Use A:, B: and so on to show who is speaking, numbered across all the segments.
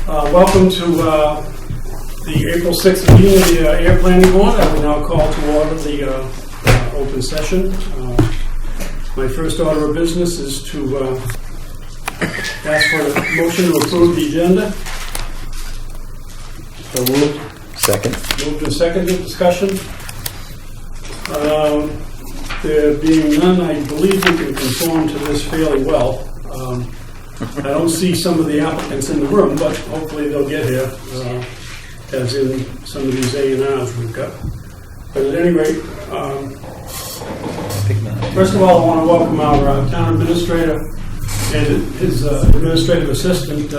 A: Welcome to the April 6th meeting of the Ayer Planning Board. I will now call to order the open session. My first order of business is to ask for a motion to approve the agenda.
B: So moved. Second.
A: Moved and seconded. Discussion. There being none, I believe we can conform to this fairly well. I don't see some of the applicants in the room, but hopefully they'll get here, as in some of these A&Rs we've got. But at any rate, first of all, I want to welcome our town administrator and his administrative assistant,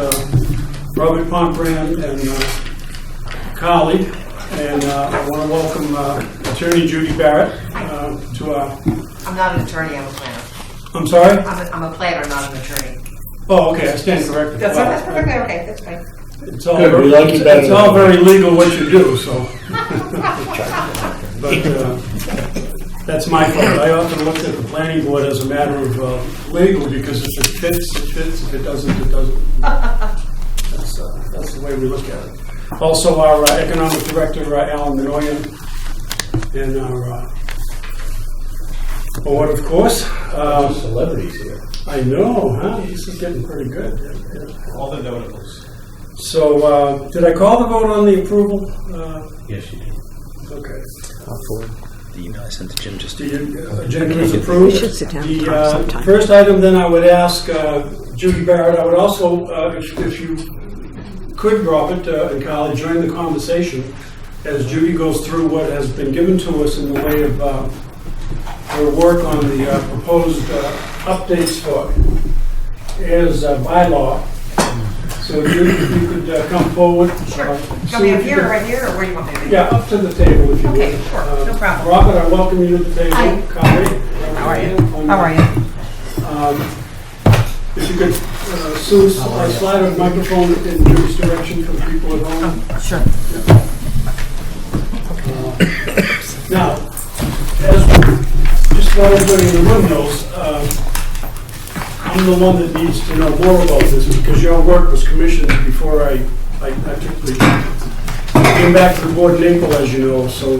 A: Robert Pomprand and colleague. And I want to welcome Attorney Judy Barrett to our...
C: I'm not an attorney, I'm a planner.
A: I'm sorry?
C: I'm a planner, not an attorney.
A: Oh, okay, I stand corrected.
C: That's perfectly okay, that's fine.
A: It's all, it's all very legal what you do, so. But that's my fault. I often looked at the planning board as a matter of legal, because if it fits, it fits. If it doesn't, it doesn't. That's the way we look at it. Also, our economic director, Alan Minoyan, and our board, of course.
B: Celebrities here.
A: I know, huh? This is getting pretty good.
B: All the notables.
A: So, did I call the vote on the approval?
B: Yes, you did.
A: Okay.
D: I'll forward the email I sent to Jim just to...
A: The agenda is approved.
E: We should sit down and talk
A: The
E: sometime.
A: first item, then I would ask Judy Barrett, I would also, if you could, Robert and Carly, join the conversation as Judy goes through what has been given to us in the way of her work on the proposed updates for Ayer's bylaw. So Judy, if you could come forward.
C: Sure. Come here, right here, or where do you want me to be?
A: Yeah, up to the table if you would.
C: Okay, sure, no problem.
A: Robert, I welcome you to the table.
C: Hi.
A: Carly.
C: How are you? How are you?
A: If you could soon slide a microphone in Judy's direction for the people at home.
C: Sure.
A: Now, just while everybody in the room knows, I'm the one that needs to know more about this because your work was commissioned before I took came back to the board in April, as you know. So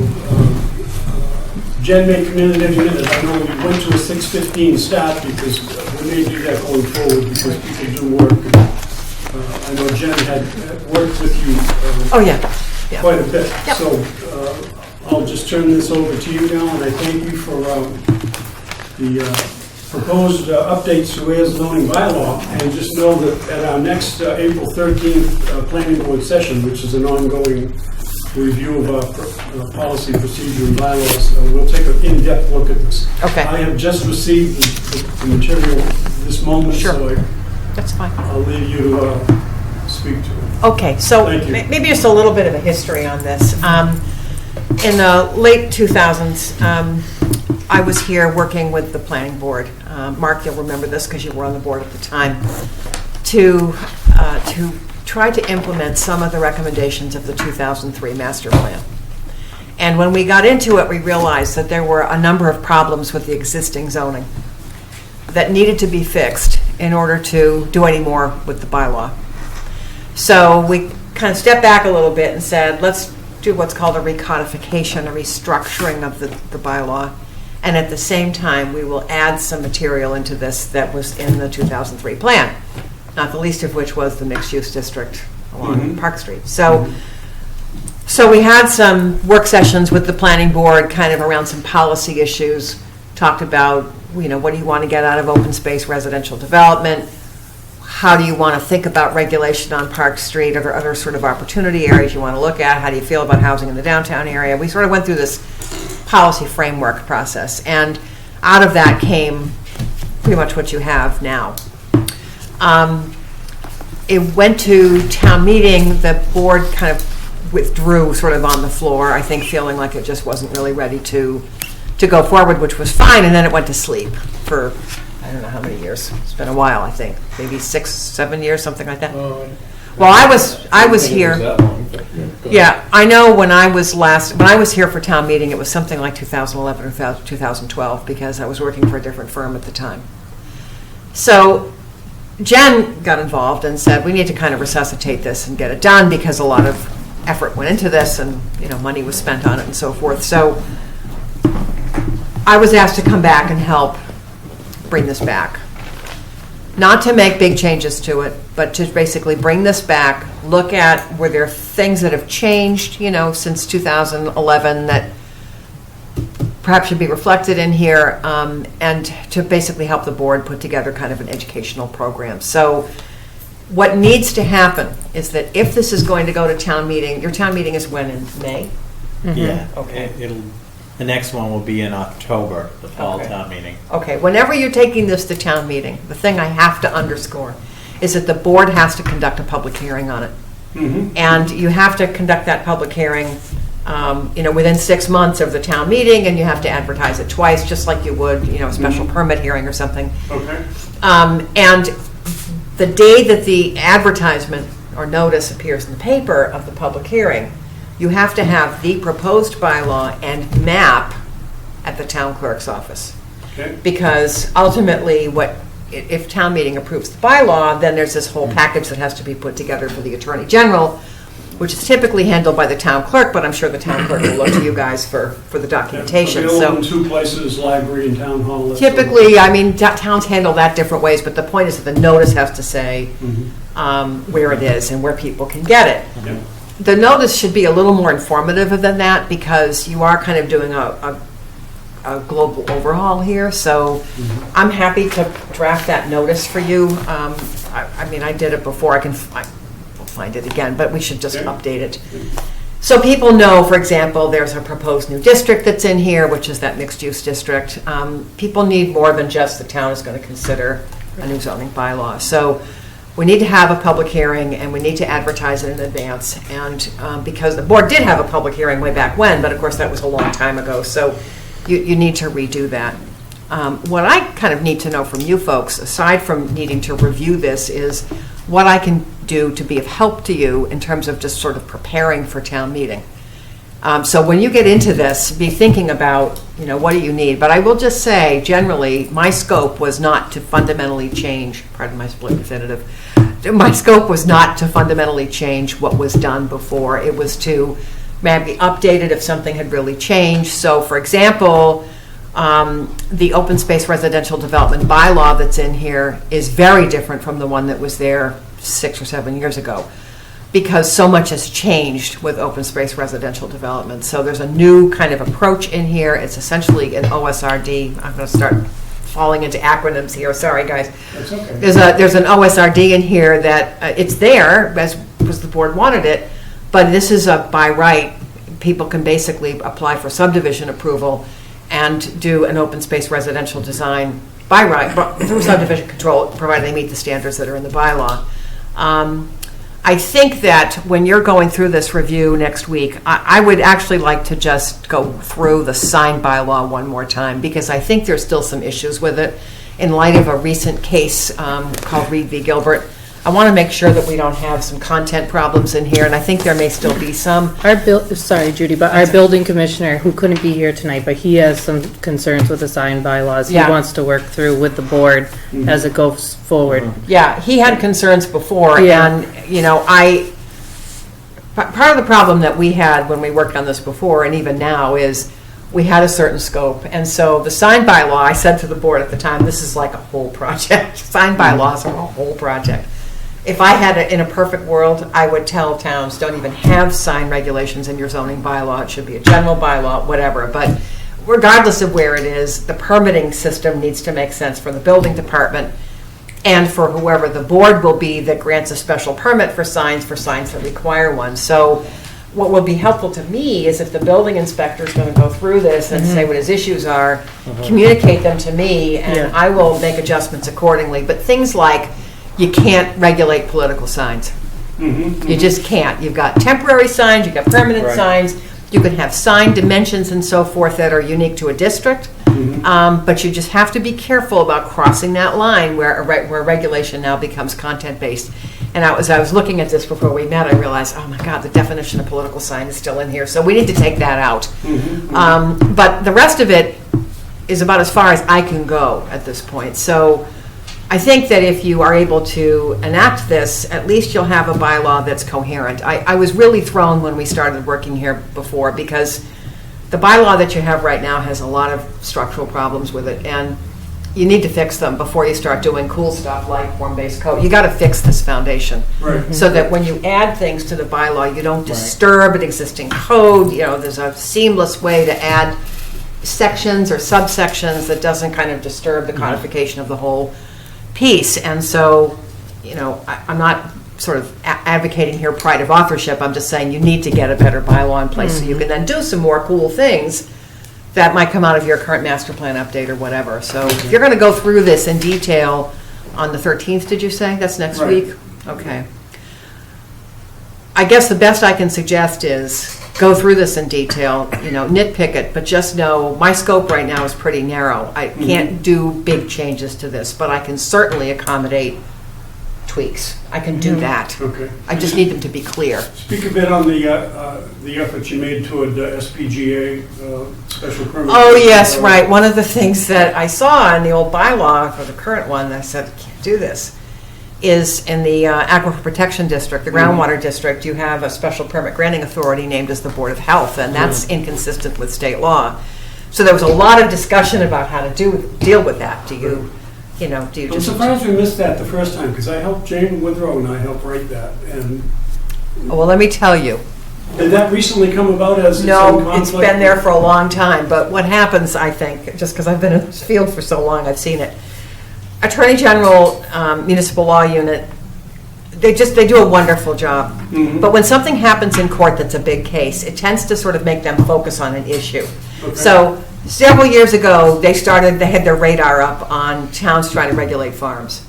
A: Jen may come in at any minute. I know we went to a 6:15 start because we may do that going forward because people do work. I know Jen had worked with you
C: Oh, yeah.
A: quite a bit.
C: Yep.
A: So I'll just turn this over to you now, and I thank you for the proposed updates to Ayer's zoning bylaw. And just know that at our next April 13th planning board session, which is an ongoing review of our policy, procedure, and bylaws, we'll take an in-depth look at this.
C: Okay.
A: I have just received the material this moment,
C: Sure.
A: so
C: That's fine.
A: I'll leave you to speak to it.
C: Okay, so
A: Thank you.
C: maybe just a little bit of a history on this. In the late 2000s, I was here working with the planning board. Mark, you'll remember this because you were on the board at the time, to try to implement some of the recommendations of the 2003 master plan. And when we got into it, we realized that there were a number of problems with the existing zoning that needed to be fixed in order to do any more with the bylaw. So we kind of stepped back a little bit and said, let's do what's called a recodification, a restructuring of the bylaw. And at the same time, we will add some material into this that was in the 2003 plan, not the least of which was the mixed-use district along Park Street. So we had some work sessions with the planning board kind of around some policy issues, talked about, you know, what do you want to get out of open space residential development? How do you want to think about regulation on Park Street? Are there other sort of opportunity areas you want to look at? How do you feel about housing in the downtown area? We sort of went through this policy framework process, and out of that came pretty much what you have now. It went to town meeting. The board kind of withdrew sort of on the floor, I think feeling like it just wasn't really ready to go forward, which was fine, and then it went to sleep for I don't know how many years. It's been a while, I think. Maybe 6, 7 years, something like that. Well, I was here. Yeah, I know when I was here for town meeting, it was something like 2011 or 2012 because I was working for a different firm at the time. So Jen got involved and said, we need to kind of resuscitate this and get it done because a lot of effort went into this and, money was spent on it and so forth. So I was asked to come back and help bring this back. Not to make big changes to it, but to basically bring this back, look at were there things that have changed, since 2011 that perhaps should be reflected in here, and to basically help the board put together kind of an educational program. So what needs to happen is that if this is going to go to town meeting, your town meeting is when, in May?
B: Yeah.
C: Okay.
B: The next one will be in October, the fall
C: Okay.
B: town meeting.
C: Okay, whenever you're taking this to town meeting, the thing I have to underscore is that the board has to conduct a public hearing on it. And you have to conduct that public hearing, within 6 months of the town meeting, and you have to advertise it twice, just like you would, a special permit hearing or something.
A: Okay.
C: And the day that the advertisement or notice appears in the paper of the public hearing, you have to have the proposed bylaw and map at the town clerk's office.
A: Okay.
C: Because ultimately, if town meeting approves the bylaw, then there's this whole package that has to be put together for the Attorney General, which is typically handled by the town clerk, but I'm sure the town clerk will look to you guys for the documentation.
A: Available in
C: So
A: 2 places, library and town hall. that sort of-
C: typically, towns handle that different ways, but the point is that the notice has to say where it is and where people can get it.
A: Yeah.
C: The notice should be a little more informative than that because you are kind of doing a global overhaul here. So I'm happy to draft that notice for you. I did it before. We'll find it again, but we should just
A: Okay.
C: update it. So people know, for example, there's a proposed new district that's in here, which is that mixed-use district. People need more than just the town is going to consider a new zoning bylaw. So we need to have a public hearing, and we need to advertise it in advance. And because the board did have a public hearing way back when, but of course that was a long time ago, so you need to redo that. What I kind of need to know from you folks, aside from needing to review this, is what I can do to be of help to you in terms of just sort of preparing for town meeting. So when you get into this, be thinking about, what do you need? But I will just say, generally, my scope was not to fundamentally change, pardon my split definitive, my scope was not to fundamentally change what was done before. It was to maybe update it if something had really changed. So, for example, the open space residential development bylaw that's in here is very different from the one that was there 6 or 7 years ago, because so much has changed with open space residential development. So there's a new kind of approach in here. It's essentially an OSRD. I'm going to start falling into acronyms here. Sorry, guys.
A: That's okay.
C: There's an OSRD in here that it's there as the board wanted it, but this is a by right. People can basically apply for subdivision approval and do an open space residential design by right through subdivision control, provided they meet the standards that are in the bylaw. I think that when you're going through this review next week, I would actually like to just go through the sign bylaw one more time, because I think there's still some issues with it in light of a recent case called Reed v. Gilbert. I want to make sure that we don't have some content problems in here, and I think there may still be some.
E: Sorry, Judy, but our building commissioner, who couldn't be here tonight, but he has some concerns with the sign bylaws. He
C: Yeah.
E: wants to work through with the board as it goes forward.
C: Yeah, he had concerns before,
E: Yeah.
C: and, part of the problem that we had when we worked on this before, and even now, is we had a certain scope, and so the sign bylaw, I said to the board at the time, this is like a whole project. Sign bylaws are a whole project. If I had it in a perfect world, I would tell towns, don't even have sign regulations in your zoning bylaw. It should be a general bylaw, whatever. But regardless of where it is, the permitting system needs to make sense for the building department and for whoever the board will be that grants a special permit for signs that require one. So what will be helpful to me is if the building inspector is going to go through this and say what his issues are, communicate them to me, and
E: Yeah.
C: I will make adjustments accordingly. But things like, you can't regulate political signs. You just can't. You've got temporary signs, you've got permanent
B: Right.
C: signs, you can have sign dimensions and so forth that are unique to a district, but you just have to be careful about crossing that line where regulation now becomes content-based. And as I was looking at this before we met, I realized, oh my God, the definition of political sign is still in here, so we need to take that out. But the rest of it is about as far as I can go at this point. So I think that if you are able to enact this, at least you'll have a bylaw that's coherent. I was really thrown when we started working here before, because the bylaw that you have right now has a lot of structural problems with it, and you need to fix them before you start doing cool stuff like form-based code. You got to fix this foundation.
A: Right.
C: So that when you add things to the bylaw, you don't disturb an existing code. You know, there's a seamless way to add sections or subsections that doesn't kind of disturb the codification of the whole piece. And so, you know, I'm not sort of advocating here pride of authorship. I'm just saying you need to get a better bylaw in place so you can then do some more cool things that might come out of your current master plan update or whatever. So you're going to go through this in detail on the 13th, did you say? That's next
A: Right.
C: week? Okay. I guess the best I can suggest is go through this in detail, you know, nitpick it, but just know my scope right now is pretty narrow. I can't do big changes to this, but I can certainly accommodate tweaks. I can do that.
A: Okay.
C: I just need them to be clear.
A: Speak a bit on the efforts you made toward SPGA special permit.
C: Oh, yes, right. One of the things that I saw in the old bylaw for the current one, I said, I can't do this, is in the Aquifer Protection District, the groundwater district, you have a special permit granting authority named as the Board of Health, and that's inconsistent with state law. So there was a lot of discussion about how to deal with that. Do you
A: I'm
C: just...
A: surprised we missed that the first time, because I helped, Jane Withrow and I helped write that, and
C: Well, let me tell you.
A: did that recently come about as it's in
C: No,
A: conflict?
C: it's been there for a long time, but what happens, I think, just because I've been in this field for so long, I've seen it. Attorney General, Municipal Law Unit, they do a wonderful job. But when something happens in court that's a big case, it tends to sort of make them focus on an issue.
A: Okay.
C: So several years ago, they had their radar up on towns trying to regulate farms.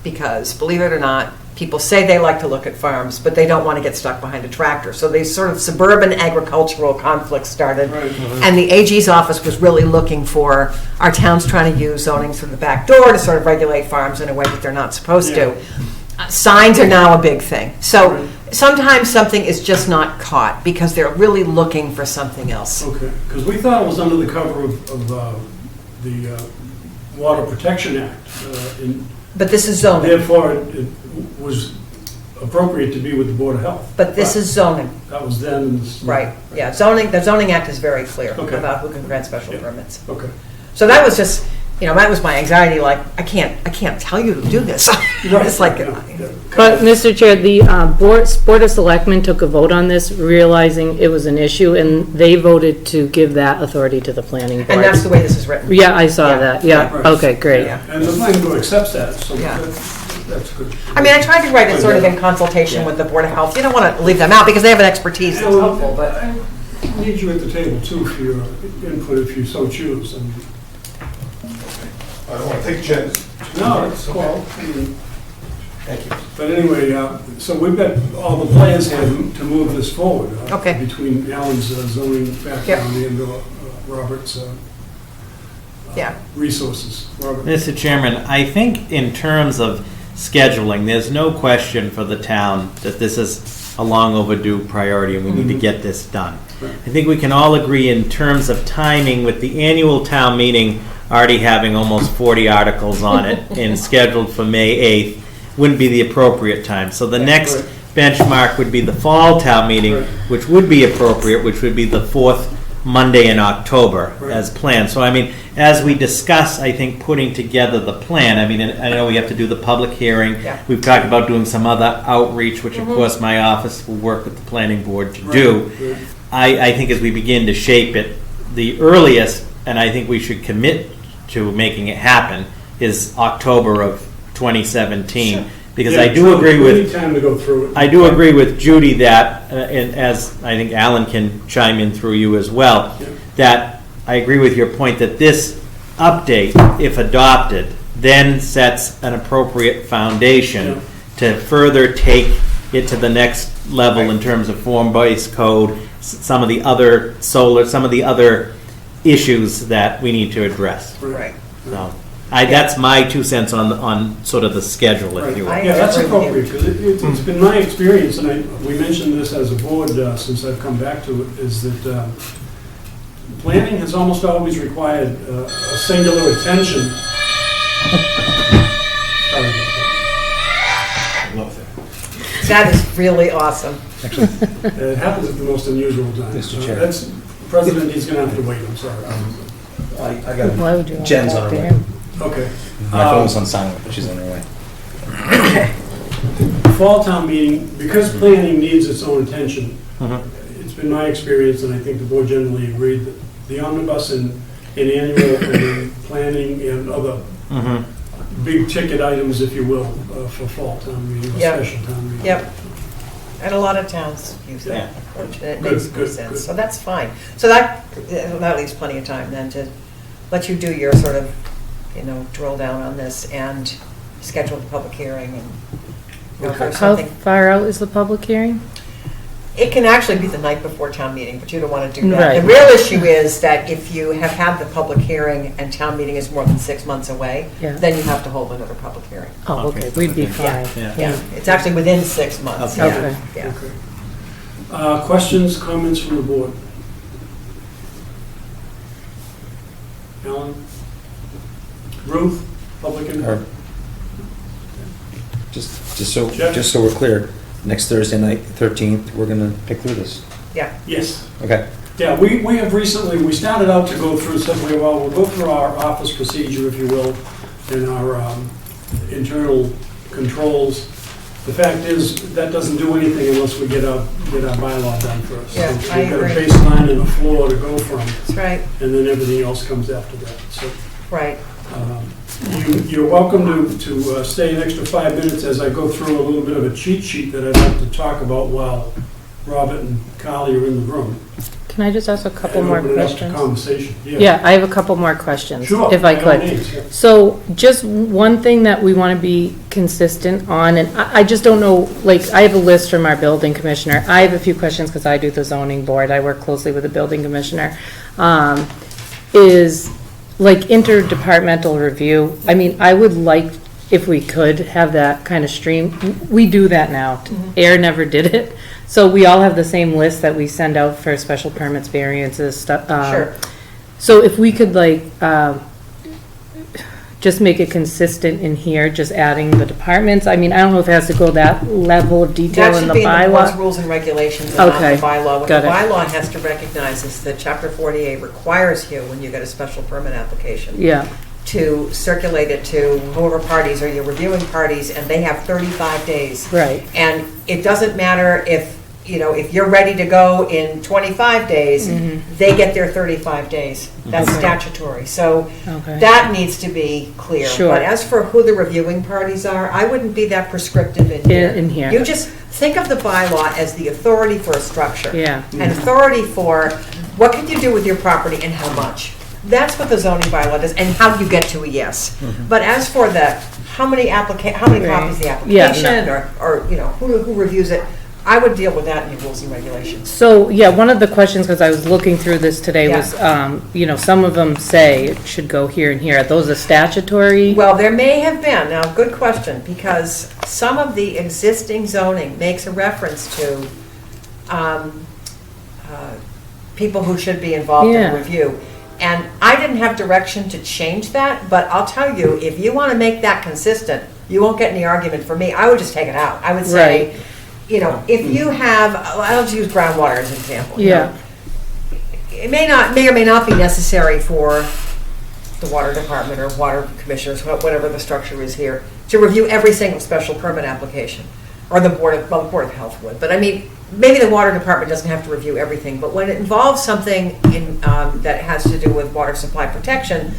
C: Because, believe it or not, people say they like to look at farms, but they don't want to get stuck behind a tractor. So these sort of suburban agricultural conflicts started.
A: Right.
C: And the AG's office was really looking for our towns trying to use zoning through the back door to sort of regulate farms in a way that they're not supposed to. Signs are now a big thing. So sometimes something is just not caught because they're really looking for something else.
A: Okay, because we thought it was under the cover of the Water Protection Act.
C: But this is zoning.
A: Therefore, it was appropriate to be with the Board of Health.
C: But this is zoning.
A: That was then.
C: Right, yeah. The Zoning Act is very clear
A: Okay.
C: about who can grant special permits.
A: Okay.
C: So that was just, that was my anxiety, like, I can't tell you to do this. It's like,
E: But, Mr. Chair, the Board of Selectmen took a vote on this, realizing it was an issue, and they voted to give that authority to the planning board.
C: and that's the way this is written.
E: Yeah, I saw
C: Yeah.
E: that, yeah,
A: Right.
E: okay, great.
C: Yeah.
A: And the planning board accepts that, so
C: Yeah.
A: that's good.
C: I mean, I tried to write it sort of in consultation with the Board of Health. You don't want to leave them out because they have an expertise that's helpful, but.
A: I need you at the table too for your input if you so choose.
F: I don't want to take a chance.
A: No, it's well.
F: Thank you.
A: But anyway, so we've got all the plans here to move this forward.
C: Okay.
A: Between Alan's zoning background and Robert's
C: Yeah.
A: resources. Robert.
B: Mr. Chairman, I think in terms of scheduling, there's no question for the town that this is a long overdue priority and we need to get this done.
A: Right.
B: I think we can all agree in terms of timing with the annual town meeting already having almost 40 articles on it and scheduled for May 8th wouldn't be the appropriate time. So the next benchmark would be the fall town meeting,
A: Right.
B: which would be appropriate, which would be the fourth Monday in October as planned. So I mean, as we discuss, I think putting together the plan, I mean, and I know we have to do the public hearing.
C: Yeah.
B: We've talked about doing some other outreach, which of course my office will work with the planning board to do.
A: Right.
B: I think as we begin to shape it, the earliest, and I think we should commit to making it happen, is October of 2017. Because
A: Yeah,
B: I do
A: true.
B: agree
A: We
B: with
A: need time to go through it.
B: I do agree with Judy that, and as I think Alan can chime in through you as well,
A: Yeah.
B: that I agree with your point that this update, if adopted, then sets an appropriate foundation to further take it to the next level in terms of form-based code, some of the other some of the other issues that we need to address.
C: Right.
B: So, that's my 2 cents on sort of the schedule, if you will.
C: I
A: Yeah, that's
C: agree with you.
A: appropriate, because it's been my experience, and we mentioned this as a board since I've come back to it, is that planning has almost always required a singular attention
C: That is really awesome.
A: It happens at the most unusual times.
D: Mr. Chair.
A: That's, President, he's gonna have to wait, I'm sorry.
D: I got
E: Why would you want
D: Jen's
E: to
D: on her
E: talk to
D: way.
E: him?
A: Okay.
D: My phone's on silent, but she's on her way.
A: Fall town meeting, because planning needs its own attention,
B: Mhm.
A: it's been my experience, and I think the board generally agreed, that the omnibus and annual and then planning and other
B: Mhm.
A: big ticket items, if you will, for fall town meeting, or
C: Yep.
A: special town meeting.
C: Yep. And a lot of towns use that, which it
A: Good,
C: makes
A: good,
C: good sense.
A: good.
C: So that's fine. So that leaves plenty of time then to let you do your sort of, drill down on this and schedule the public hearing and go through
E: How
C: something.
E: far out is the public hearing?
C: It can actually be the night before town meeting, but you don't want to do that.
E: Right.
C: The real issue is that if you have had the public hearing and town meeting is more than 6 months away,
E: Yeah.
C: then you have to hold another public hearing.
E: Oh, okay, we'd be fine.
B: Yeah.
C: Yeah, it's actually within 6 months.
B: Okay.
C: Yeah,
E: Okay.
C: yeah.
A: Okay. Questions, comments from the board? Alan? Ruth, public input?
D: Or- Just
A: Jeff?
D: so we're clear, next Thursday night, 13th, we're gonna pick through this.
A: Yes.
D: Okay.
A: Yeah, we have recently, we started out to go through simply, well, we'll go through our office procedure, if you will, and our internal controls. The fact is, that doesn't do anything unless we get our bylaw done first.
C: Yeah,
A: So
C: I
A: we've got a
C: agree.
A: baseline and a floor to go from,
C: That's right,
A: and then everything else comes after that. So
C: right.
A: you're welcome to stay an extra 5 minutes as I go through a little bit of a cheat sheet that I'd like to talk about while Robert and Carly are in the room.
E: Can I just ask a couple
A: and
E: more
A: open it up to
E: questions?
A: conversation.
E: Yeah, I have a couple more questions,
A: Sure.
E: if I
A: by all
E: could.
A: means, yeah.
E: So just one thing that we want to be consistent on, and I just don't know, like, I have a list from our building commissioner. I have a few questions because I do the zoning board. I work closely with the building commissioner. Is like interdepartmental review. I mean, I would like, if we could, have that kind of stream. We do that now. Ayer never did it. So we all have the same list that we send out for special permits, variances, stuff.
C: Sure.
E: So if we could just make it consistent in here, just adding the departments. I mean, I don't know if it has to go that level of detail
C: That
E: in
C: should
E: the
C: be in the board's
E: bylaw.
C: rules and regulations and not
E: Okay,
C: the bylaw. What the
E: got it.
C: bylaw has to recognize is that Chapter 48 requires you, when you get a special permit application,
E: Yeah,
C: to circulate it to whoever parties are your reviewing parties, and they have 35 days.
E: right.
C: And it doesn't matter if you're ready to go in 25 days, they get their 35 days. That's
E: Okay.
C: statutory. So
E: Okay.
C: that needs to be clear.
E: Sure.
C: But as for who the reviewing parties are, I wouldn't be that prescriptive in here.
E: In here.
C: You just think of the bylaw as the authority for a structure.
E: Yeah.
C: An authority for what can you do with your property and how much. That's what the zoning bylaw does, and how you get to a yes. But as for the, how many copies of the
E: Yeah,
C: application, or who reviews it, I would deal with that in your rules and regulations.
E: So, yeah, one of the questions, because I was looking through this today, was, some of them say it should go here and here. Are those a statutory?
C: Well, there may have been, now, good question, because some of the existing zoning makes a reference to people who should be involved in
E: Yeah.
C: the review. And I didn't have direction to change that, but I'll tell you, if you want to make that consistent, you won't get any argument from me. I would just take it out. I would say, if you have, I'll just use groundwater as an example.
E: Yeah.
C: It may or may not be necessary for the water department or water commissioners, whatever the structure is here, to review every single special permit application, or the Board of Health would. But I mean, maybe the water department doesn't have to review everything, but when it involves something that has to do with water supply protection,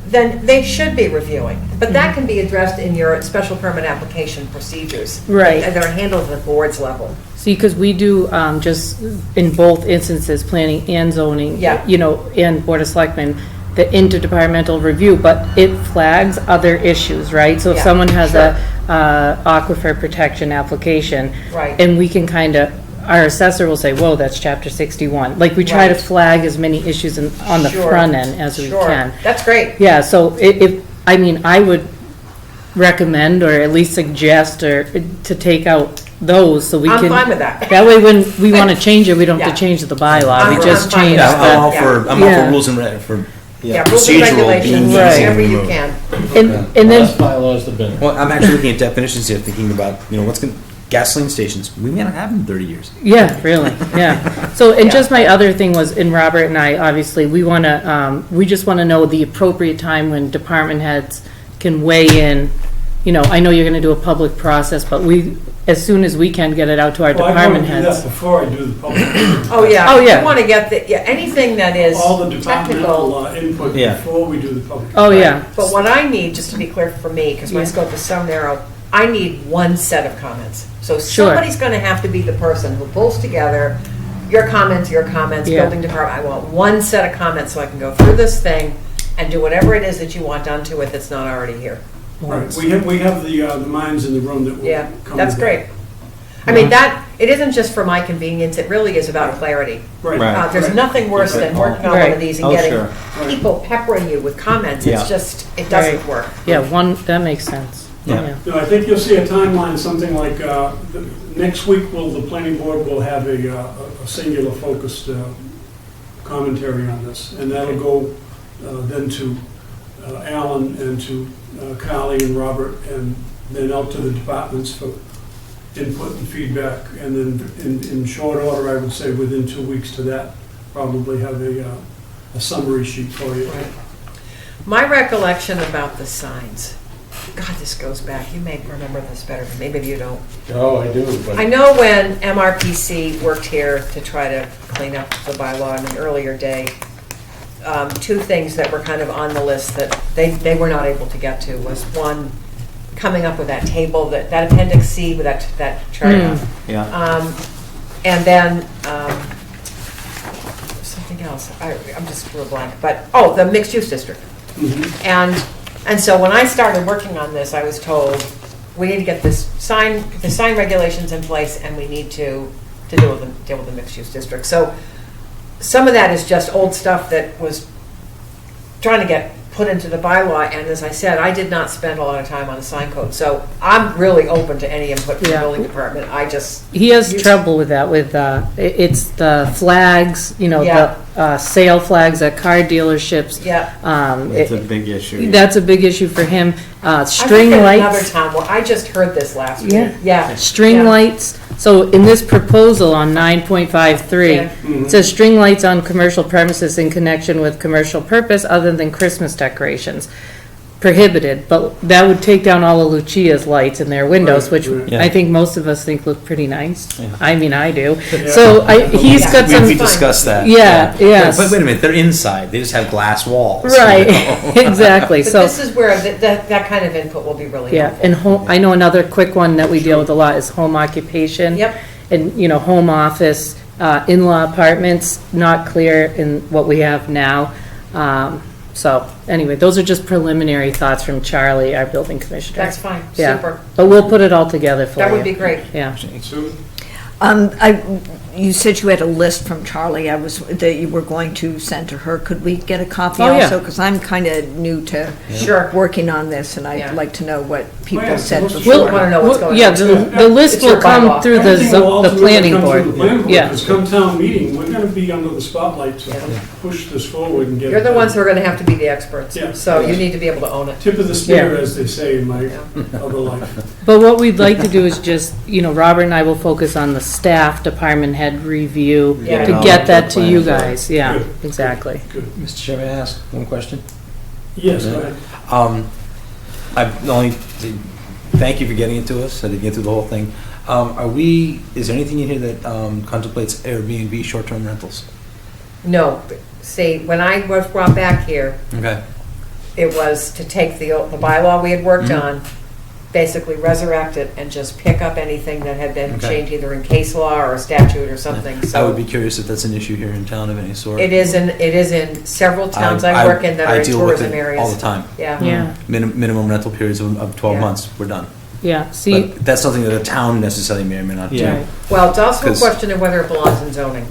C: then they should be reviewing. But that can be addressed in your special permit application procedures.
E: Right.
C: And they're handled at the board's level.
E: See, because we do, just in both instances, planning and zoning.
C: Yeah.
E: And Board of Selectmen, the interdepartmental review, but it flags other issues, right? So if
C: Yeah,
E: someone has
C: sure.
E: a aquifer protection application.
C: Right.
E: And we can our assessor will say, whoa, that's chapter 61. Like, we try to
C: Right.
E: flag as many issues on the
C: Sure.
E: front end as we
C: Sure.
E: can.
C: That's great.
E: Yeah, so I would recommend, or at least suggest, or to take out those, so we can.
C: I'm fine with that.
E: That way, when we want to change it, we don't have
C: Yeah.
E: to change the bylaw,
C: I'm
E: we just
C: fine with
E: change
C: that.
D: Yeah, I'm all
E: the.
D: for,
E: Yeah.
D: rules and for
C: Yeah, rules and
D: procedural
C: regulations,
D: being
E: Right.
D: easy
C: whatever
D: to
C: you
D: remove.
C: can.
E: And then,
G: Less bylaws, the better.
D: Well, I'm actually looking at definitions here, thinking about, gasoline stations, we may not have them in 30 years.
E: Yeah, really, yeah. So, and just my other thing was, and Robert and I, obviously, we just want to know the appropriate time when department heads can weigh in. You know, I know you're going to do a public process, but as soon as we can, get it out to our
A: Well,
E: department
A: I want to do that
E: heads.
A: before I do the public.
C: Oh, yeah.
E: Oh, yeah.
C: You want to get anything that is
A: All the departmental
C: technical.
A: input
B: Yeah.
A: before we do the public.
E: Oh, yeah.
C: But what I need, just to be clear for me, because my
E: Yeah.
C: scope is so narrow, I need one set of comments. So
E: Sure.
C: somebody's going to have to be the person who pulls together your comments,
E: Yeah.
C: building department. I want one set of comments so I can go through this thing and do whatever it is that you want done to it that's not already here.
A: Right, we have the minds in the room that will
C: Yeah,
A: come.
C: that's
A: with
C: great. I mean, it isn't just for my convenience, it really is about clarity.
A: that. Right.
B: Right.
C: There's nothing worse than working on one
E: Right.
C: of these and
B: Oh,
C: getting
B: sure.
C: people peppering you with comments.
B: Yeah.
C: It's just, it doesn't
E: Right.
C: work.
E: Yeah, that makes sense.
B: Yeah.
A: No, I think you'll see a timeline, something like, next week, the planning board will have a singular focused commentary on this, and that'll go then to Alan and to Carly and Robert, and then out to the departments for input and feedback, and then in short order, I would say within 2 weeks to that, probably have a summary sheet for you.
C: My recollection about the signs, God, this goes back, you may remember this better than me, maybe you don't.
F: Oh, I do, but.
C: I know when MRPC worked here to try to clean up the bylaw in an earlier day, two things that were kind of on the list that they were not able to get to was, one, coming up with that table, that Appendix C with that chart.
B: Yeah.
C: And then, something else, I'm just real blank, but, the mixed-use district. And so when I started working on this, I was told, we need to get the sign regulations in place, and we need to deal with the mixed-use district. So some of that is just old stuff that was trying to get put into the bylaw, and as I said, I did not spend a lot of time on the sign code. So I'm really open to any input from the
E: Yeah.
C: building department.
E: He has trouble with that, it's the flags,
C: Yeah.
E: the sale flags at car dealerships.
C: Yeah.
B: It's a big issue.
E: That's a big issue for him.
C: I
E: String
C: think
E: lights.
C: another town where I just heard this last week.
E: Yeah.
C: Yeah.
E: String
C: Yeah.
E: lights, so in this proposal on 9.53,
C: Yeah.
E: it says string lights on commercial premises in connection with commercial purpose other than Christmas decorations. Prohibited, but that would take down all of Lucia's lights in their windows,
A: Right,
E: which
A: right.
B: Yeah.
E: I think most of us think look pretty nice.
B: Yeah.
E: I mean, I do.
A: Yeah.
E: So he's
C: Yeah.
E: got
D: We
E: some,
D: discussed that.
E: yeah, yes.
D: But wait a minute, they're inside, they just have glass walls.
E: Right, exactly,
C: But
E: so.
C: this is where that kind of input will be really
E: Yeah,
C: helpful.
E: and I know another quick one that we deal with a lot is home occupation.
C: Yep.
E: And, home office, in-law apartments, not clear in what we have now. So, anyway, those are just preliminary thoughts from Charlie, our building commissioner.
C: That's fine,
E: Yeah.
C: super.
E: But we'll put it all together for you.
C: That would be great.
E: Yeah.
A: Sue?
G: You said you had a list from Charlie, that you were going to send to her. Could we get a copy
E: Oh, yeah.
G: also? Because I'm kind of new to
C: Sure.
G: working on this, and
C: Yeah.
G: I'd like to know what
A: yeah,
G: people said
A: let's-
G: before.
C: We'll want to know what's going on.
E: Yeah, the list
C: It's your
E: will come
C: bylaw.
E: through
A: Everything will
E: the
A: ultimately
E: planning
A: come through
E: board.
A: the planning board,
E: Yeah.
A: because come town meeting, we're gonna be under the spotlight to
C: Yeah.
A: push this forward and get.
C: You're the
A: it
C: ones who are going to have to be the experts,
A: Yeah.
C: so you need to be able to own it.
A: Tip of the spear,
E: Yeah.
A: as they say in my
C: Yeah.
A: other life.
E: But what we'd like to do is just, Robert and I will focus on the staff department head review
C: Yeah.
E: to
B: All
E: get
B: the
E: that to you
B: plans,
E: guys. Yeah,
A: Good.
E: exactly.
A: Good.
D: Mr. Chairman, may I ask one question?
A: Yes, go ahead.
D: I've not only, thank you for getting it to us, I didn't get through the whole thing. Is there anything in here that contemplates Airbnb short-term rentals?
C: No, see, when I was brought back here,
D: Okay.
C: it was to take the bylaw we had worked
D: Mhm.
C: on, basically resurrect it and just pick up anything that had been
D: Okay.
C: changed either in case law or a statute or something, so.
D: I would be curious if that's an issue here in town of any sort.
C: It is in several towns I work in that are in
D: deal with
C: tourism
D: it
C: areas.
D: all the time.
C: Yeah.
E: Yeah,
D: Minimum rental periods of 12
C: Yeah.
D: months, we're done.
E: yeah. See,
D: But that's something that a town necessarily may or may not do.
B: Yeah.
C: Well, it's also a
D: 'Cause-
C: question of whether it belongs in zoning.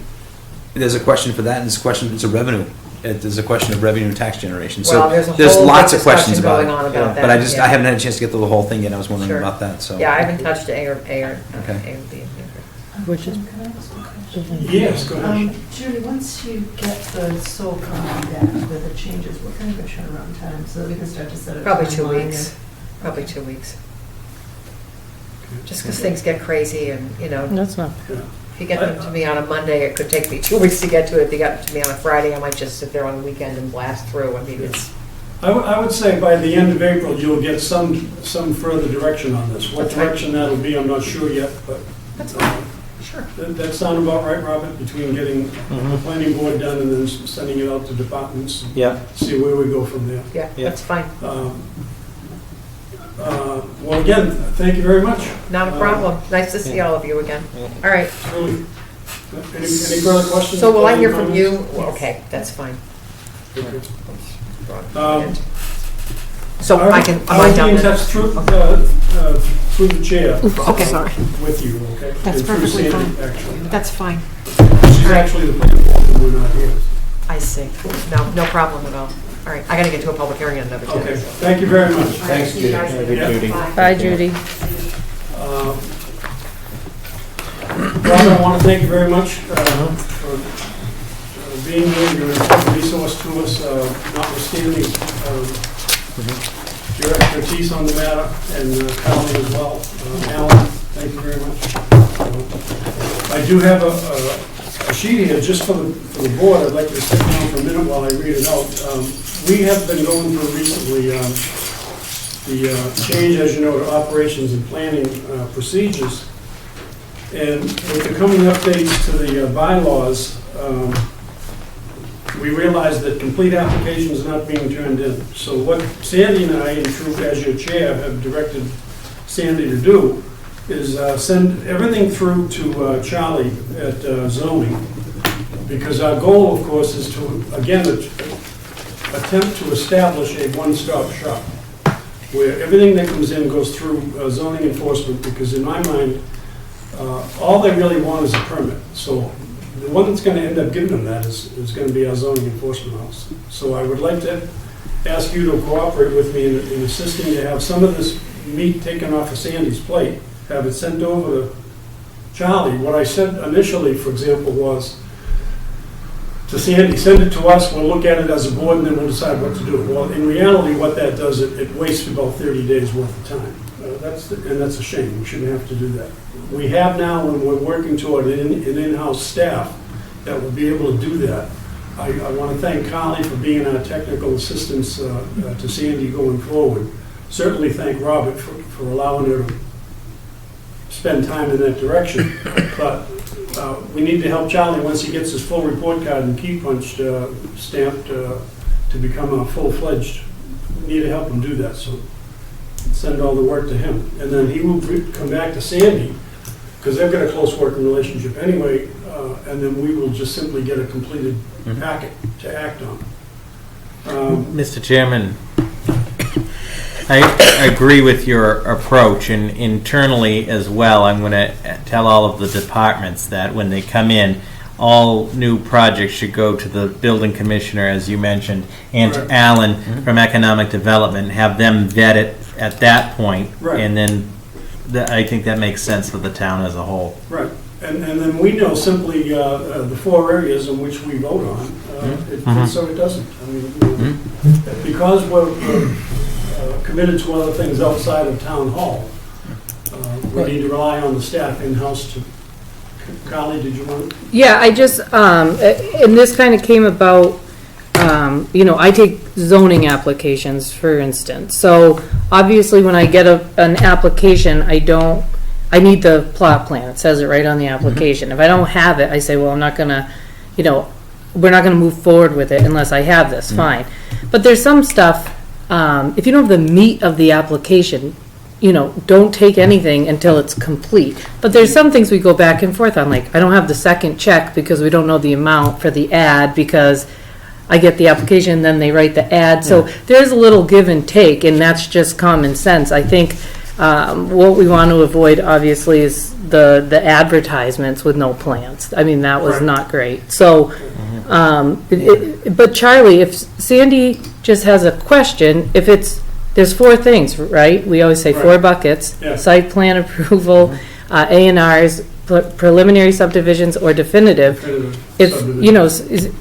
D: There's a question for that, and it's a revenue. There's a question of revenue and tax generation.
C: Well,
D: So
C: there's a
D: there's
C: whole
D: lots
C: big
D: of questions
C: discussion
D: about
C: going on
D: it.
C: about that.
D: But I
C: yeah.
D: haven't had a chance to get through the whole thing yet. I was wondering
C: Sure.
D: about that, so.
C: Yeah, I haven't touched Ayer,
D: Okay.
E: which is,
H: Can I ask a question?
A: Yes, go ahead.
H: Judy, once you get the soul copy back with the changes, what kind of a turnaround time, so that we can start to set a
C: Probably 2
H: timeline
C: weeks,
H: and-
C: probably 2 weeks. just because things get crazy and,
E: That's not,
A: Yeah.
C: if you get them to me on a Monday, it could take me 2 weeks to get to it. If you got them to me on a Friday, I might just sit there on the weekend and blast through. I mean, it's,
A: I would say by the end of April, you'll get some further direction on this. What
C: That's right.
A: direction that'll be, I'm not sure yet, but
C: that's fine, sure.
A: that sound about right, Robert, between getting the planning board done and then sending it out to departments, and
B: Yeah.
A: see where we go from there.
C: Yeah,
B: Yeah.
C: that's fine.
A: Well, again, thank you very much.
C: Not a problem. Nice to see all of you again. All right.
A: Really. Any further questions?
C: So will I hear from you?
A: Comments?
C: Well, okay, that's fine.
A: Okay.
C: Um, So I can, am I
A: I'll be
C: done
A: in
C: then?
A: touch through the chair.
C: Okay, sorry.
A: With you, okay?
C: That's
A: And through
C: perfectly
A: Sandy,
C: fine.
A: actually.
C: That's fine.
A: She's actually the planning board, and we're not here.
C: I see. No problem at all. All right, I gotta get to a public hearing in another 10
A: Okay,
C: minutes.
A: thank you very much.
C: All right,
F: Thanks,
C: see you
F: Judy.
C: guys later.
A: Yeah.
B: Judy.
E: bye, Judy.
A: Robert, I want to thank you very much for being here. You're an important resource to us, notwithstanding your expertise on the matter, and Colin as well. Alan, thank you very much. I do have a sheet here just for the board. I'd like to sit down for a minute while I read it out. We have been going through recently the change, as you know, to operations and planning procedures. And with the coming updates to the bylaws, we realized that complete applications are not being turned in. So what Sandy and I, in truth, as your chair, have directed Sandy to do is send everything through to Charlie at zoning. Because our goal, of course, is to, again, attempt to establish a one-stop shop where everything that comes in goes through zoning enforcement, because in my mind, all they really want is a permit. So the one that's going to end up giving them that is going to be our zoning enforcement officer. So I would like to ask you to cooperate with me in assisting to have some of this meat taken off of Sandy's plate, have it sent over to Charlie. What I said initially, for example, was to Sandy, send it to us, we'll look at it as a board, and then we'll decide what to do. Well, in reality, what that does, it wastes about 30 days worth of time. And that's a shame. We shouldn't have to do that. We have now, and we're working toward an in-house staff that will be able to do that. I want to thank Carly for being our technical assistance to Sandy going forward. Certainly thank Robert for allowing her to spend time in that direction. But we need to help Charlie once he gets his full report card and key punched, stamped to become a full-fledged. We need to help him do that. So send all the work to him. And then he will come back to Sandy, because they've got a close working relationship anyway, and then we will just simply get a completed packet to act on.
B: Mr. Chairman, I agree with your approach, and internally as well, I'm going to tell all of the departments that when they come in, all new projects should go to the building commissioner, as you mentioned, and to
A: Right.
B: Alan from Economic Development, have them vet it at that point,
A: Right.
B: and then I think that makes sense for the town as a whole.
A: Right. And then we know simply the 4 areas in which we vote on, it fits or it doesn't. I mean, because we're committed to other things outside of town hall, we need to rely on the staff in-house to. Carly, did you want to?
E: Yeah, I just, and this kind of came about, I take zoning applications, for instance. So obviously, when I get an application, I need the plot plan. It says it right on the application. If I don't have it, I say, well, I'm not gonna, we're not gonna move forward with it unless I have this, fine. But there's some stuff, if you don't have the meat of the application, don't take anything until it's complete. But there's some things we go back and forth on, like, I don't have the second check because we don't know the amount for the ad, because I get the application, then they write the ad. So there's a little give and take, and that's just common sense. I think what we want to avoid, obviously, is the advertisements with no plans. I mean, that was
A: Right.
E: not great. So, but Charlie, if Sandy just has a question, there's 4 things, right? We always say 4
A: Right.
E: buckets:
A: Yeah.
E: site plan approval, A&Rs, preliminary subdivisions, or definitive. If,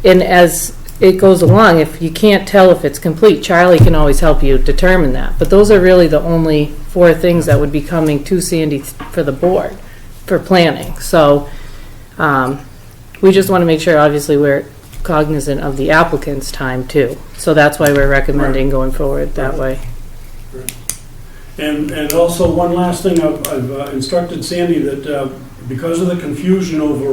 E: and as it goes along, if you can't tell if it's complete, Charlie can always help you determine that. But those are really the only 4 things that would be coming to Sandy for the board, for planning. So, we just want to make sure, obviously, we're cognizant of the applicant's time too. So that's why we're recommending going forward that way.
A: And also, one last thing, I've instructed Sandy that because of the confusion over,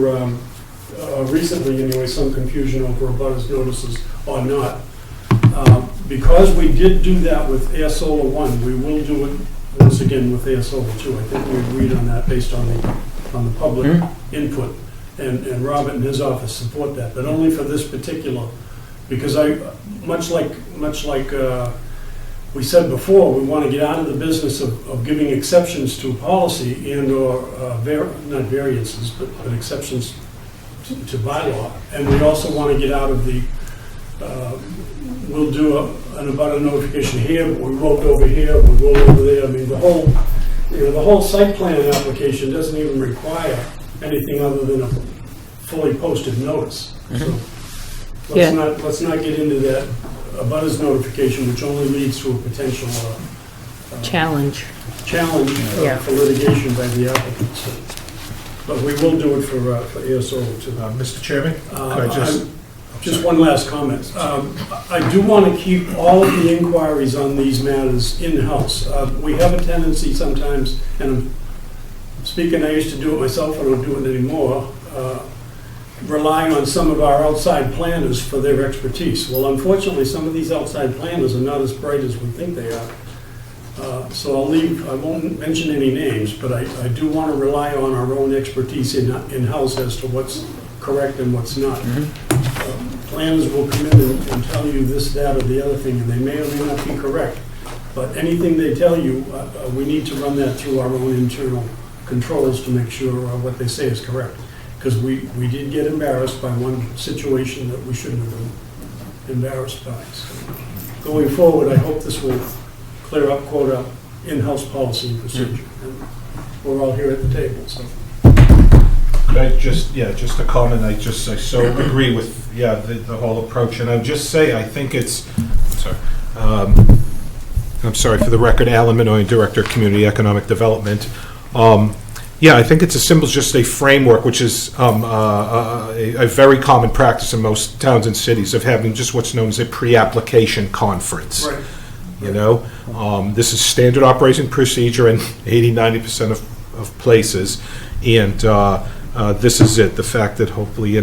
A: recently anyway, some confusion over abutters notices or not, because we did do that with Air Solar 1, we will do it once again with Air Solar 2. I think we agreed on that based on the public input. And Robert and his office support that, but only for this particular, because much like we said before, we want to get out of the business of giving exceptions to policy and or not variances, but exceptions to bylaw. And we also want to get out of the, we'll do an abutter notification here, but we rolled over here, we rolled over there. I mean, the whole site plan application doesn't even require anything other than a fully posted notice. So let's not get into that abutters notification, which only leads to a potential
E: Challenge.
A: for litigation by the applicant. So, but we will do it for Air Solar too.
F: Mr. Chairman, could I
A: Just one last comment. I do want to keep all of the inquiries on these matters in-house. We have a tendency sometimes, and I'm speaking, I used to do it myself, I don't do it anymore, relying on some of our outside planners for their expertise. Well, unfortunately, some of these outside planners are not as bright as we think they are. So I won't mention any names, but I do want to rely on our own expertise in-house as to what's correct and what's not. Planners will come in and tell you this, that, or the other thing, and they may or may not be correct. But anything they tell you, we need to run that through our own internal controls to make sure what they say is correct. Because we did get embarrassed by one situation that we shouldn't have been embarrassed by. So going forward, I hope this will clear up, quote, in-house policy and procedure. And we're all here at the table, so.
F: Could I just a comment, I so agree with, the whole approach, and I would just say, I think it's, I'm sorry, for the record, Alan Minoy, Director of Community Economic Development. I think it's as simple as just a framework, which is a very common practice in most towns and cities of having just what's known as a pre-application conference.
A: Right.
F: This is standard operating procedure in 80-90% of places, and this is it. The fact that hopefully,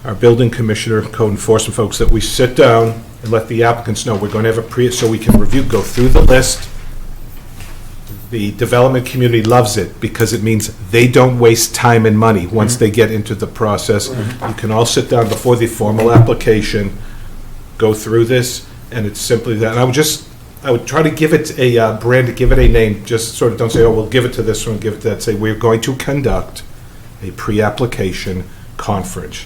F: our building commissioner, code enforcement folks, that we sit down and let the applicants know we're going to have so we can go through the list. The development community loves it because it means they don't waste time and money once they get into the process. You can all sit down before the formal application, go through this, and it's simply that. And I would try to give it a brand, give it a name, just sort of don't say, oh, we'll give it to this one, give it to that. Say, we're going to conduct a pre-application conference,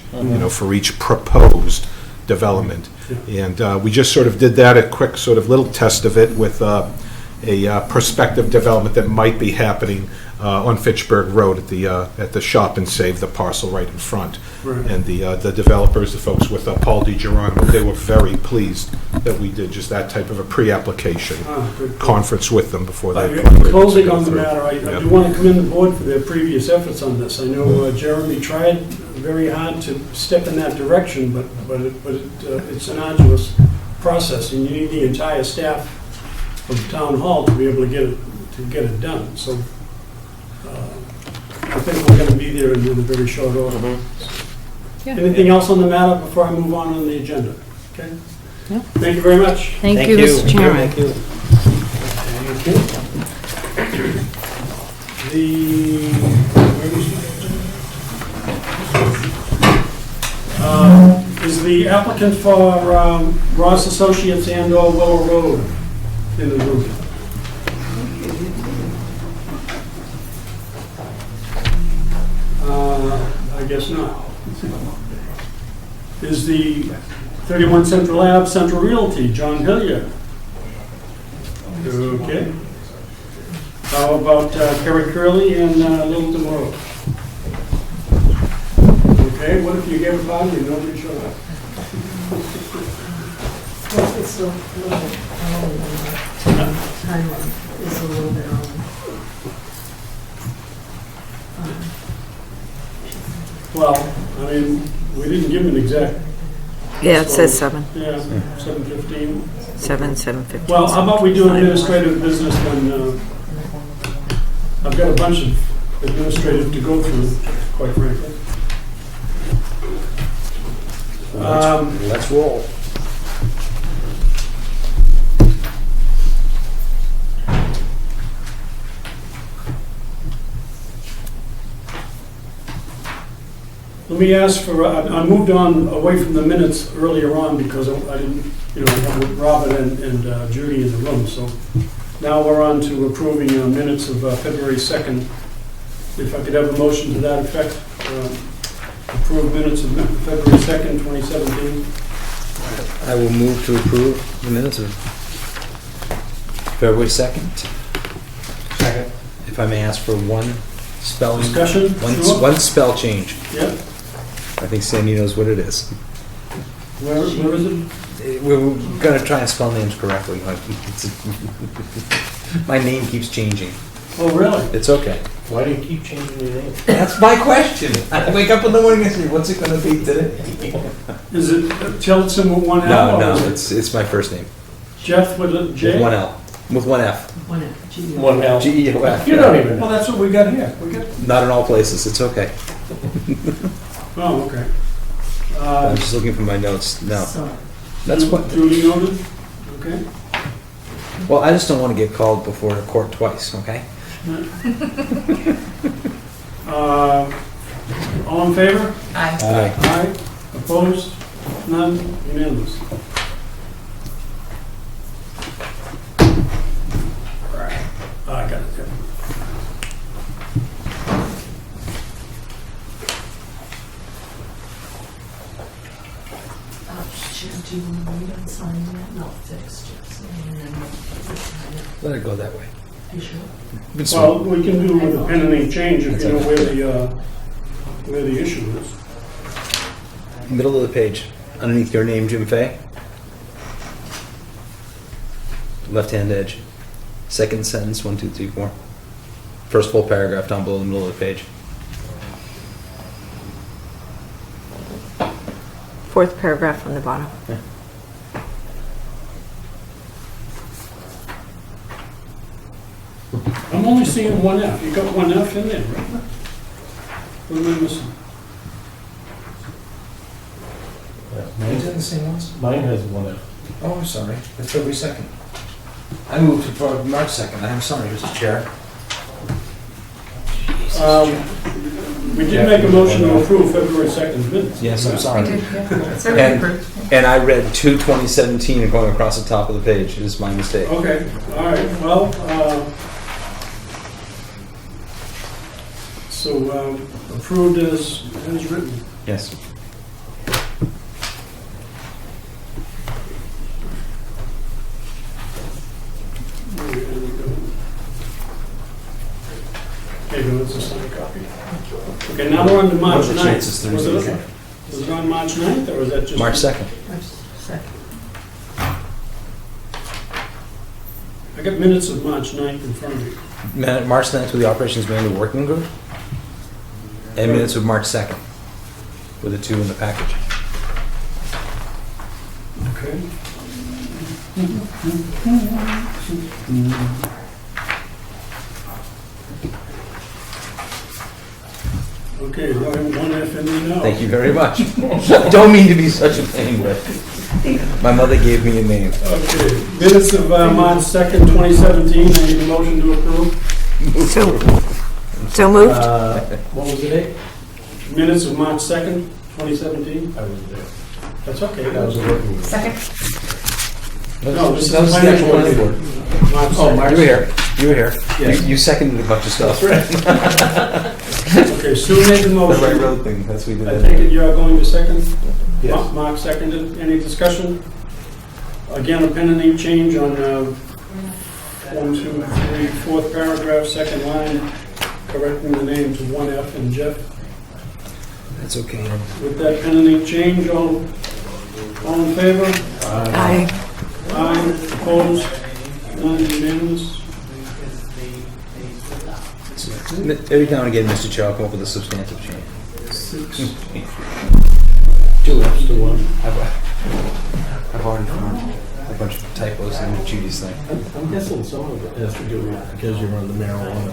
F: for each proposed development. And we just sort of did that, a quick sort of little test of it with a prospective development that might be happening on Fitchburg Road at the Shop and Save, the parcel right in front.
A: Right.
F: And the developers, the folks with Paul DiGeronimo, they were very pleased that we did just that type of a pre-application conference with them before they
A: closing on the matter, I do want to commend the board for their previous efforts on this. I know Jeremy tried very hard to step in that direction, but it's an arduous process, and you need the entire staff of the town hall to be able to get it done. So I think we're going to be there in a very short order. Anything else on the matter before I move on the agenda? Okay.
E: Yeah.
A: Thank you very much.
E: Thank you, Mr. Chairman.
B: Thank you.
A: Is the applicant for Ross Associates and/or Willow Road in the room? I guess not. Is the 31 Central Ave Central Realty, John Hilliard? Okay. How about Kerry Curley and Little Demoro? Okay, what if you gave a party and nobody showed up?
H: It's still a little bit. timeline is a little bit on.
A: Well, I mean, we didn't give an exact,
C: Yeah, it says 7,
A: yeah, 7:15.
C: 7:15.
A: Well, how about we do administrative business then? I've got a bunch of administrative to go through, quite frankly.
D: Let's roll.
A: Let me ask for, I moved on away from the minutes earlier on because I didn't, have Robert and Judy in the room, so now we're on to approving minutes of February 2nd. If I could have a motion to that effect, approve minutes of February 2nd, 2017.
D: I will move to approve the minutes of February 2nd. Second. If I may ask for one spelling.
A: Discussion? Sure.
D: One spell change.
A: Yeah,
D: I think Sandy knows what it is.
A: where is it?
D: We're gonna try and spell names correctly. My name keeps changing.
A: Oh, really?
D: It's okay.
F: Why do you keep changing your name?
D: That's my question. I wake up in the morning and say, what's it gonna be today?
A: Is it Tillotson with one L?
D: No,
A: or
D: no,
A: is it
D: it's my first name.
A: Jeff with a J?
D: With one L. With one F.
H: One G.
F: One L.
D: G-E-O-F.
F: You don't even
A: Well,
F: know.
A: that's what we got here. We got,
D: Not in all places, it's okay.
A: oh, okay.
D: I'm just looking for my notes. No,
H: Sorry.
D: that's what,
A: Duly noted? Okay.
D: well, I just don't want to get called before the court twice, okay?
A: All in favor?
G: Aye.
D: Aye.
A: Aye. Opposed? None? Unanimous. Right. I got it. Yeah.
H: Do you want to wait on signing that? No, fixed, just, and then we'll sign it.
D: Let it go that way.
H: You sure?
A: Well, we can do with a pen and ink change if you know where the issue is.
D: Middle of the page, underneath your name, Jim Fay. Left-hand edge. Second sentence, 1, 2, 3, 4. First full paragraph down below the middle of the page.
C: Fourth paragraph from the bottom.
A: I'm only seeing one F. You got one F in there, right? What am I missing?
D: Mine's in the same ones?
F: Mine has one F.
D: Oh, I'm sorry. That's February 2nd. I moved to March 2nd. I'm sorry, Mr. Chair.
A: We did make a motion to approve February 2nd minutes.
D: Yes, I'm sorry.
H: It's already approved.
D: And I read 2/2017 and going across the top of the page. It is my mistake.
A: Okay, all right, well, so approved as written.
D: Yes.
A: Okay, go, it's a signed copy. Okay, now we're on to March
D: What are the
A: 9th.
D: chances Thursday?
A: Was it on March 9th, or was that just?
D: March 2nd.
H: March 2nd.
A: I got minutes of March 9th in front of me.
D: March 9th with the Operations Manual Working Group. And minutes of March 2nd with the two in the package.
A: Okay. Okay, one F in there now.
D: Thank you very much. Don't mean to be such a pain, but my mother gave me a name.
A: Okay, minutes of March 2nd, 2017, I need a motion to approve.
C: So moved?
F: What was the date?
A: Minutes of March 2nd, 2017.
F: I wasn't there.
A: That's okay.
F: That was a working meeting.
H: Second?
A: No, this is
D: That was the
A: planning
D: actual
A: board.
D: planning board.
A: March
F: Oh,
A: 2nd.
F: March.
D: You were here. You were here.
F: Yes.
D: You seconded a bunch of stuff.
A: Okay, Sue made the
D: The right
A: motion.
D: road thing. That's what we
A: I
D: did.
A: take it you are going to second?
F: Yes.
A: Mark seconded. Any discussion? Again, a pen and ink change on 1, 2, 3, fourth paragraph, second line, correcting the name to 1F and Jeff.
D: That's okay.
A: With that pen and ink change, all in favor?
C: Aye.
A: Aye, opposed, None unanimous?
D: Every now and again, Mr. Chair, I'll come up with a substantive change.
A: 6.
D: 2 F's to 1. I've already found a bunch of typos in Judy's thing.
I: I'm guessing some of it has to do with because you're on the marijuana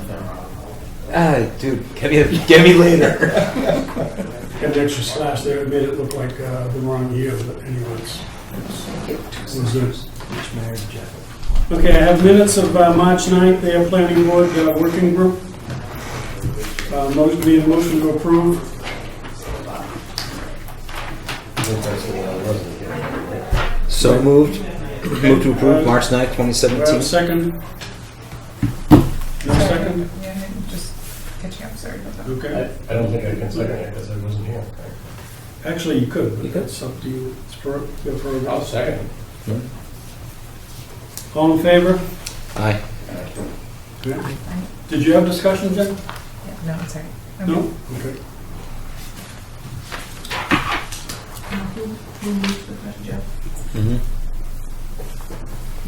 I: thing.
D: Dude, get me later.
A: Got an extra slash there, it made it look like the wrong year, but anyways. It was good. Okay, I have minutes of March 9th, the Planning Board Working Group. Motion to approve.
D: So moved. Move to approve March 9th,
A: Do I have a
D: 2017.
A: second? No second?
J: Yeah, just catching up, sorry about that.
A: Okay.
I: I don't think I can second it because I wasn't here.
A: Actually, you could, but it's up to you. It's for
I: I'll second it.
A: All in favor?
D: Aye.
A: Did you have discussion, Jen?
J: Yeah, no, it's all right.
A: No? Okay.
H: Who moved the question, Jeff?
D: Mm-hmm.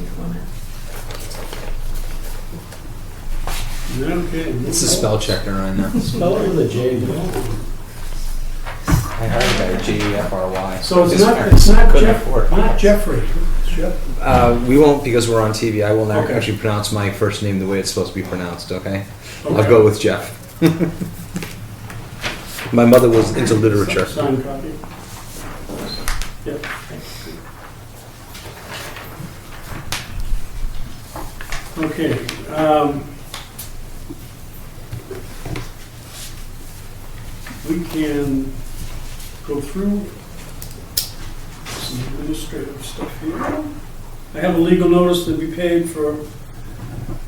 H: He's one
A: Okay.
D: It's a spell checker right now.
I: Spell it with a J.
D: I heard about Jeffry.
A: So it's
D: His
A: not
D: parents
A: Jeff,
D: couldn't afford it.
A: not Jeffrey. It's Jeff.
D: We won't because we're on TV. I will never
A: Okay.
D: actually pronounce my first name the way it's supposed to be pronounced, okay? I'll
A: Okay.
D: go with Jeff. My mother was into literature.
A: Signed copy. Yep. Okay. We can go through some administrative stuff here. I have a legal notice to be paid for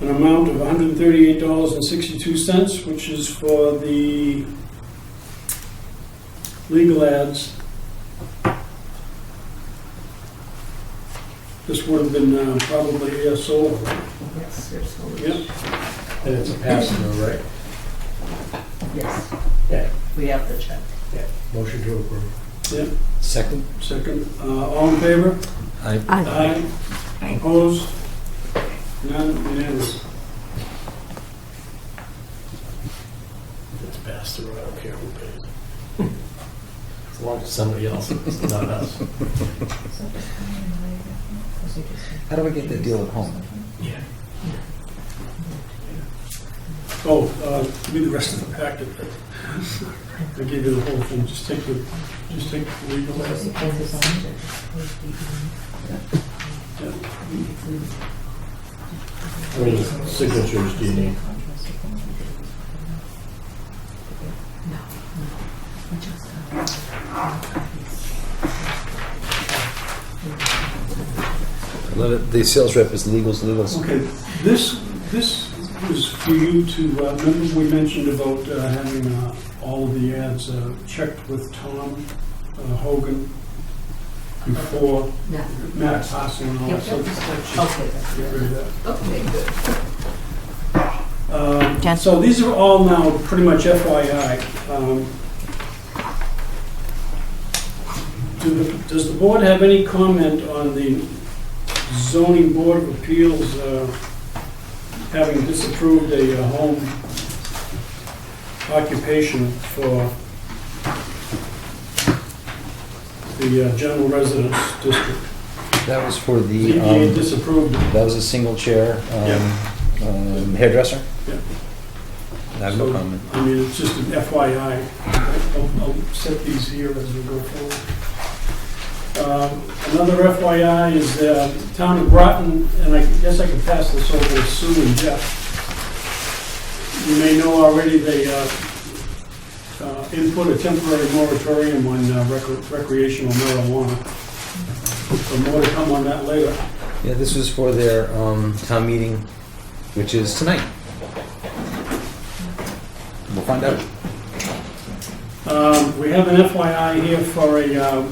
A: an amount of $138.62, which is for the legal ads. This would have been probably ASO.
H: Yes, there's so much.
A: Yep.
I: And it's a pass-through, right?
H: Yes,
I: Yeah.
H: we have the check.
I: Yeah. Motion to approve.
A: Yep.
D: Second.
A: Second. All in favor?
D: I
A: Aye. Opposed? None, unanimous.
I: It's pass-through, I don't care who pays. As long as somebody else, is, not us.
D: How do I get the deal at home?
I: Yeah.
A: Oh, give me the rest of the packet. I gave you the whole thing. Just take the legal ad. Yeah.
I: How many signatures do you need?
D: The sales rep is legals.
A: Okay, this was for you to, remember we mentioned about having all of the ads checked with Tom Hogan before
H: Yeah.
A: Matt passing and all that, so this
H: Okay,
A: get rid of that.
H: okay, good.
C: Jen?
A: So these are all now pretty much FYI. Does the board have any comment on the zoning board of appeals having disapproved a home occupation for the general residence district?
D: That was for the,
A: ZBA disapproved it.
D: that was a single chair hairdresser?
A: Yeah.
D: I have no
A: So,
D: comment.
A: I mean, it's just an FYI. I'll set these here as we go forward. Another FYI is the town of Groton, and I guess I could pass this over to Sue and Jeff. You may know already they input a temporary moratorium on recreational marijuana. So more to come on that later.
D: Yeah, this was for their town meeting, which is tonight. We'll find out.
A: We have an FYI here for a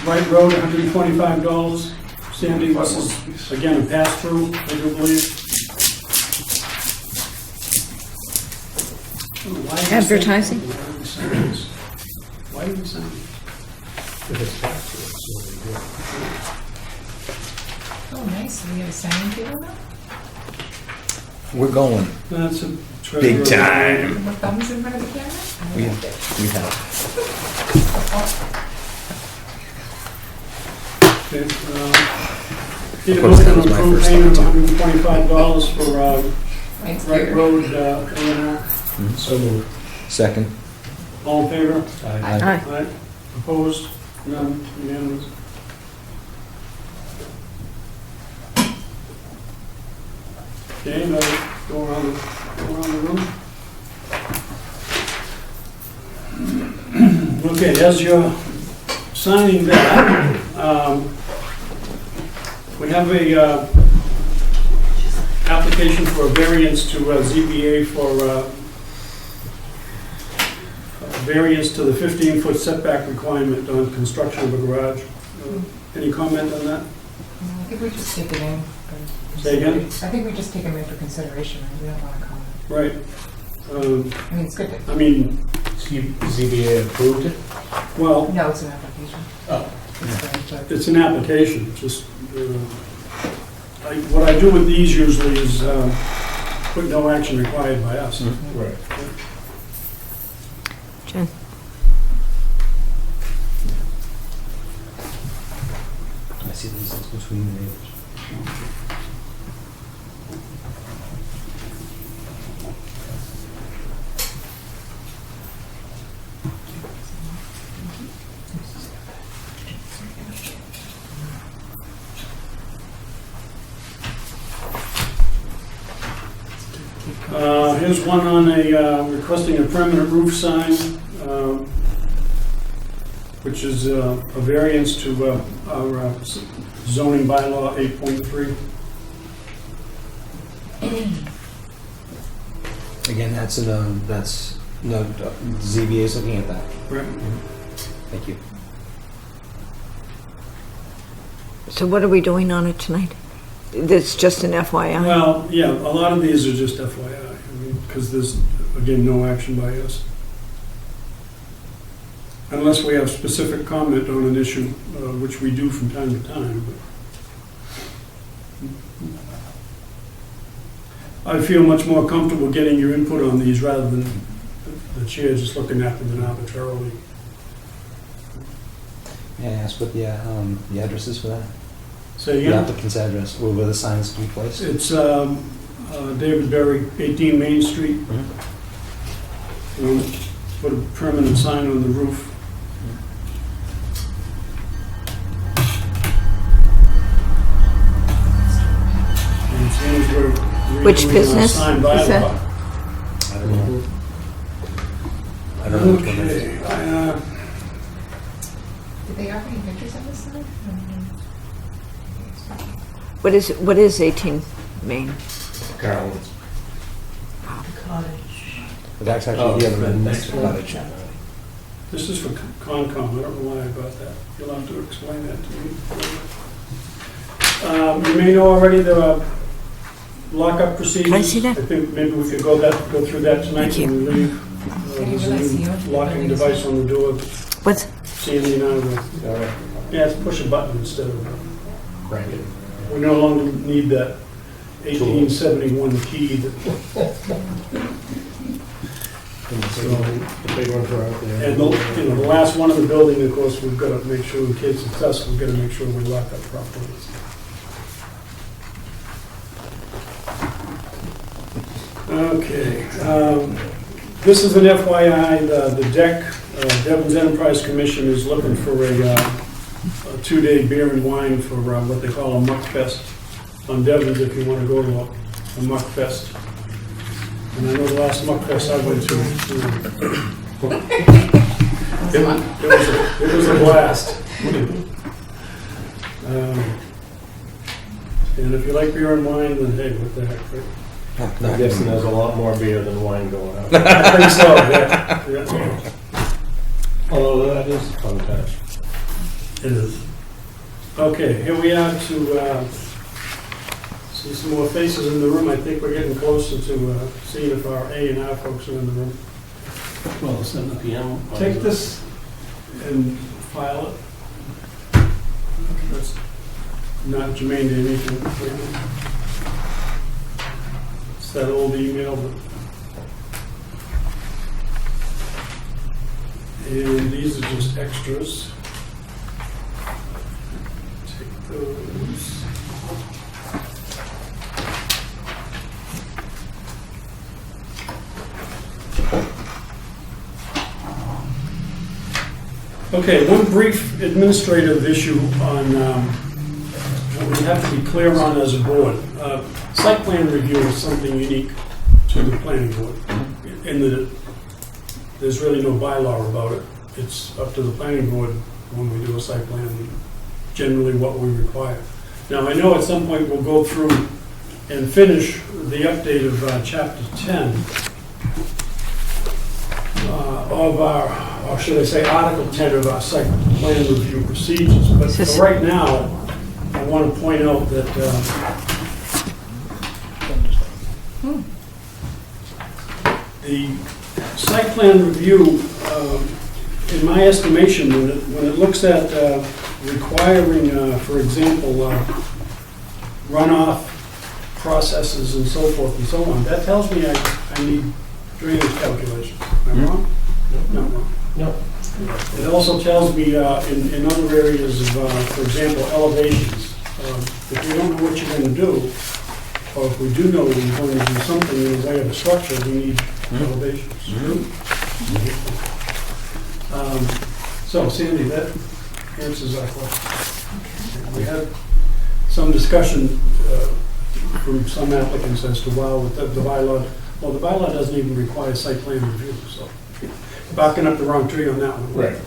A: Wright Road, $125. Sandy, this is, again, a pass-through, I do believe. Why are we
G: Advertising?
A: saying- Why are we saying this?
I: If it's pass-through, it's really good.
J: Oh, nice. We have a signing table now?
D: We're going.
A: That's a
D: Big time.
J: With thumbs in front of the camera? I
D: We
J: like it.
D: we have.
A: Okay,
D: Of course, that was my
A: approve
D: first
A: payment of
D: thought, too.
A: $125 for
J: Mine's
A: Wright
J: here.
A: Road A&R.
I: So moved.
D: Second.
A: All in favor?
I: Aye.
E: Aye.
A: Aye. Opposed? None, unanimous. Okay, now go around the room. Okay, as you're signing that, we have a application for a variance to ZBA for variance to the 15-foot setback requirement on construction of a garage. Any comment on that?
J: No, I think we just take it in. for
A: Say again?
J: consideration. I think we just take them in for consideration. Right? We don't want to comment.
A: Right.
J: I mean, it's good to,
A: I mean,
I: ZBA approved it?
A: well,
J: no, it's an application.
I: Oh.
J: It's fine, but
A: it's an application, just, what I do with these usually is put no action required by us.
I: Right.
G: Jen?
D: I see the distance between the neighbors.
A: Here's one on a, requesting a permanent roof sign, which is a variance to our zoning bylaw 8.3.
D: Again, that's no, ZBA is looking at that.
A: Right.
D: Thank you.
G: So what are we doing on it tonight? It's just an FYI?
A: Well, yeah, a lot of these are just FYI, I mean, because there's, again, no action by us. Unless we have specific comment on an issue, which we do from time to time. But I feel much more comfortable getting your input on these rather than the chair just looking at them arbitrarily.
D: May I ask what the address is for that?
A: Say
D: The
A: again?
D: applicant's address, where the sign is to be placed?
A: It's David Berry, 18 Main Street. Put a permanent sign on the roof. And as soon as we're
G: Which
A: redoing our
G: business
A: sign
G: is
A: bylaw.
G: that?
D: I don't know. I don't know which one it is.
A: Okay,
J: did they have any pictures of this sign?
G: What is 18 Main?
I: Carolyn's.
H: Cottage.
D: But that's actually the other
I: the
D: end.
I: next one.
D: Cottage.
A: this is for Concom, I don't know why I got that. You'll have to explain that to me. You may know already the lockup procedures.
G: Can I see that?
A: I think maybe we could go through that tonight
G: Thank you.
A: when we leave.
J: Can you
A: There's a
J: really see
A: new
J: what-
A: locking device on the door.
G: What's,
A: Sandy and I will,
I: All right.
A: yeah, let's push a button instead of,
I: Crank it.
A: we no longer need that 1871 key that,
I: The big ones are out there.
A: and the last one in the building, of course, we've got to make sure in case it's us, we've got to make sure we lock up properly. Okay, this is an FYI, the DEC, Devon's Enterprise Commission is looking for a 2-day beer and wine for what they call a muck fest on Devon's, if you want to go to a muck fest. And I know the last muck fest I went to, it was a blast. And if you like beer and wine, then hey, what the heck, right?
I: I'm guessing there's a lot more beer than wine going out.
A: I think so, yeah.
I: Although that is a fun time.
A: It is. Okay, here we are to see some more faces in the room. I think we're getting closer to seeing if our A&R folks are in the room.
I: Well, 7 PM.
A: Take this and file it. That's not germane to anything. It's that old email. And these are just extras. Take those. Okay, one brief administrative issue on what we have to be clear on as a board. Site plan review is something unique to the planning board, in that there's really no bylaw about it. It's up to the planning board when we do a site plan, generally what we require. Now, I know at some point we'll go through and finish the update of chapter 10 of our, or should I say, Article 10 of our site plan review procedures. But for right now, I want to point out that the site plan review, in my estimation, when it looks at requiring, for example, runoff processes and so forth and so on, that tells me I need drainage calculations. Am I wrong? Not wrong.
I: No.
A: It also tells me in other areas of, for example, elevations. If we don't know what you're going to do, or if we do know we're going to do something in the way of a structure, we need elevations. So Sandy, that answers our question. We had some discussion from some applicants as to, well, the bylaw, well, the bylaw doesn't even require site plan review, so barking up the wrong tree on that one.
I: Right.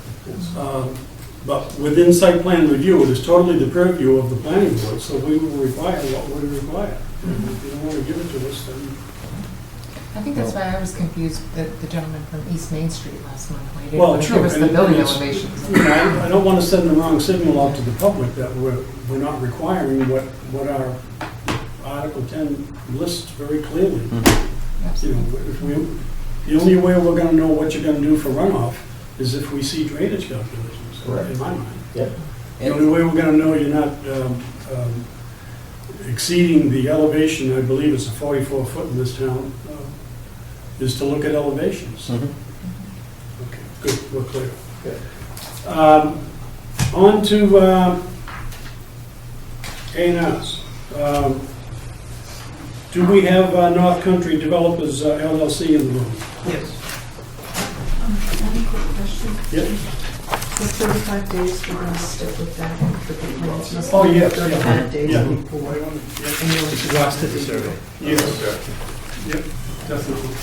A: But within site plan review, it is totally the purview of the planning board, so we will require what we require. If you don't want to give it to us, then...
J: I think that's why I was confused, the gentleman from East Main Street last month, when he didn't
A: Well,
J: want to
A: true,
J: give us the
A: and
J: building
A: it's-
J: elevations.
A: You know, I don't want to send the wrong signal out to the public that we're not requiring what our Article 10 lists very clearly. You know, if we, the only way we're gonna know what you're gonna do for runoff is if we see drainage calculations,
I: Correct.
A: in my mind.
I: Yep.
A: The only way we're gonna know you're not exceeding the elevation, I believe it's a 44 foot in this town, is to look at elevations. Okay, good, we're clear.
I: Good.
A: On to A&Rs. Do we have North Country Developers LLC in the room?
H: Yes. Any quick question?
A: Yep.
H: For 35 days, we're going to stick with that, for the plans must
A: Oh,
H: be
A: yes,
H: 35 days
A: yeah.
H: before. And you'll
I: Lost the survey.
A: Yes. Yep, definitely.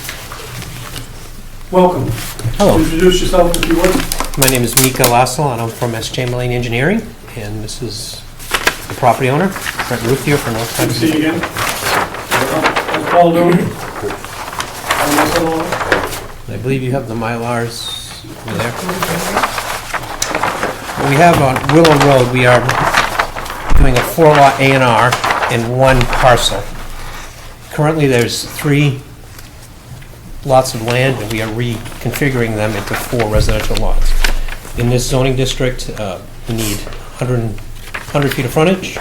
A: Welcome.
K: Hello,
A: Introduce yourself if you would.
K: my name is Mika Lassel, and I'm from S. Chamberlain Engineering, and this is the property owner, Brent Ruthier from North
A: Good to see
K: Country.
A: you again. How's Paul doing?
K: I believe you have the Mylars over there. We have on Willow Road, we are doing a 4-lot A&R in one parcel. Currently, there's 3 lots of land, and we are reconfiguring them into 4 residential lots. In this zoning district, we need 100 feet of frontage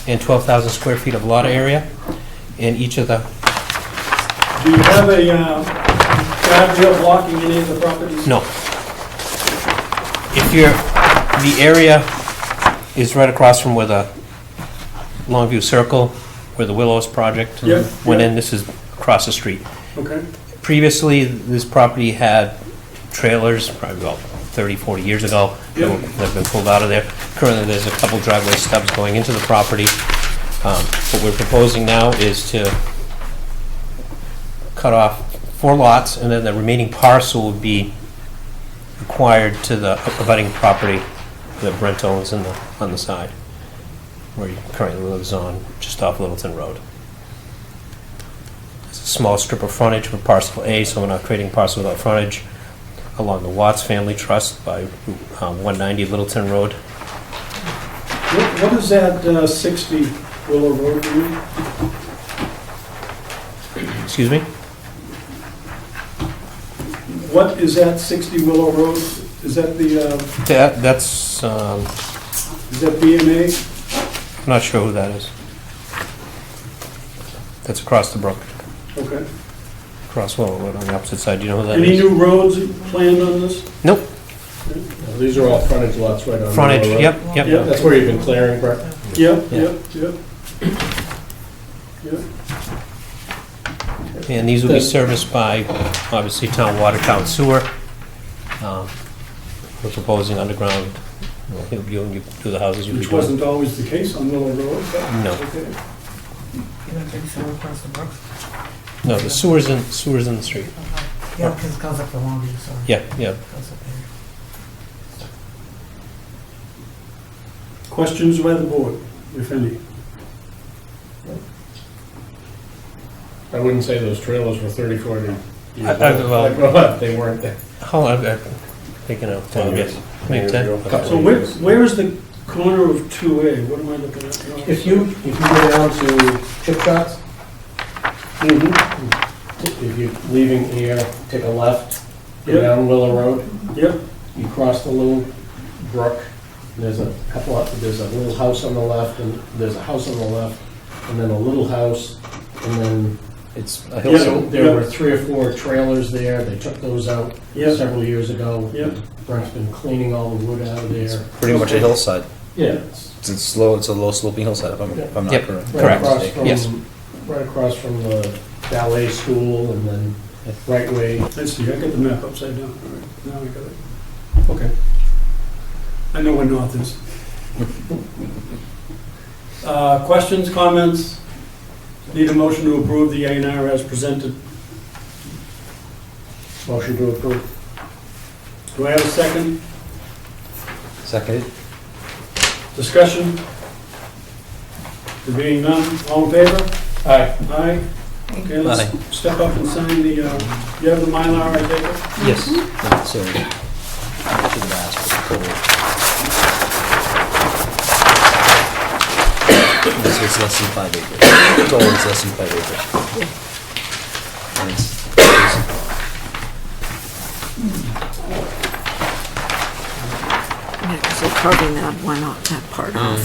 K: and 12,000 square feet of lot area, and each of the,
A: Do you have a guardrail blocking any of the properties?
K: no. If you're, the area is right across from where the Longview Circle, where the Willows project
A: Yep,
K: went
A: yep.
K: in, this is across the street.
A: Okay.
K: Previously, this property had trailers, probably about 30, 40 years ago, that
A: Yeah.
K: have been pulled out of there. Currently, there's a couple driveway stubs going into the property. What we're proposing now is to cut off 4 lots, and then the remaining parcel would be acquired to the abutting property that Brent owns on the side, where he currently lives on, just off Littleton Road. It's a small strip of frontage for parcel A, so we're not creating parcel without frontage, along the Watts Family Trust by 190 Littleton Road.
A: What is that 60 Willow Road mean?
K: Excuse me?
A: What is that 60 Willow Road? Is that the,
K: That's,
A: is that BMA?
K: not sure who that is. That's across the brook,
A: Okay.
K: across Willow Road on the opposite side. Do you know who that
A: Any
K: is?
A: new roads planned on this?
K: Nope,
I: These are all frontage lots right on.
K: frontage,
I: Willow Road.
K: yep, yep.
A: Yeah.
I: That's where you've been clearing, Brett?
A: Yep,
K: Yeah.
A: yep, yep. Yep.
K: And these will be serviced by, obviously, town water, town sewer. We're proposing underground, you do the houses. you'll be
A: Which
K: doing.
A: wasn't always the case on Willow Road, but.
K: No.
A: Okay.
K: No, the sewer's in the street.
J: Yeah, because it goes up the Longview, so.
K: Yeah, yeah.
J: Goes up there.
A: Questions by the board, if any?
I: I wouldn't say those trailers were 30, 40 years
K: I-
I: old.
K: well-
I: I grew up, they weren't.
K: How long, I've taken out 10 years, maybe 10.
I: Couple
A: So where is the corner of 2A? What am I looking at?
I: If you go down to Chip Shots,
A: Mhm.
I: if you're leaving here, take a left, go
A: Yep.
I: down Willow Road,
A: Yep,
I: you cross the little brook, there's a there's a little house on the left, and there's a house on the left, and then a little house, and then
D: It's a
A: Yeah.
D: hillside.
I: there were 3 or 4 trailers there, they took those out
A: yep,
I: several years ago.
A: yep.
I: Brent's been cleaning all the wood out of there.
D: Pretty much a hillside.
I: Yeah.
D: It's slow, it's a low sloping hillside if I'm not
K: Yep.
D: correct.
I: Right
K: Correct.
I: across
K: Yes.
I: from, right across from the ballet school, and then right way.
A: I see, I got the map upside down. All right, now I got it.
I: Okay.
A: I know where north is. Questions, comments? Need a motion to approve the A&R as presented.
I: Motion to approve.
A: Do I have a second?
D: Seconded?
A: Discussion? There being none, all in favor?
I: Aye.
A: Aye. Okay, let's
D: Aye.
A: step up and sign the, you have the Mylar, I take it?
K: Yes.
D: So, I should have asked for the total. This was less than 5 acres. Total is less than 5 acres. And it's-
G: Yeah, because they're carving that one off, that part off.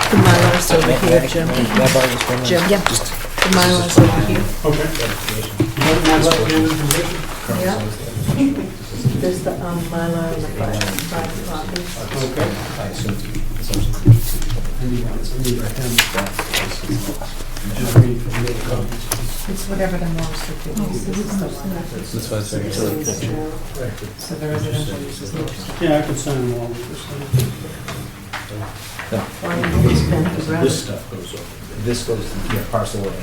G: The Mylar's over here, Jim. Jim, yeah. The Mylar's over here.
A: Okay. You have my left-handed position?
H: Yeah. There's the Mylar and the five copies.
A: Okay.
J: It's whatever the more restricted uses is the one.
D: That's why it's very
J: So the residential uses more restricted.
A: Yeah, I can sign them all with this thing.
I: This stuff goes over.
L: This goes to the parcel, and I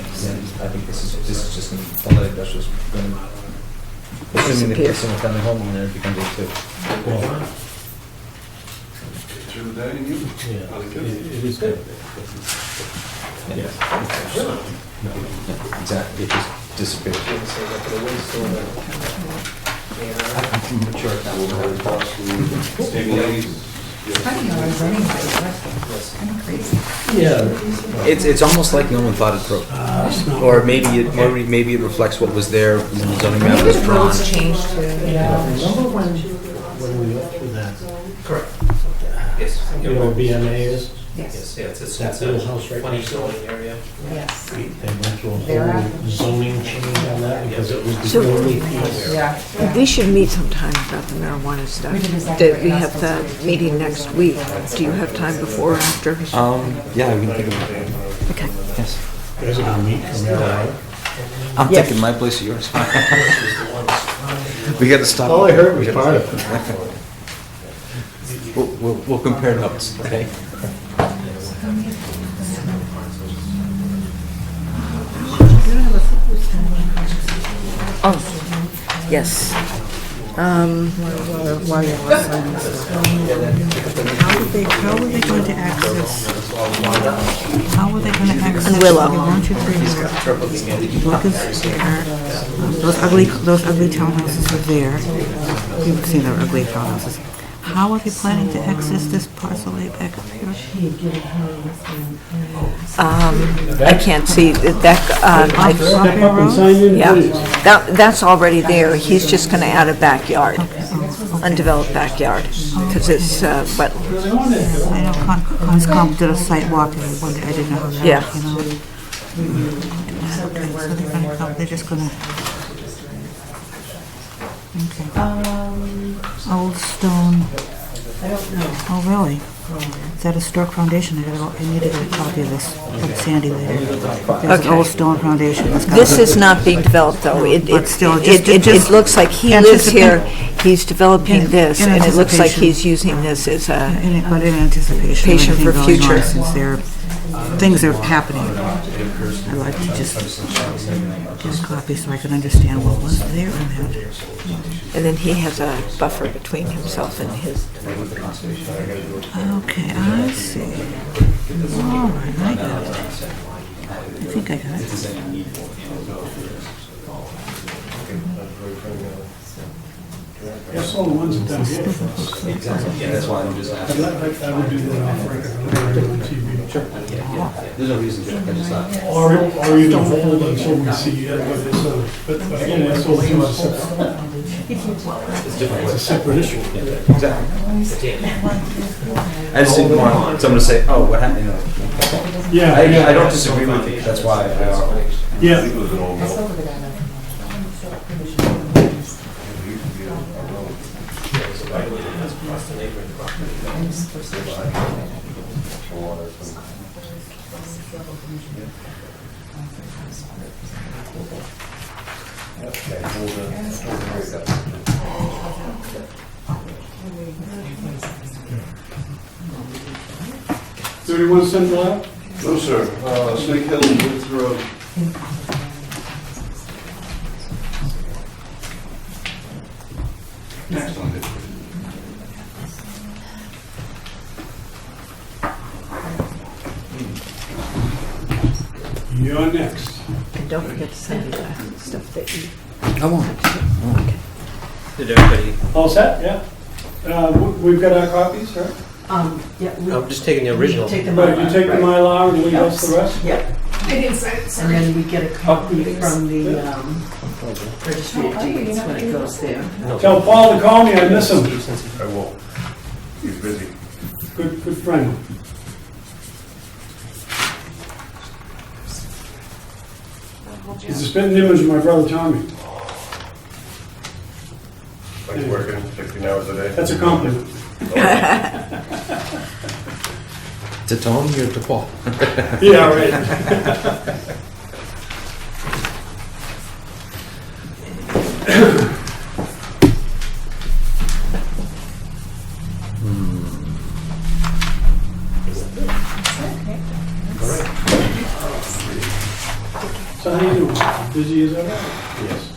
L: think this is just going to, all that industrial's going to, assuming they put a single family home on there, it becomes A2.
I: It is good.
L: Exactly, it just disappears. I'm sure that will
J: Funny how our zoning is kind of crazy.
I: Yeah.
L: It's almost like the only plotted road. Or maybe it reflects what was there when the zoning map was
J: The
L: drawn.
J: roads changed to,
I: Remember when we went through that?
K: Correct. Yes.
I: You know where BMA is?
J: yes,
K: It's
I: That little house right next to it.
K: area.
J: yes.
I: They went through a
J: They're
I: whole
J: out.
I: zoning change on that because it was
G: So-
I: the only piece.
J: Yeah.
G: We should meet sometime about the marijuana stuff.
J: We did exactly
G: That we
J: what you're
G: have
J: not
G: the
J: supposed to do.
G: meeting next week. Do you have time before or after?
L: Yeah, we can think about it.
G: Okay.
L: Yes.
I: You guys are gonna meet from there,
L: I'm
G: Yes.
L: thinking my place or yours. We got to stop.
I: All I heard was part of it.
L: We'll compare notes, okay?
G: Oh, yes.
M: How are they going to access? How are they going to access?
G: And Willow.
M: 1, 2, 3, Lucas, those ugly townhouses are there. You've seen their ugly townhouses. How are they planning to access this parcel A back up here?
G: I can't see that,
A: Step up and sign in,
G: yeah,
A: please.
G: that's already there. He's just gonna add a backyard. undeveloped backyard, because it's wetland.
M: I know Conscom did a site walk, and I didn't know that,
G: Yeah.
M: you know. Okay, so they're gonna come, they're just gonna. Okay. Old stone.
H: I don't know.
M: Oh, really? Is that a historic foundation? I need to get a copy of this from Sandy later. There's an
G: Okay.
M: old stone foundation. It's got-
G: This is not being developed, though.
M: But still,
G: It
M: just
G: looks like he lives here, he's developing
M: In-
G: this,
M: in
G: and it looks like
M: anticipation.
G: he's using this as a,
M: But in anticipation of
G: Patient
M: anything
G: for
M: going
G: future.
M: on, since things are happening. I'd like to just get a copy so I can understand what was there in that.
G: and then he has a buffer between himself and his.
M: Okay, I see. All right, I got it. I think I got it.
A: That's all the ones that down here for us.
L: Yeah, that's why I'm just asking.
A: I would do that off record, I would do it on TV. Sure.
L: There's no reason to, I just thought.
A: Or even hold until we see what it is. But again, that's all things are separate. It's a separate issue.
L: Exactly. I just didn't want someone to say, oh, what happened? You know.
A: Yeah.
L: I don't disagree with you, that's why I.
A: Yeah. Is there anyone central out?
N: No, sir. Snake Hill, Woods Road. Next on it.
A: You're next.
G: And don't forget to send me the stuff that you.
D: I won't.
G: Okay.
K: Did everybody,
A: All set, yeah? We've got our copies, right?
H: Yeah.
K: I'm just taking the original.
H: Take the
A: But you take the
H: right.
A: Mylar and leave us the rest?
H: Yeah. And then we get a copy from the registry of deeds when it goes there.
A: Tell Paul to call me, I miss him.
N: I will. He's busy.
A: Good friend. He's a spitting image of my brother Tommy.
N: Like you're working 16 hours a day.
A: That's a compliment.
D: To Tony or to Paul?
A: Yeah, right. So how you doing? Busy as ever? Yes.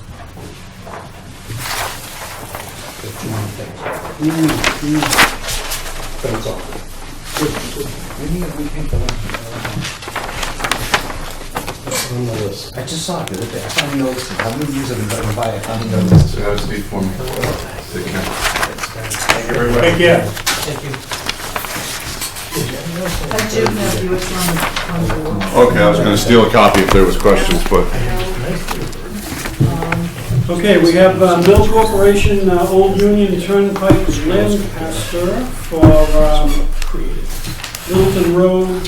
I: But it's all good. On the list.
L: I just saw it the other day, I finally noticed it, how many years I've been driving by, I finally noticed it.
N: So that's Steve for me. Take care.
L: Thank you very much.
A: Take care.
K: Thank you.
H: Jim have you, it's on the board.
N: Okay, I was gonna steal a copy if there was questions, but
A: Okay, we have Mill Corporation, Old Union Turnpike, Lancaster for Littleton Road,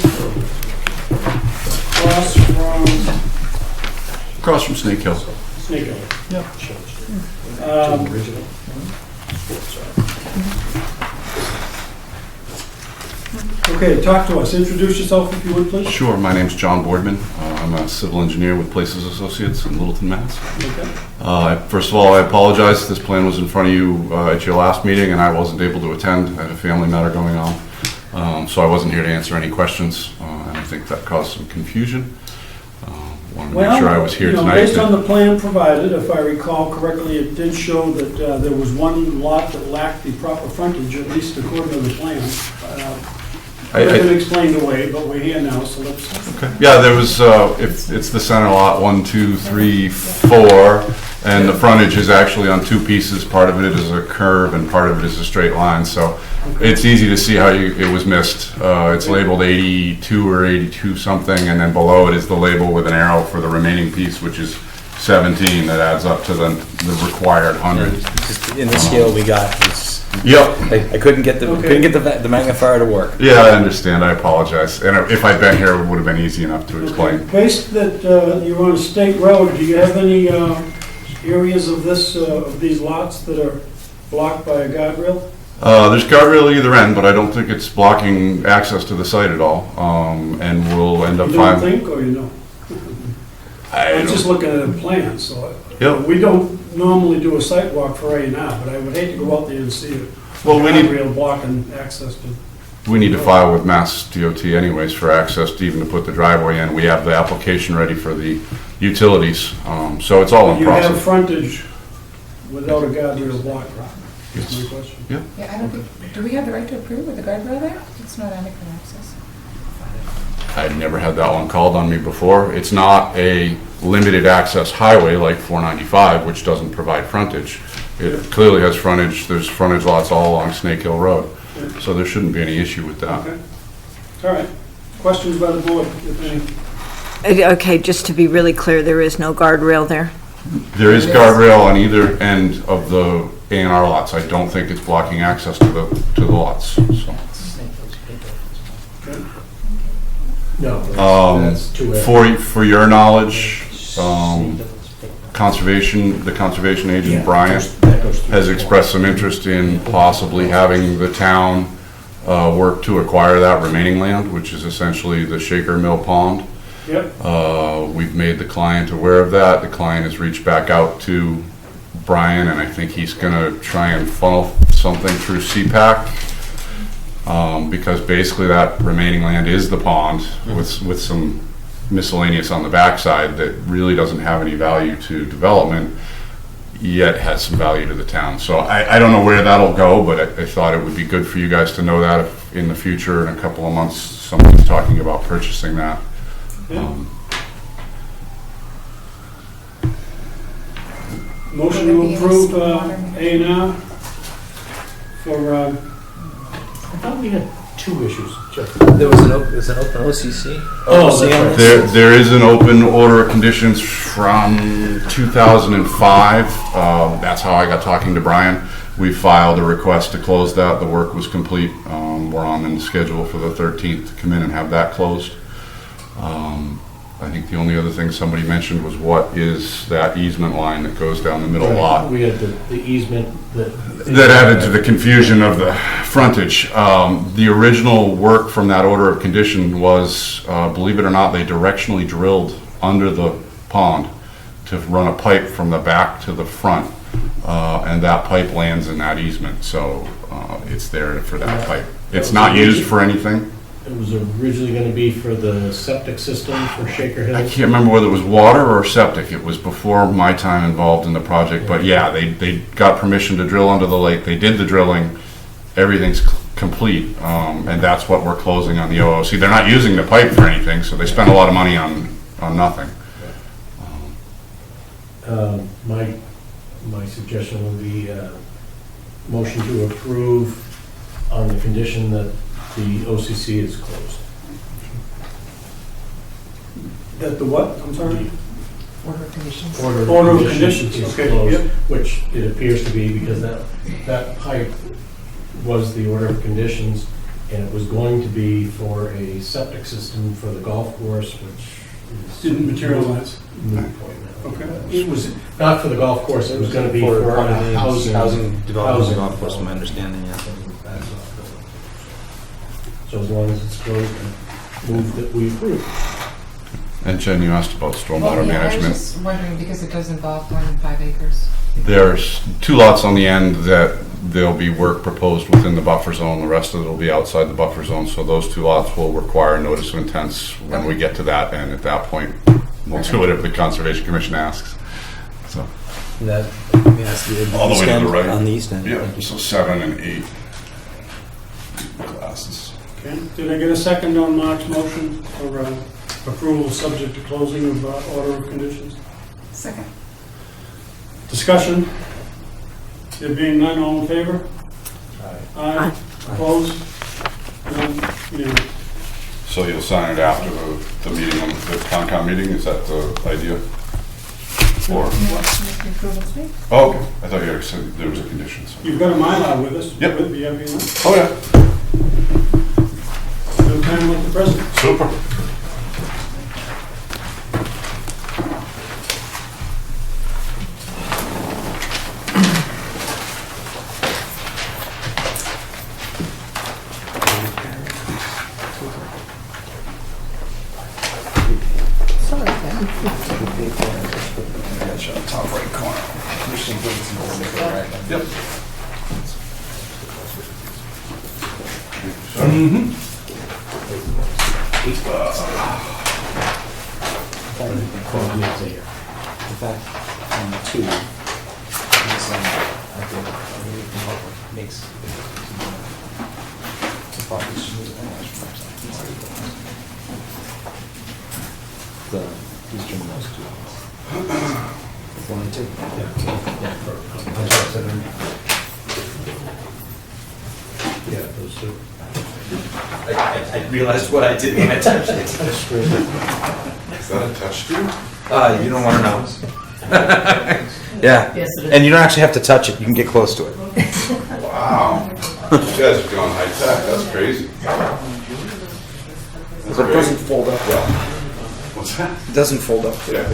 N: across from Snake Hill.
A: Snake Hill. Yep. Okay, talk to us. Introduce yourself if you would, please.
N: Sure, my name's John Boardman. I'm a civil engineer with Places Associates in Littleton, Mass.
A: Okay.
N: First of all, I apologize. This plan was in front of you at your last meeting, and I wasn't able to attend. I had a family matter going on, so I wasn't here to answer any questions, and I think that caused some confusion. Wanted to make sure I was here tonight.
A: Based on the plan provided, if I recall correctly, it did show that there was one lot that lacked the proper frontage, at least according to the plan. I can explain away, but we're here now, so let's...
N: Okay. Yeah, there was, it's the center lot, 1, 2, 3, 4, and the frontage is actually on two pieces. Part of it is a curve and part of it is a straight line, so it's easy to see how it was missed. It's labeled 82 or 82 something, and then below it is the label with an arrow for the remaining piece, which is 17, that adds up to the required 100.
D: In the scale we got, it's
N: Yep.
D: I couldn't get
A: Okay.
D: the magnifier to work.
N: Yeah, I understand. I apologize. And if I'd been here, it would have been easy enough to explain.
A: Based that you're on a state road, do you have any areas of these lots that are blocked by a guardrail?
N: There's guardrail either end, but I don't think it's blocking access to the site at all. And we'll end up
A: You don't
N: finding.
A: think, or you know?
N: I
A: I'm just
N: don't-
A: looking at a plan, so.
N: Yep.
A: We don't normally do a site walk for A&R, but I would hate to go out there and see a
N: Well, we need-
A: guardrail blocking access to.
N: We need to file with Mass DOT anyways for access to even to put the driveway in. We have the application ready for the utilities, so it's all in
A: You have
N: process.
A: frontage without a guardrail block, that's my question.
J: Yeah, I don't think, do we have the right to approve with the guardrail there? It's not adequate access.
N: I've never had that one called on me before. It's not a limited access highway like 495, which doesn't provide frontage. It clearly has frontage. There's frontage lots all along Snake Hill Road, so there shouldn't be any issue with that.
A: Okay. All right. Questions by the board, if any?
G: Okay, just to be really clear, there is no guardrail there?
N: There is guardrail on either end of the A&R lots. I don't think it's blocking access to the lots, so.
I: No, that's too.
N: For your knowledge, the conservation agent, Brian, has expressed some interest in possibly having the town work to acquire that remaining land, which is essentially the Shaker Mill Pond.
A: Yep.
N: We've made the client aware of that. The client has reached back out to Brian, and I think he's gonna try and funnel something through CPAC. Because basically that remaining land is the pond with some miscellaneous on the backside that really doesn't have any value to development, yet has some value to the town. So I don't know where that'll go, but I thought it would be good for you guys to know that if in the future, in a couple of months, someone's talking about purchasing that.
A: Motion to approve A&R for,
I: I thought we had two issues, Jeff.
D: There was an open OCC?
I: Oh, that's right.
N: There is an open order of conditions from 2005. That's how I got talking to Brian. We filed a request to close that. The work was complete. We're on the schedule for the 13th to come in and have that closed. I think the only other thing somebody mentioned was what is that easement line that goes down the middle lot?
I: We had the easement
N: That added to the confusion of the frontage. The original work from that order of condition was, believe it or not, they directionally drilled under the pond to run a pipe from the back to the front, and that pipe lands in that easement, so it's there for that pipe. It's not used for anything.
I: It was originally going to be for the septic system for Shaker Hill.
N: I can't remember whether it was water or septic. It was before my time involved in the project, but yeah, they got permission to drill under the lake. They did the drilling. Everything's complete, and that's what we're closing on the OOC. They're not using the pipe for anything, so they spend a lot of money on nothing.
I: My suggestion would be motion to approve on the condition that the OCC is closed.
A: that the what, I'm sorry?
J: Order of conditions.
A: Order of conditions,
I: is
A: okay,
I: closed,
A: yep.
I: which it appears to be because that pipe was the order of conditions, and it was going to be for a septic system for the golf course, which is
A: Didn't materialize.
I: moot point now.
A: Okay.
I: It was not for the golf course, it was going to be for housing
D: development golf course, my understanding, yeah.
I: So as long as it's closed, move that we approve.
N: And Jen, you asked about stormwater
J: Well, yeah, I was
N: management.
J: just wondering, because it does involve more than 5 acres.
N: There's 2 lots on the end that there'll be work proposed within the buffer zone. The rest of it will be outside the buffer zone. So those 2 lots will require notice of intents when we get to that. And at that point, we'll do whatever the Conservation Commission asks. So,
D: That, yes, the
N: all the way
D: east
N: to
D: end,
N: the right.
D: on the east end.
N: Yeah, so 7 and 8 classes.
A: Okay, did I get a second on Mark's motion for approval subject to closing of order of conditions?
J: Second.
A: Discussion? There being none, all in favor? Aye. Opposed? None? Unanimous.
N: So you'll sign it after the meeting, the Concom meeting? Is that the idea? Or, oh, okay, I thought you said there was a condition. So.
A: You've got a Mylar with us?
N: Yep.
A: With BFE?
N: Oh, yeah.
A: No time like the present.
N: Super.
L: Top right corner.
N: Yep.
L: In fact, on the two, it's, I think, makes the property smooth the eastern most two. One and two.
I: Yeah, those two.
L: I realized what I did when I touched it.
N: Is that a touch screen?
L: You don't want to know. Yeah.
H: Yes, it is.
L: And you don't actually have to touch it. You can get close to it.
N: Wow. You guys have gone high tech. That's crazy. That's
L: But it
N: great.
L: doesn't fold up well.
N: What's that?
L: It doesn't fold up.
N: Yeah.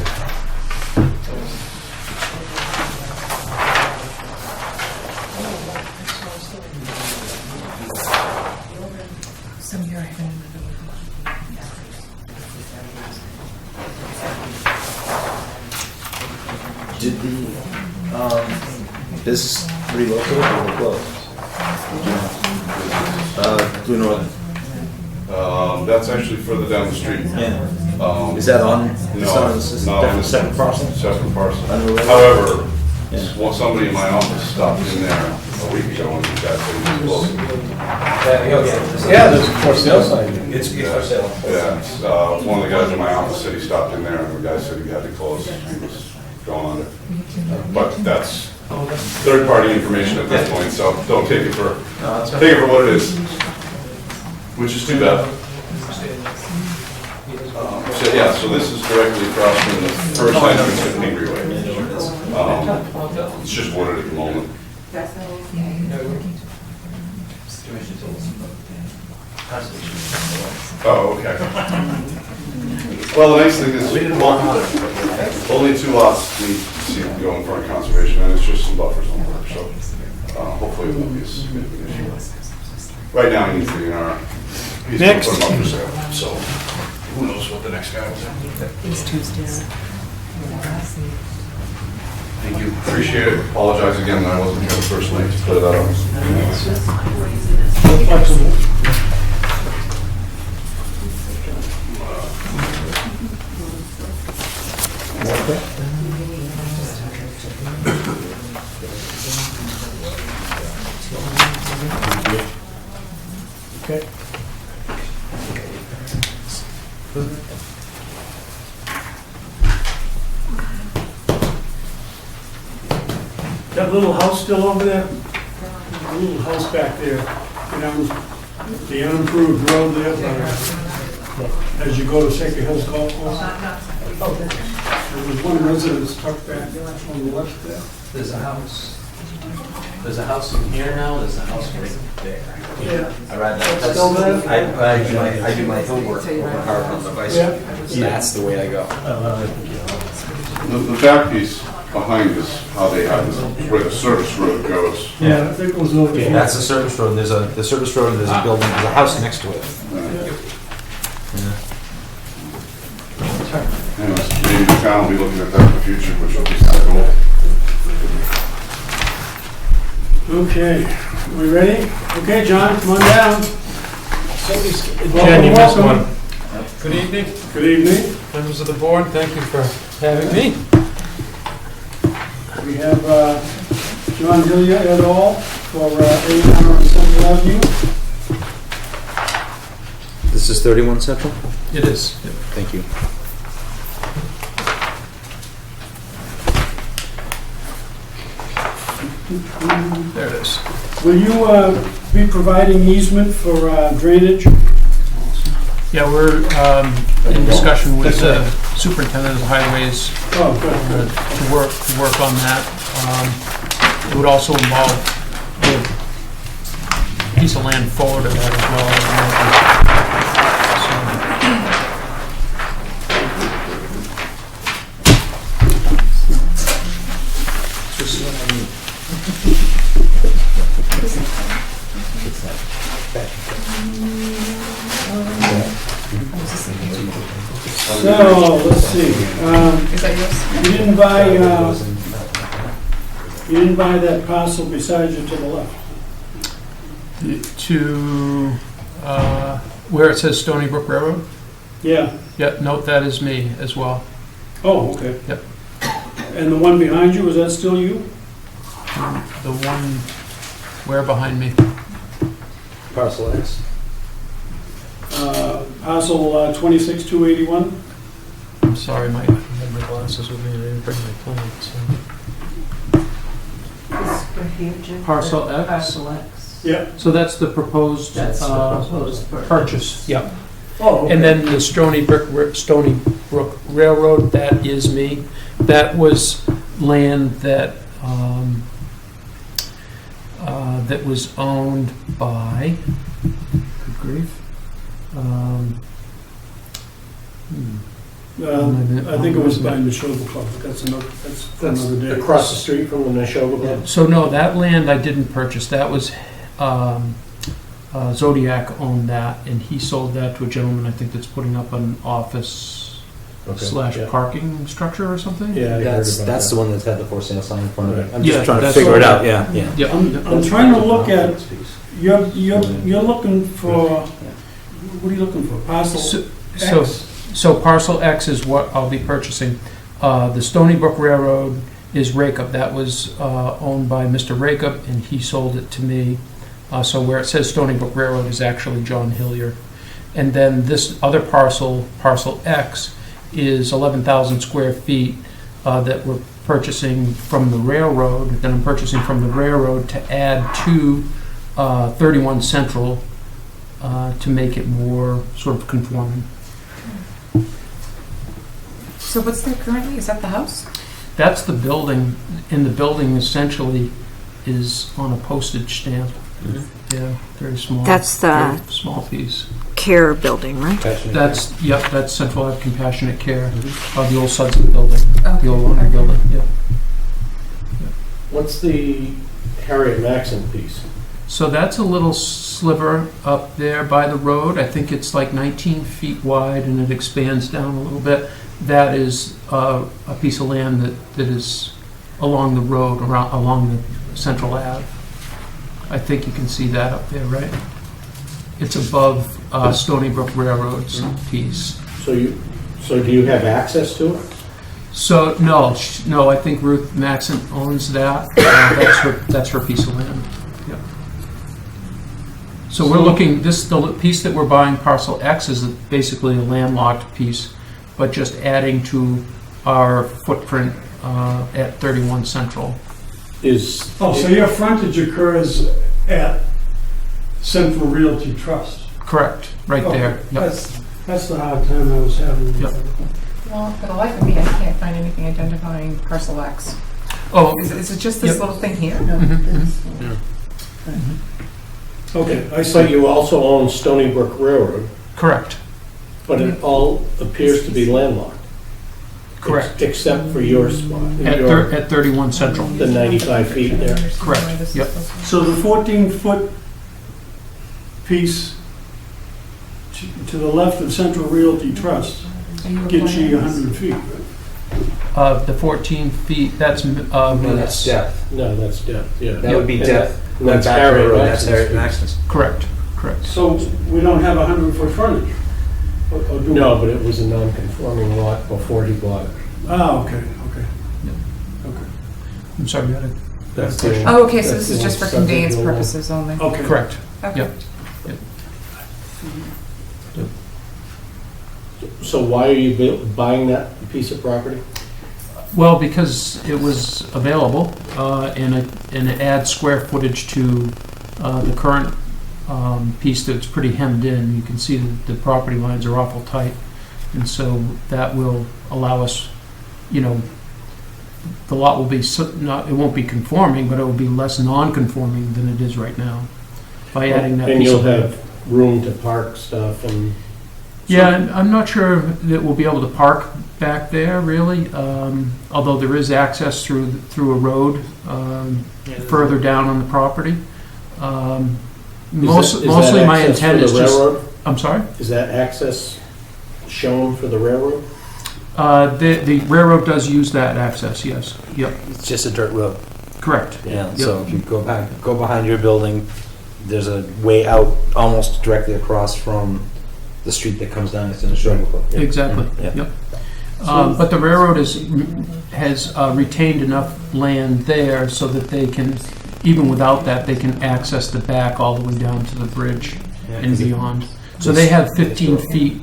J: Some year I haven't.
L: Did the business relocate or close? Blue Northern.
N: That's actually further down the street.
L: Yeah. Is that on?
N: No,
L: It's
N: no,
L: down
N: it's
L: separate parcel?
N: Separate parcel.
L: Unrelated?
N: However,
L: Yeah.
N: somebody in my office stopped in there a week ago and he got things close.
I: Yeah, there's a for sale sign.
L: It's for sale.
N: Yeah, it's, one of the guys in my office said he stopped in there and the guy said he had to close. He was going on it. But that's third-party information at this point, so don't take it for what it is. Which is too bad. So yeah, so this is directly across from the first entrance to Pingree Way. It's just wooded at the moment. Oh, okay. Well, the nice thing is, only 2 lots need to go in front of conservation, and it's just some buffers on work, so hopefully it won't be a significant issue. Right now, he needs the A&R. He's gonna put them up for sale, so who knows what the next guy will do.
J: It's Tuesdays.
N: Thank you, appreciate it. Apologize again that I wasn't here the first night to clear that up.
A: Okay. That little house still over there? The little house back there, you know, the unimproved road there, as you go to Sacred Hills Golf Course. There was one residence tucked back on the left there.
L: There's a house. There's a house in here now, there's a house right there.
A: Yeah.
L: I ride that.
A: That's still there?
L: I do my homework over hard on the bicycle. So that's the way I go.
N: The back piece behind is how they have this, where the service road goes.
A: Yeah, I think it was over here.
L: That's the service road, there's the service road, and there's a building, there's a house next to it.
N: Anyways, maybe the town will be looking at that in the future, which will be kind of cool.
A: Okay, we ready? Okay, John, come on down.
I: Jen, you missed one.
O: Good evening,
A: Good evening.
O: members of the board. Thank you for having me.
A: We have John Hilliard et al. For 8 on Central Avenue.
L: This is 31 Central?
O: It is.
L: Thank you.
O: There it is.
A: Will you be providing easement for drainage?
O: Yeah, we're in discussion with the superintendent of the highways
A: Oh, good.
O: to work on that. It would also involve a piece of land forward of that as well.
A: So, let's see.
J: Is that yours?
A: You didn't buy that parcel beside you to the left?
O: To where it says Stony Brook Railroad?
A: Yeah.
O: Yeah, note that is me as well.
A: Oh, okay.
O: Yep.
A: And the one behind you, is that still you?
O: The one where behind me?
L: Parcel X.
A: Parcel 26281?
O: I'm sorry, I had my glasses with me, I didn't bring my plan, so. Parcel X?
H: Parcel X.
A: Yeah.
O: So that's the proposed,
H: That's the proposed
O: purchase, yep.
A: Oh, okay.
O: And then the Stony Brook Railroad, that is me. That was land that, that was owned by, good grief.
A: I think it was by Neshoba Club, but that's for another day.
I: Across the street from the Neshoba Club?
O: So no, that land I didn't purchase. That was, Zodiac owned that, and he sold that to a gentleman, I think, that's putting up an office slash parking structure or something?
I: Yeah,
L: That's the one that's had the for sale sign in front of it. I'm
O: Yeah,
L: just trying to
O: that's
L: figure it
O: what-
L: out, yeah.
O: Yeah.
A: I'm trying to look at, you're looking for, what are you looking for? Parcel X?
O: So parcel X is what I'll be purchasing. The Stony Brook Railroad is Rakup. That was owned by Mr. Rakup, and he sold it to me. So where it says Stony Brook Railroad is actually John Hillier. And then this other parcel, parcel X, is 11,000 square feet that we're purchasing from the railroad, that I'm purchasing from the railroad to add to 31 Central to make it more sort of conforming.
J: So what's there currently? Is that the house?
O: That's the building, and the building essentially is on a postage stamp. Yeah, very small.
G: That's the-
O: very small piece.
G: Care building, right?
O: That's, yep, that's Central Ave Compassionate Care, the old Sudson building, the old laundry
J: Okay.
O: building, yeah.
I: What's the Harriet Maxon piece?
O: So that's a little sliver up there by the road. I think it's like 19 feet wide, and it expands down a little bit. That is a piece of land that is along the road, along the Central Ave. I think you can see that up there, right? It's above Stony Brook Railroad's piece.
I: So do you have access to it?
O: So, no, I think Ruth Maxon owns that. That's her piece of land. Yep. So we're looking, the piece that we're buying, parcel X, is basically a landlocked piece, but just adding to our footprint at 31 Central.
A: So your frontage occurs at Central Realty Trust?
O: Correct, right there. Yep.
A: That's the hard time I was having.
O: Yep.
J: Well, for the life of me, I can't find anything identifying parcel X.
O: Oh,
J: Is it just this
O: Yep.
J: little thing here?
A: Okay, I
I: But
A: see.
I: you also own Stony Brook Railroad,
O: correct,
I: but it all appears to be landlocked.
O: correct.
I: Except for your spot,
O: At 31 Central.
I: the 95 feet there.
O: Correct, yep.
A: So the 14-foot piece to the left of Central Realty Trust gets you 100 feet.
O: The 14 feet, that's
L: No, that's
O: minutes.
L: depth.
I: No, that's depth, yeah.
L: That would be
I: And
L: depth.
I: and that's
L: Back to the
I: Harriet
L: road, that's Harriet
I: Maxon's.
L: Maxon's.
O: Correct, correct.
A: So we don't have 100-foot frontage? Or do we?
I: No, but it was a non-conforming lot before he bought it.
A: Ah, okay.
O: I'm sorry, you had a
I: That's
O: question?
J: Oh, okay, so
I: That's
J: this is
I: the
J: just for
I: subject
J: conveyance
I: of the law.
J: purposes only.
A: Okay.
O: Correct,
J: Okay.
O: yep.
I: So why are you buying that piece of property?
O: Well, because it was available, and it adds square footage to the current piece that's pretty hemmed in. You can see that the property lines are awful tight. And so that will allow us, you know, the lot will be, it won't be conforming, but it will be less non-conforming than it is right now by adding that
I: And
O: piece
I: you'll
O: of land.
I: have room to park stuff and.
O: Yeah, and I'm not sure that we'll be able to park back there, really, although there is access through a road further down on the property. Mostly my intent is just... I'm sorry?
I: Is that access shown for the railroad?
O: The railroad does use that access, yes. Yep,
D: It's just a dirt road.
O: correct.
D: Yeah,
O: Yep.
D: so if you go behind your building, there's a way out almost directly across from the street that comes down into the shore.
O: Exactly,
D: Yeah.
O: yep. But the railroad has retained enough land there so that they can, even without that, they can access the back all the way down to the bridge and beyond. So they have 15 feet,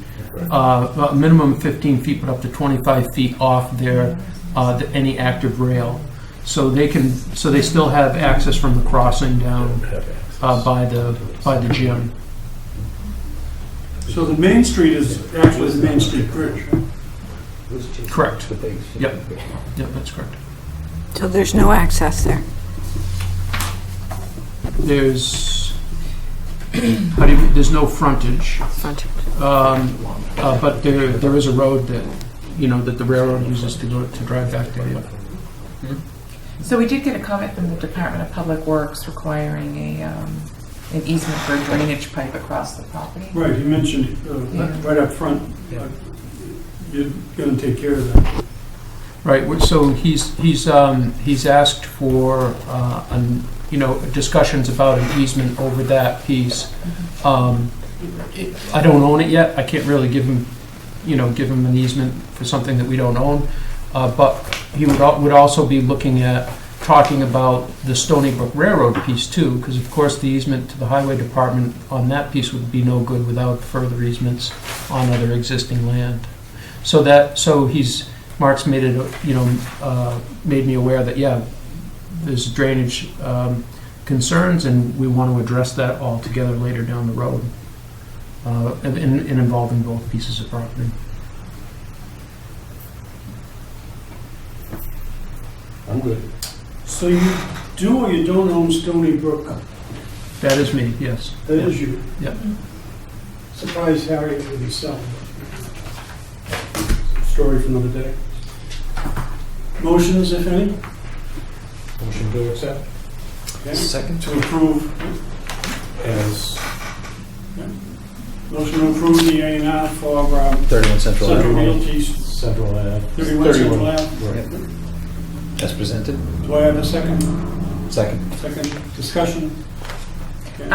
O: a minimum of 15 feet, but up to 25 feet off their, any active rail. So they still have access from the crossing down by the gym.
A: So the Main Street is actually the Main Street Bridge.
O: Correct. Yep, that's correct.
G: So there's no access there?
O: There's, there's no frontage. But there is a road that, you know, that the railroad uses to drive back there, yeah.
J: So we did get a comment from the Department of Public Works requiring an easement for a drainage pipe across the property.
A: Right, he mentioned right up front, you're going to take care of that.
O: Right, so he's asked for, discussions about an easement over that piece. I don't own it yet. I can't really give him an easement for something that we don't own. But he would also be looking at talking about the Stony Brook Railroad piece too, because of course the easement to the Highway Department on that piece would be no good without further easements on other existing land. So Mark's made it, made me aware that, yeah, there's drainage concerns, and we want to address that all together later down the road, and involving both pieces of property.
I: I'm good.
A: So you do or you don't own Stony Brook?
O: That is me, yes.
A: That is you?
O: Yep.
A: Surprised Harry would be selling. Story for another day. Motions, if any?
I: Motion to accept?
A: Okay.
D: Second.
A: To approve.
I: As
A: Motion to approve the A&R for
D: 31 Central
A: Central
D: Avenue.
A: Realty's
I: Central Ave.
A: 31 Central Ave.
I: Right.
D: As presented.
A: Do I have a second?
D: Second.
A: Second discussion? Okay.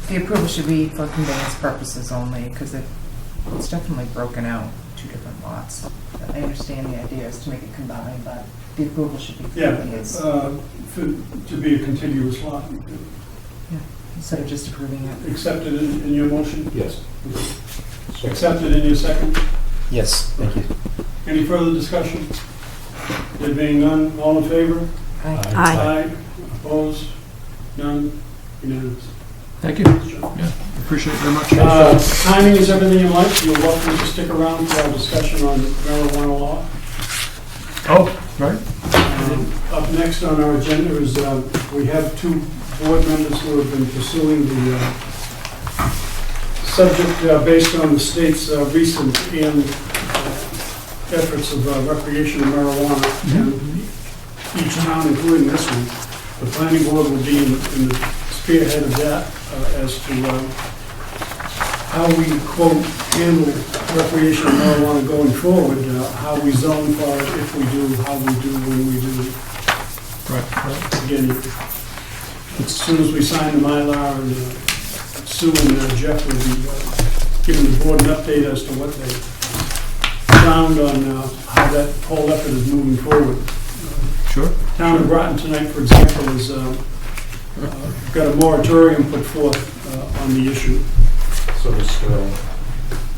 J: The approval should be for conveyance purposes only, because it's definitely broken out, two different lots. I understand the idea is to make it combined, but the approval should be for
A: Yeah,
J: conveyance.
A: to be a contiguous lot.
J: Instead of just approving it.
A: Accepted in your motion?
I: Yes.
A: Accepted in your second?
D: Yes, thank you.
A: Any further discussion? There being none, all in favor?
G: Aye.
A: Opposed? None? Unanimous.
O: Thank you. Yeah, appreciate it very much.
A: Timing is everything you like. You're welcome to stick around for our discussion on marijuana law.
O: Oh, right.
A: Up next on our agenda is we have two board members who have been pursuing the subject based on the state's recent efforts of recreational marijuana. And each town, including this one, the planning board will be in the spearhead of that as to how we, quote, handle recreational marijuana going forward, how we zone for it, if we do, how we do, when we do.
O: Right.
A: Again, as soon as we sign the Mylar, and Sue and Jeff will be giving the board an update as to what they found on how that whole effort is moving forward.
O: Sure.
A: Town of Groton tonight, for example, has got a moratorium put forth on the issue.
I: So it's still.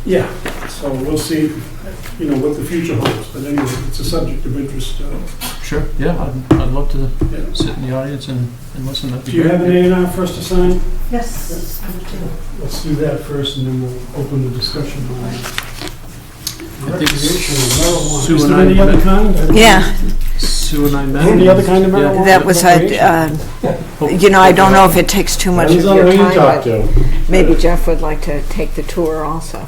A: Yeah, so we'll see, what the future holds. But anyway, it's a subject of interest
O: Sure, yeah, I'd love to sit in the audience and listen. That'd be
A: Do you have an
O: great.
A: A&R for us to sign?
H: Yes.
A: Let's do that first, and then we'll open the discussion on recreational marijuana.
O: Sue
A: Is
O: and
A: there
O: I
A: any other
O: met-
A: kind?
G: Yeah,
O: Sue and I met.
A: Any other kind of marijuana?
G: that was I don't know if it takes too much of
A: Depends on
G: your
A: who you
G: time,
A: talk
G: but
A: to.
G: maybe Jeff would like to take the tour also.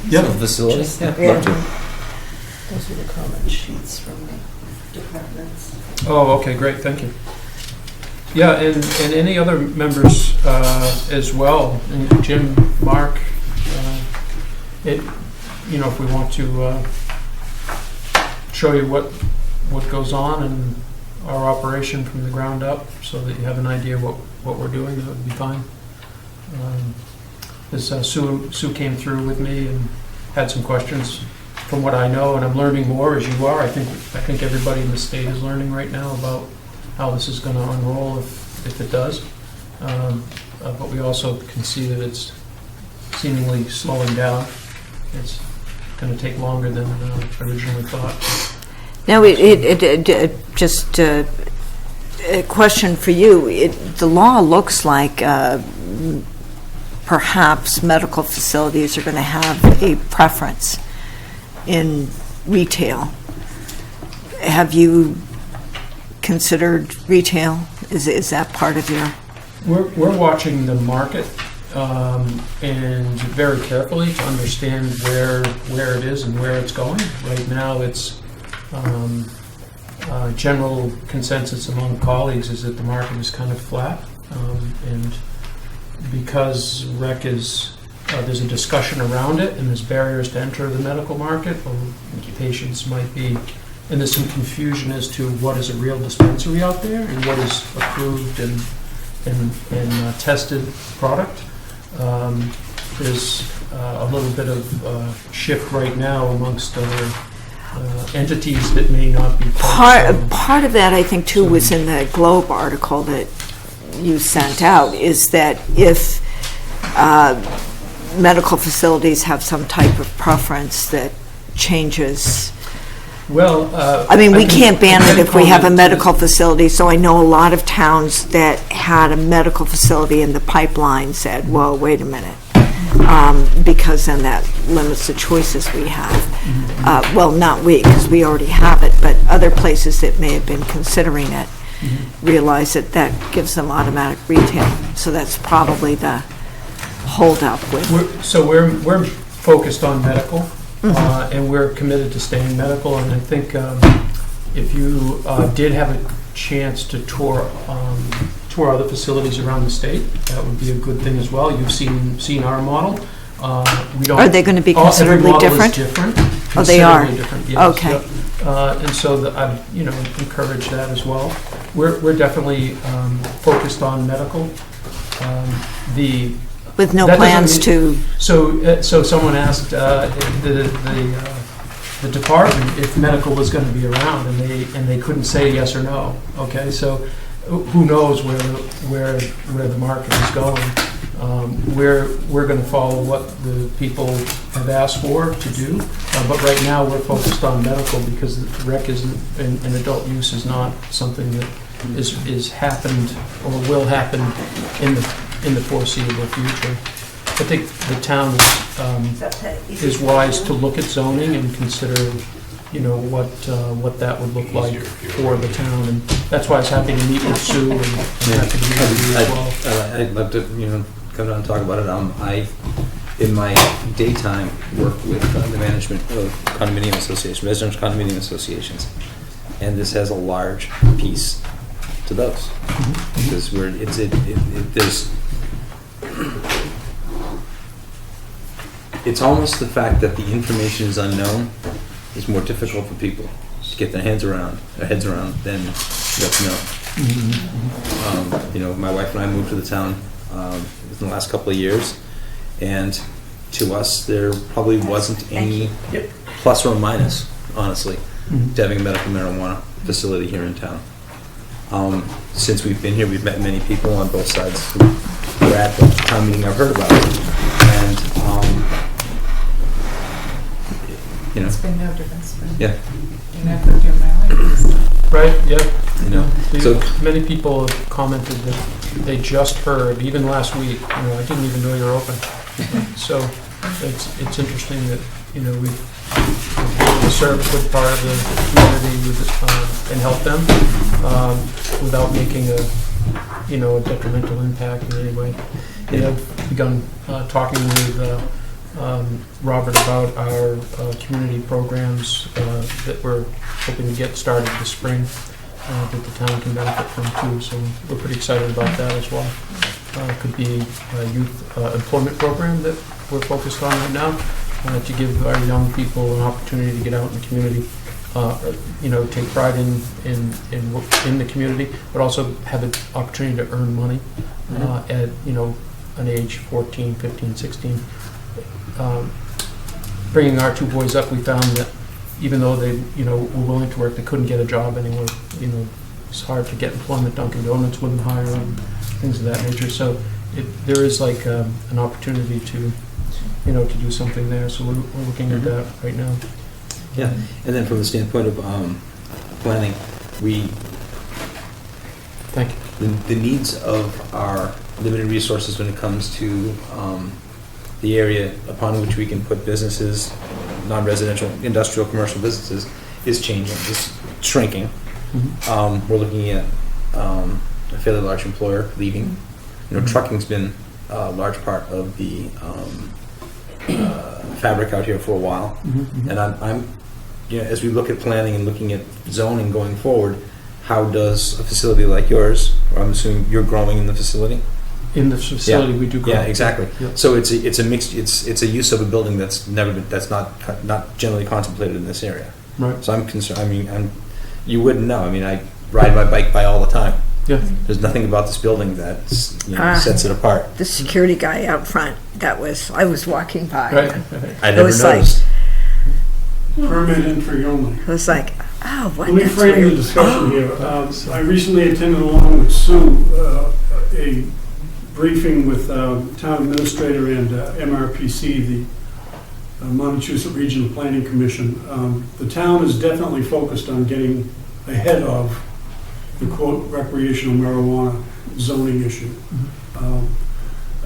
O: Yeah.
L: Facility? Yeah,
G: Yeah.
L: love to.
H: Those are the comment sheets from the departments.
O: Oh, okay, great, thank you. Yeah, and any other members as well, and Jim, Mark, if we want to show you what goes on in our operation from the ground up, so that you have an idea what we're doing, that would be fine. Sue came through with me and had some questions from what I know, and I'm learning more as you are. I think everybody in the state is learning right now about how this is going to unroll if it does. But we also can see that it's seemingly slowing down. It's going to take longer than originally thought.
G: Now, just a question for you. The law looks like perhaps medical facilities are going to have a preference in retail. Have you considered retail? Is that part of your...
O: We're watching the market and very carefully to understand where it is and where it's going. Right now, it's general consensus among colleagues is that the market is kind of flat, and because rec is there's a discussion around it and there's barriers to enter the medical market, or patients might be, and there's some confusion as to what is a real dispensary out there and what is approved and tested product. There's a little bit of shift right now amongst other entities that may not be
G: part of that, I think, too, was in the Globe article that you sent out, is that if medical facilities have some type of preference that changes.
O: Well,
G: I mean, we can't ban it if we have a medical facility, so I know a lot of towns that had a medical facility in the pipeline said, well, wait a minute, because then that limits the choices we have. Well, not we, because we already have it, but other places that may have been considering it realize that that gives them automatic retail. So that's probably the holdup with.
O: We're focused on medical. And we're committed to staying medical, and I think if you did have a chance to tour other facilities around the state, that would be a good thing as well. You've seen our model. We don't.
G: Are they going to be considerably different?
O: Every model is different.
G: Oh, they are.
O: Different, yes.
G: Okay.
O: Yep. And so I encourage that as well. We're definitely focused on medical.
G: With no plans to...
O: So someone asked the department if medical was going to be around, and they couldn't say yes or no. Okay, so who knows where the market is going? We're going to follow what the people have asked for to do, but right now we're focused on medical because rec and adult use is not something that is happened or will happen in the foreseeable future. I think the town is wise to look at zoning and consider, what that would look like for the town, and that's why I was happy to meet with Sue and happy to meet with you as well.
L: I'd love to, come down and talk about it. I, in my daytime, work with the management of condominium associations, residential condominium associations, and this has a large piece to those because there's. It's almost the fact that the information is unknown is more difficult for people to get their heads around than what's known. My wife and I moved to the town within the last couple of years, and to us there probably wasn't any plus or minus, honestly, to having a medical marijuana facility here in town. Since we've been here, we've met many people on both sides who were at the town meeting. I've heard about it, and you know,
J: It's been no different. It's been
L: yeah,
J: an effort doing my life.
O: Right, yeah.
L: you know, so,
O: Many people have commented that they just heard, even last week, I didn't even know you're open. So it's interesting that, we've been able to serve a good part of the community and help them without making a detrimental impact in any way. And I've begun talking with Robert about our community programs that we're hoping to get started this spring that the town can benefit from too. So we're pretty excited about that as well. It could be a youth employment program that we're focused on right now to give our young people an opportunity to get out in the community, take pride in the community, but also have an opportunity to earn money at an age 14, 15, 16. Bringing our two boys up, we found that even though they, were willing to work, they couldn't get a job anywhere. It's hard to get employment. Dunkin' Donuts wouldn't hire them, things of that nature. So there is like an opportunity to, to do something there. So we're looking at that right now.
L: yeah. And then from the standpoint of planning,
O: Thank you.
L: the needs of our limited resources when it comes to the area upon which we can put businesses, non-residential, industrial, commercial businesses, is changing, is shrinking. We're looking at a fairly large employer leaving. Trucking's been a large part of the fabric out here for a while. And I'm as we look at planning and looking at zoning going forward, how does a facility like yours, or I'm assuming you're growing in the facility?
O: In the facility, we do grow.
L: Yeah, exactly.
O: Yeah.
L: So it's a mixed. It's a use of a building that's not generally contemplated in this area.
O: Right.
L: So I'm concerned. I mean, you wouldn't know. I mean, I ride my bike by all the time.
O: Yeah.
L: There's nothing about this building that sets it apart.
G: The security guy out front, I was walking by.
O: Right.
L: I never
G: was
L: noticed.
A: Permit entry only.
G: It was like, oh, what?
A: Let me
G: That's
A: frame the
G: weird.
A: discussion here. I recently attended along with Sue a briefing with Town Administrator and MRPC, the Montechusett Regional Planning Commission. The town is definitely focused on getting ahead of the quote recreational marijuana zoning issue.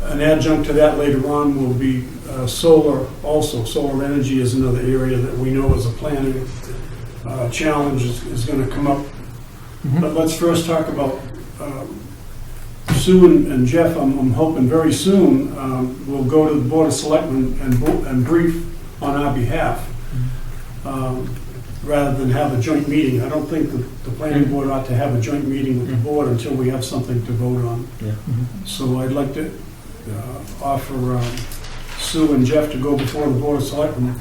A: An adjunct to that later on will be solar also. Solar energy is another area that we know as a planning challenge is going to come up. But let's first talk about Sue and Jeff. I'm hoping very soon we'll go to the Board of Selectmen and brief on our behalf rather than have a joint meeting. I don't think the planning board ought to have a joint meeting with the board until we have something to vote on.
L: Yeah.
A: So I'd like to offer Sue and Jeff to go before the Board of Selectmen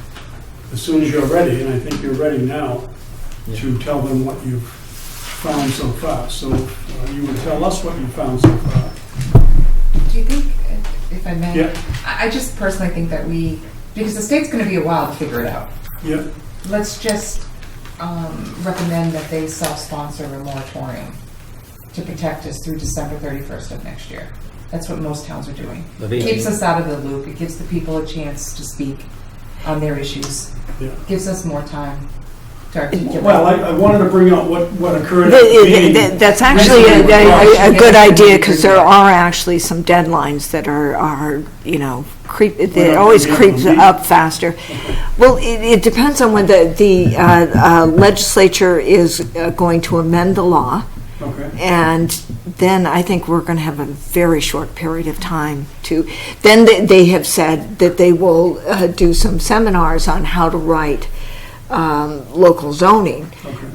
A: as soon as you're ready, and I think you're ready now, to tell them what you've found so far. So you would tell us what you found so far.
J: Do you think, if I may,
A: Yeah.
J: I just personally think that because the state's going to be a while to figure it out,
A: Yeah.
J: let's just recommend that they self-sponsor a moratorium to protect us through December 31st of next year. That's what most towns are doing. It keeps us out of the loop. It gives the people a chance to speak on their issues.
A: Yeah.
J: Gives us more time to articulate.
A: Well, I wanted to bring out what occurred.
G: That's actually a good idea, because there are actually some deadlines that are it always creeps up faster. Well, it depends on when the legislature is going to amend the law.
A: Okay.
G: And then I think we're going to have a very short period of time to, then they have said that they will do some seminars on how to write local zoning.
A: Okay.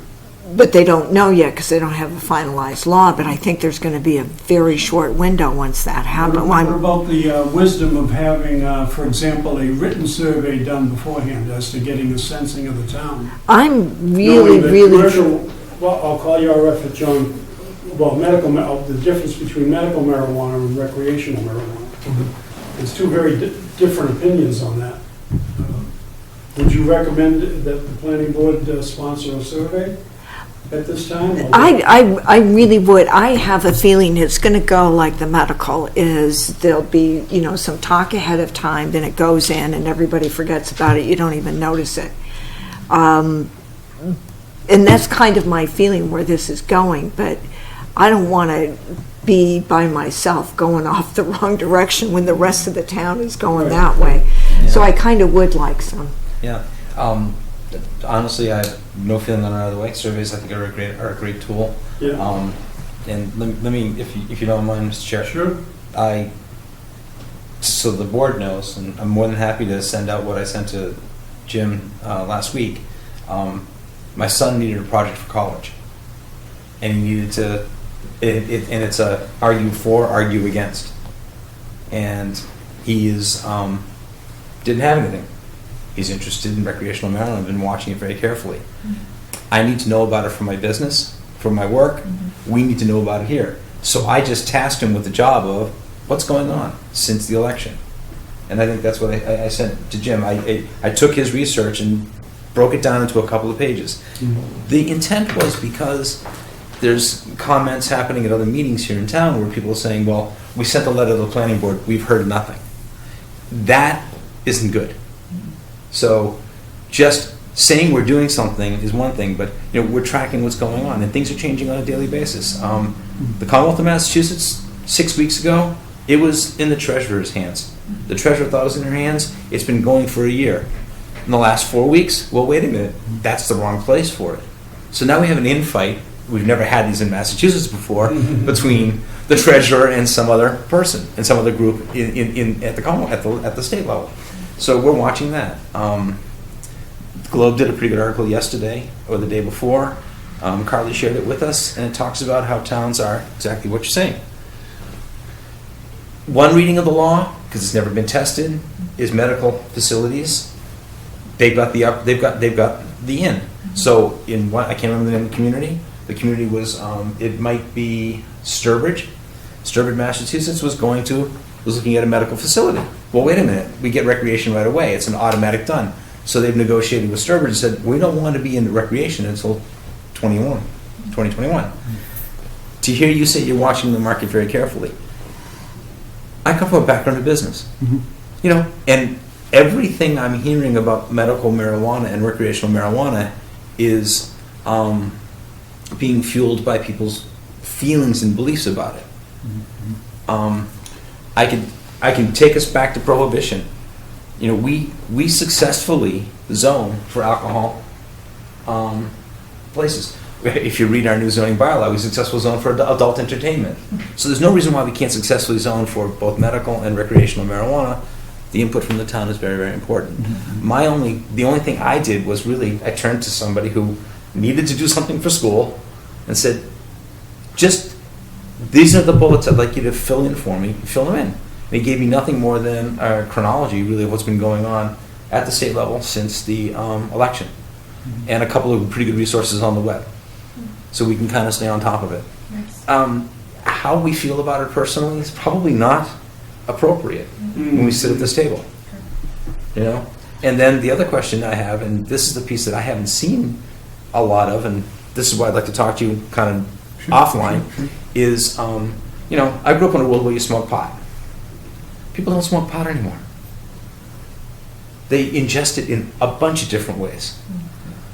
G: But they don't know yet because they don't have a finalized law, but I think there's going to be a very short window once that happens.
A: What about the wisdom of having, for example, a written survey done beforehand as to getting a sensing of the town?
G: I'm
A: Knowing that commercial, well, I'll call you our effort, John. Well, the difference between medical marijuana and recreational marijuana. There's two very different opinions on that. Would you recommend that the planning board sponsor a survey at this time?
G: I really would. I have a feeling it's going to go like the medical is. There'll be, some talk ahead of time, then it goes in and everybody forgets about it. You don't even notice it. And that's kind of my feeling where this is going, but I don't want to be by myself going off the wrong direction when the rest of the town is going that way. So I kind of would like some.
L: Yeah. Honestly, I have no feeling on either way. Surveys, I think, are a great tool.
A: Yeah.
L: And let me, if you don't mind, Mr. Chair.
A: Sure.
L: So the board knows, and I'm more than happy to send out what I sent to Jim last week. My son needed a project for college, and he needed to, and it's a argue for, argue against, and he didn't have anything. He's interested in recreational marijuana. I've been watching it very carefully. I need to know about it for my business, for my work. We need to know about it here. So I just tasked him with the job of what's going on since the election. And I think that's what I sent to Jim. I took his research and broke it down into a couple of pages. The intent was because there's comments happening at other meetings here in town where people are saying, well, we sent a letter to the planning board, we've heard nothing. That isn't good. So just saying we're doing something is one thing, but we're tracking what's going on, and things are changing on a daily basis. The Commonwealth of Massachusetts, 6 weeks ago, it was in the treasurer's hands. The treasurer thought it was in her hands. It's been going for a year. In the last 4 weeks, well, wait a minute, that's the wrong place for it. So now we have an infight. We've never had these in Massachusetts before between the treasurer and some other person and some other group at the state level. So we're watching that. The Globe did a pretty good article yesterday or the day before. Carly shared it with us, and it talks about how towns are exactly what you're saying. One reading of the law, because it's never been tested, is medical facilities. They've got the in. So in what I can't remember the name of the community. The community was it might be Sturbridge. Sturbridge, Massachusetts was looking at a medical facility. Well, wait a minute. We get recreation right away. It's an automatic done. So they've negotiated with Sturbridge and said we don't want to be in recreation until 2021. To hear you say you're watching the market very carefully. I come from a background of business, and everything I'm hearing about medical marijuana and recreational marijuana is being fueled by people's feelings and beliefs about it. I can take us back to prohibition. We successfully zone for alcohol places. If you read our new zoning bylaw, we successfully zone for adult entertainment. So there's no reason why we can't successfully zone for both medical and recreational marijuana. The input from the town is very, very important. The only thing I did was really, I turned to somebody who needed to do something for school and said, these are the bullets I'd like you to fill in for me, fill them in. And he gave me nothing more than a chronology, really, of what's been going on at the state level since the election. And a couple of pretty good resources on the web. So we can kind of stay on top of it. Nice. How we feel about it personally is probably not appropriate when we sit at this table. And then the other question I have, and this is the piece that I haven't seen a lot of, and this is why I'd like to talk to you kind of offline, is, I grew up in a world where you smoke pot. People don't smoke pot anymore. They ingest it in a bunch of different ways.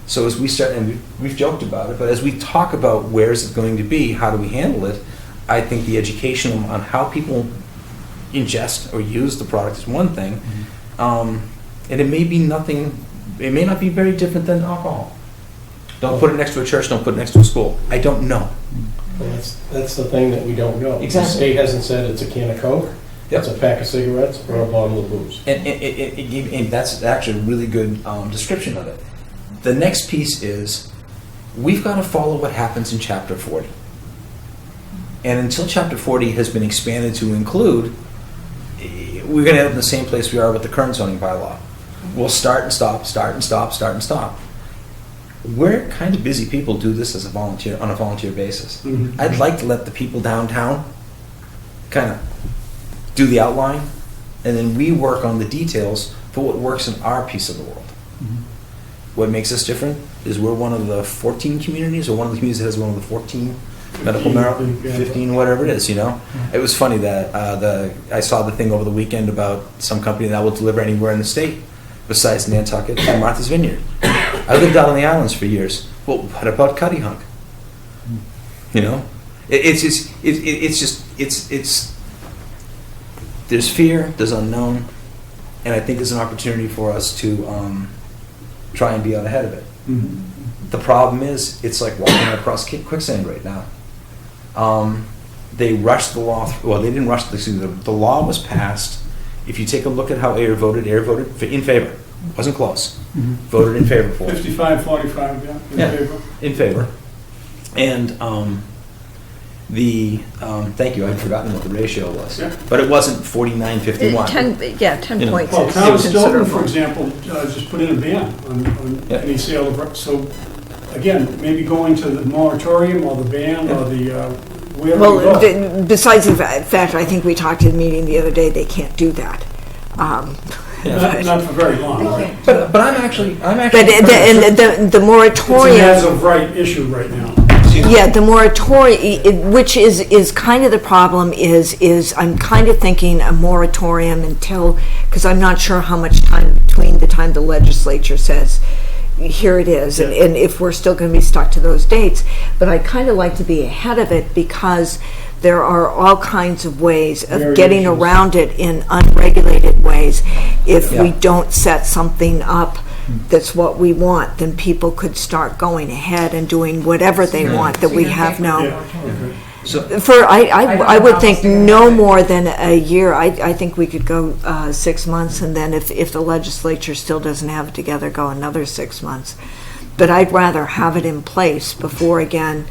L: So as we start, and we've joked about it, but as we talk about where is it going to be, how do we handle it, I think the education on how people ingest or use the product is one thing, and it may not be very different than alcohol. Don't put it next to a church, don't put it next to a school. I don't know.
I: Well, that's the thing that we don't know.
L: Exactly.
I: The state hasn't said it's a can of Coke,
L: Yep.
I: it's a pack of cigarettes, or a bottle of booze.
L: And that's actually a really good description of it. The next piece is, we've got to follow what happens in Chapter 40. And until Chapter 40 has been expanded to include, we're going to end up in the same place we are with the current zoning bylaw. We'll start and stop, start and stop, start and stop. We're kind of busy people do this as on a volunteer basis. I'd like to let the people downtown kind of do the outline, and then we work on the details for what works in our piece of the world. What makes us different is we're one of the 14 communities, or one of the communities that has one of the 14 medical marijuana, 15, whatever it is, It was funny that I saw the thing over the weekend about some company that will deliver anywhere in the state. besides Nantucket and Martha's Vineyard. I lived out on the islands for years. Well, what about Cutty Hunk? You know, there's fear, there's unknown, and I think there's an opportunity for us to try and be out ahead of it. The problem is, it's like walking across quicksand right now. They rushed the law. Well, they didn't rush the law was passed. If you take a look at how Ayer voted in favor. Wasn't close. Voted in favor for it.
A: 55-45, yeah, in favor.
L: In favor. And thank you, I'd forgotten what the ratio was.
A: Yeah.
L: But it wasn't 49-51.
G: 10
L: You know.
G: points
A: Well,
G: is
A: Town of Stoughton,
G: considerable.
A: for example, just put in a ban on any sale of, so, again, maybe going to the moratorium or the ban or the, where do we
G: Well,
A: go?
G: besides the fact, I think we talked in the meeting the other day, they can't do that.
A: Not for very long, right?
L: But I'm actually.
G: But the moratorium.
A: It's an as-of-right issue right now.
G: Yeah, the moratorium, which is kind of the problem, is I'm kind of thinking a moratorium until, because I'm not sure how much time between the time the legislature says, here it is, and if we're still going to be stuck to those dates. But I'd kind of like to be ahead of it, because there are all kinds of ways of getting around it in unregulated ways. If we don't set something up that's what we want, then people could start going ahead and doing whatever they want that we have no. I would think no more than a year. I think we could go 6 months, and then if the legislature still doesn't have it together, go another 6 months. But I'd rather have it in place before, again,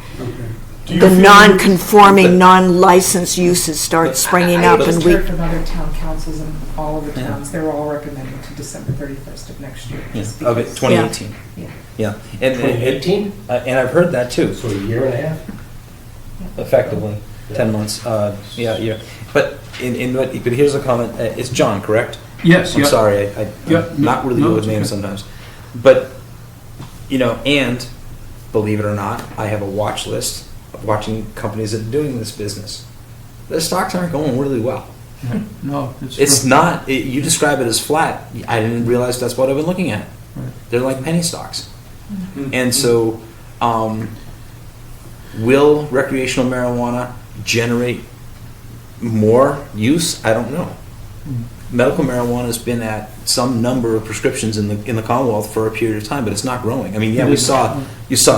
G: the non-conforming, non-licensed uses start springing up.
J: And
G: And
J: we heard from other town councils in all of the towns, they're all recommending to December 31st of next year.
L: Of it, 2018. Yeah. And
I: 2018?
L: And I've heard that too.
I: So a year and a half?
L: Effectively, 10 months. Yeah. But but here's a comment. It's John, correct?
O: Yes.
L: I'm sorry. I'm not really good with names sometimes. But and believe it or not, I have a watch list of watching companies that are doing this business. Their stocks aren't going really well.
O: No,
L: it's not. You describe it as flat. I didn't realize that's what I've been looking at.
O: Right.
L: They're like penny stocks. And so, will recreational marijuana generate more use? I don't know. Medical marijuana has been at some number of prescriptions in the Commonwealth for a period of time, but it's not growing. I mean, you saw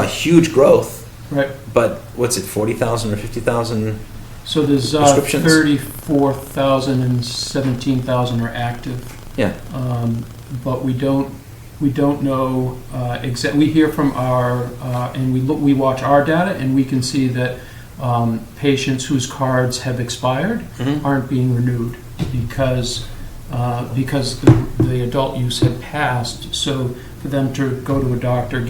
L: a huge growth.
O: Right.
L: But what's it, 40,000 or 50,000?
O: So there's 34,000 and 17,000 are active.
L: Yeah.
O: But we don't know exactly. We hear from our and we watch our data, and we can see that patients whose cards have expired aren't being renewed because the adult use had passed. So for them to go to a doctor,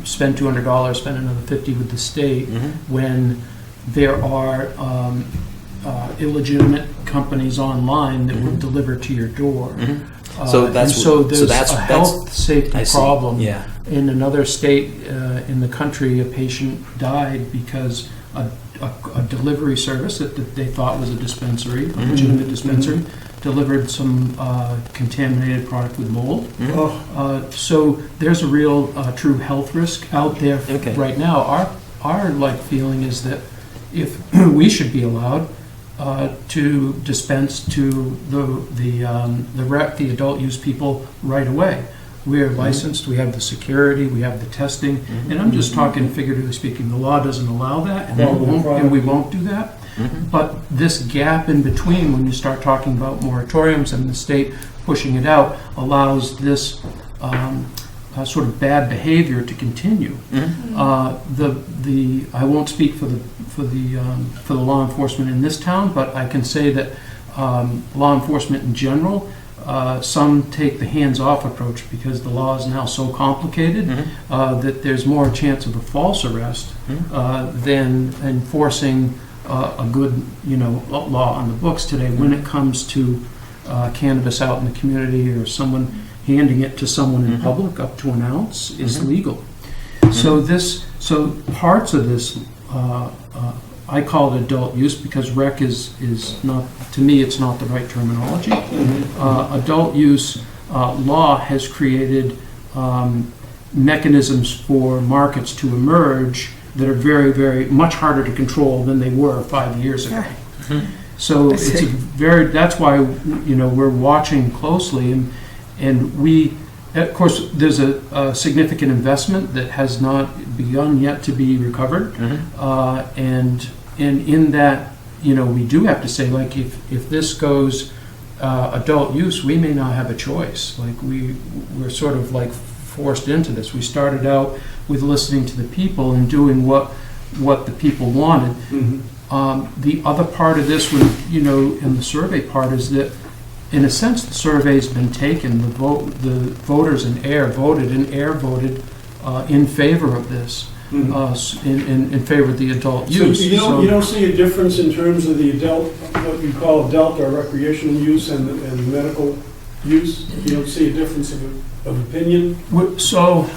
O: spend $200, spend another $50 with the state, when there are illegitimate companies online that will deliver to your door.
L: So there's
O: a health safety problem.
L: Yeah.
O: In another state in the country, a patient died because a delivery service that they thought was a dispensary, a legitimate dispensary, delivered some contaminated product with mold. So there's a real true health risk out there right now. Our feeling is that if we should be allowed to dispense to the adult use people right away. We're licensed, we have the security, we have the testing, and I'm just talking figuratively speaking. The law doesn't allow that, and we won't do that. But this gap in between, when you start talking about moratoriums and the state pushing it out, allows this sort of bad behavior to continue. I won't speak for the law enforcement in this town, but I can say that law enforcement in general, some take the hands-off approach because the law is now so complicated that there's more chance of a false arrest than enforcing a good law on the books today when it comes to cannabis out in the community, or someone handing it to someone in public up to an ounce is legal. So parts of this, I call it adult use because rec is not, to me, it's not the right terminology. Adult use law has created mechanisms for markets to emerge that are very, very much harder to control than they were 5 years ago. So it's a that's why, we're watching closely, and we, of course, there's a significant investment that has not begun yet to be recovered. And in that, we do have to say, like, if this goes adult use, we may not have a choice. Like, we're sort of like forced into this. We started out with listening to the people and doing what the people wanted. The other part of this, in the survey part, is that, in a sense, the survey's been taken. The voters in Ayer voted, in favor of this, in favor of the adult use.
A: So you don't see a difference in terms of the adult, what you call adult or recreational use and medical use? You don't see a difference of opinion?
O: So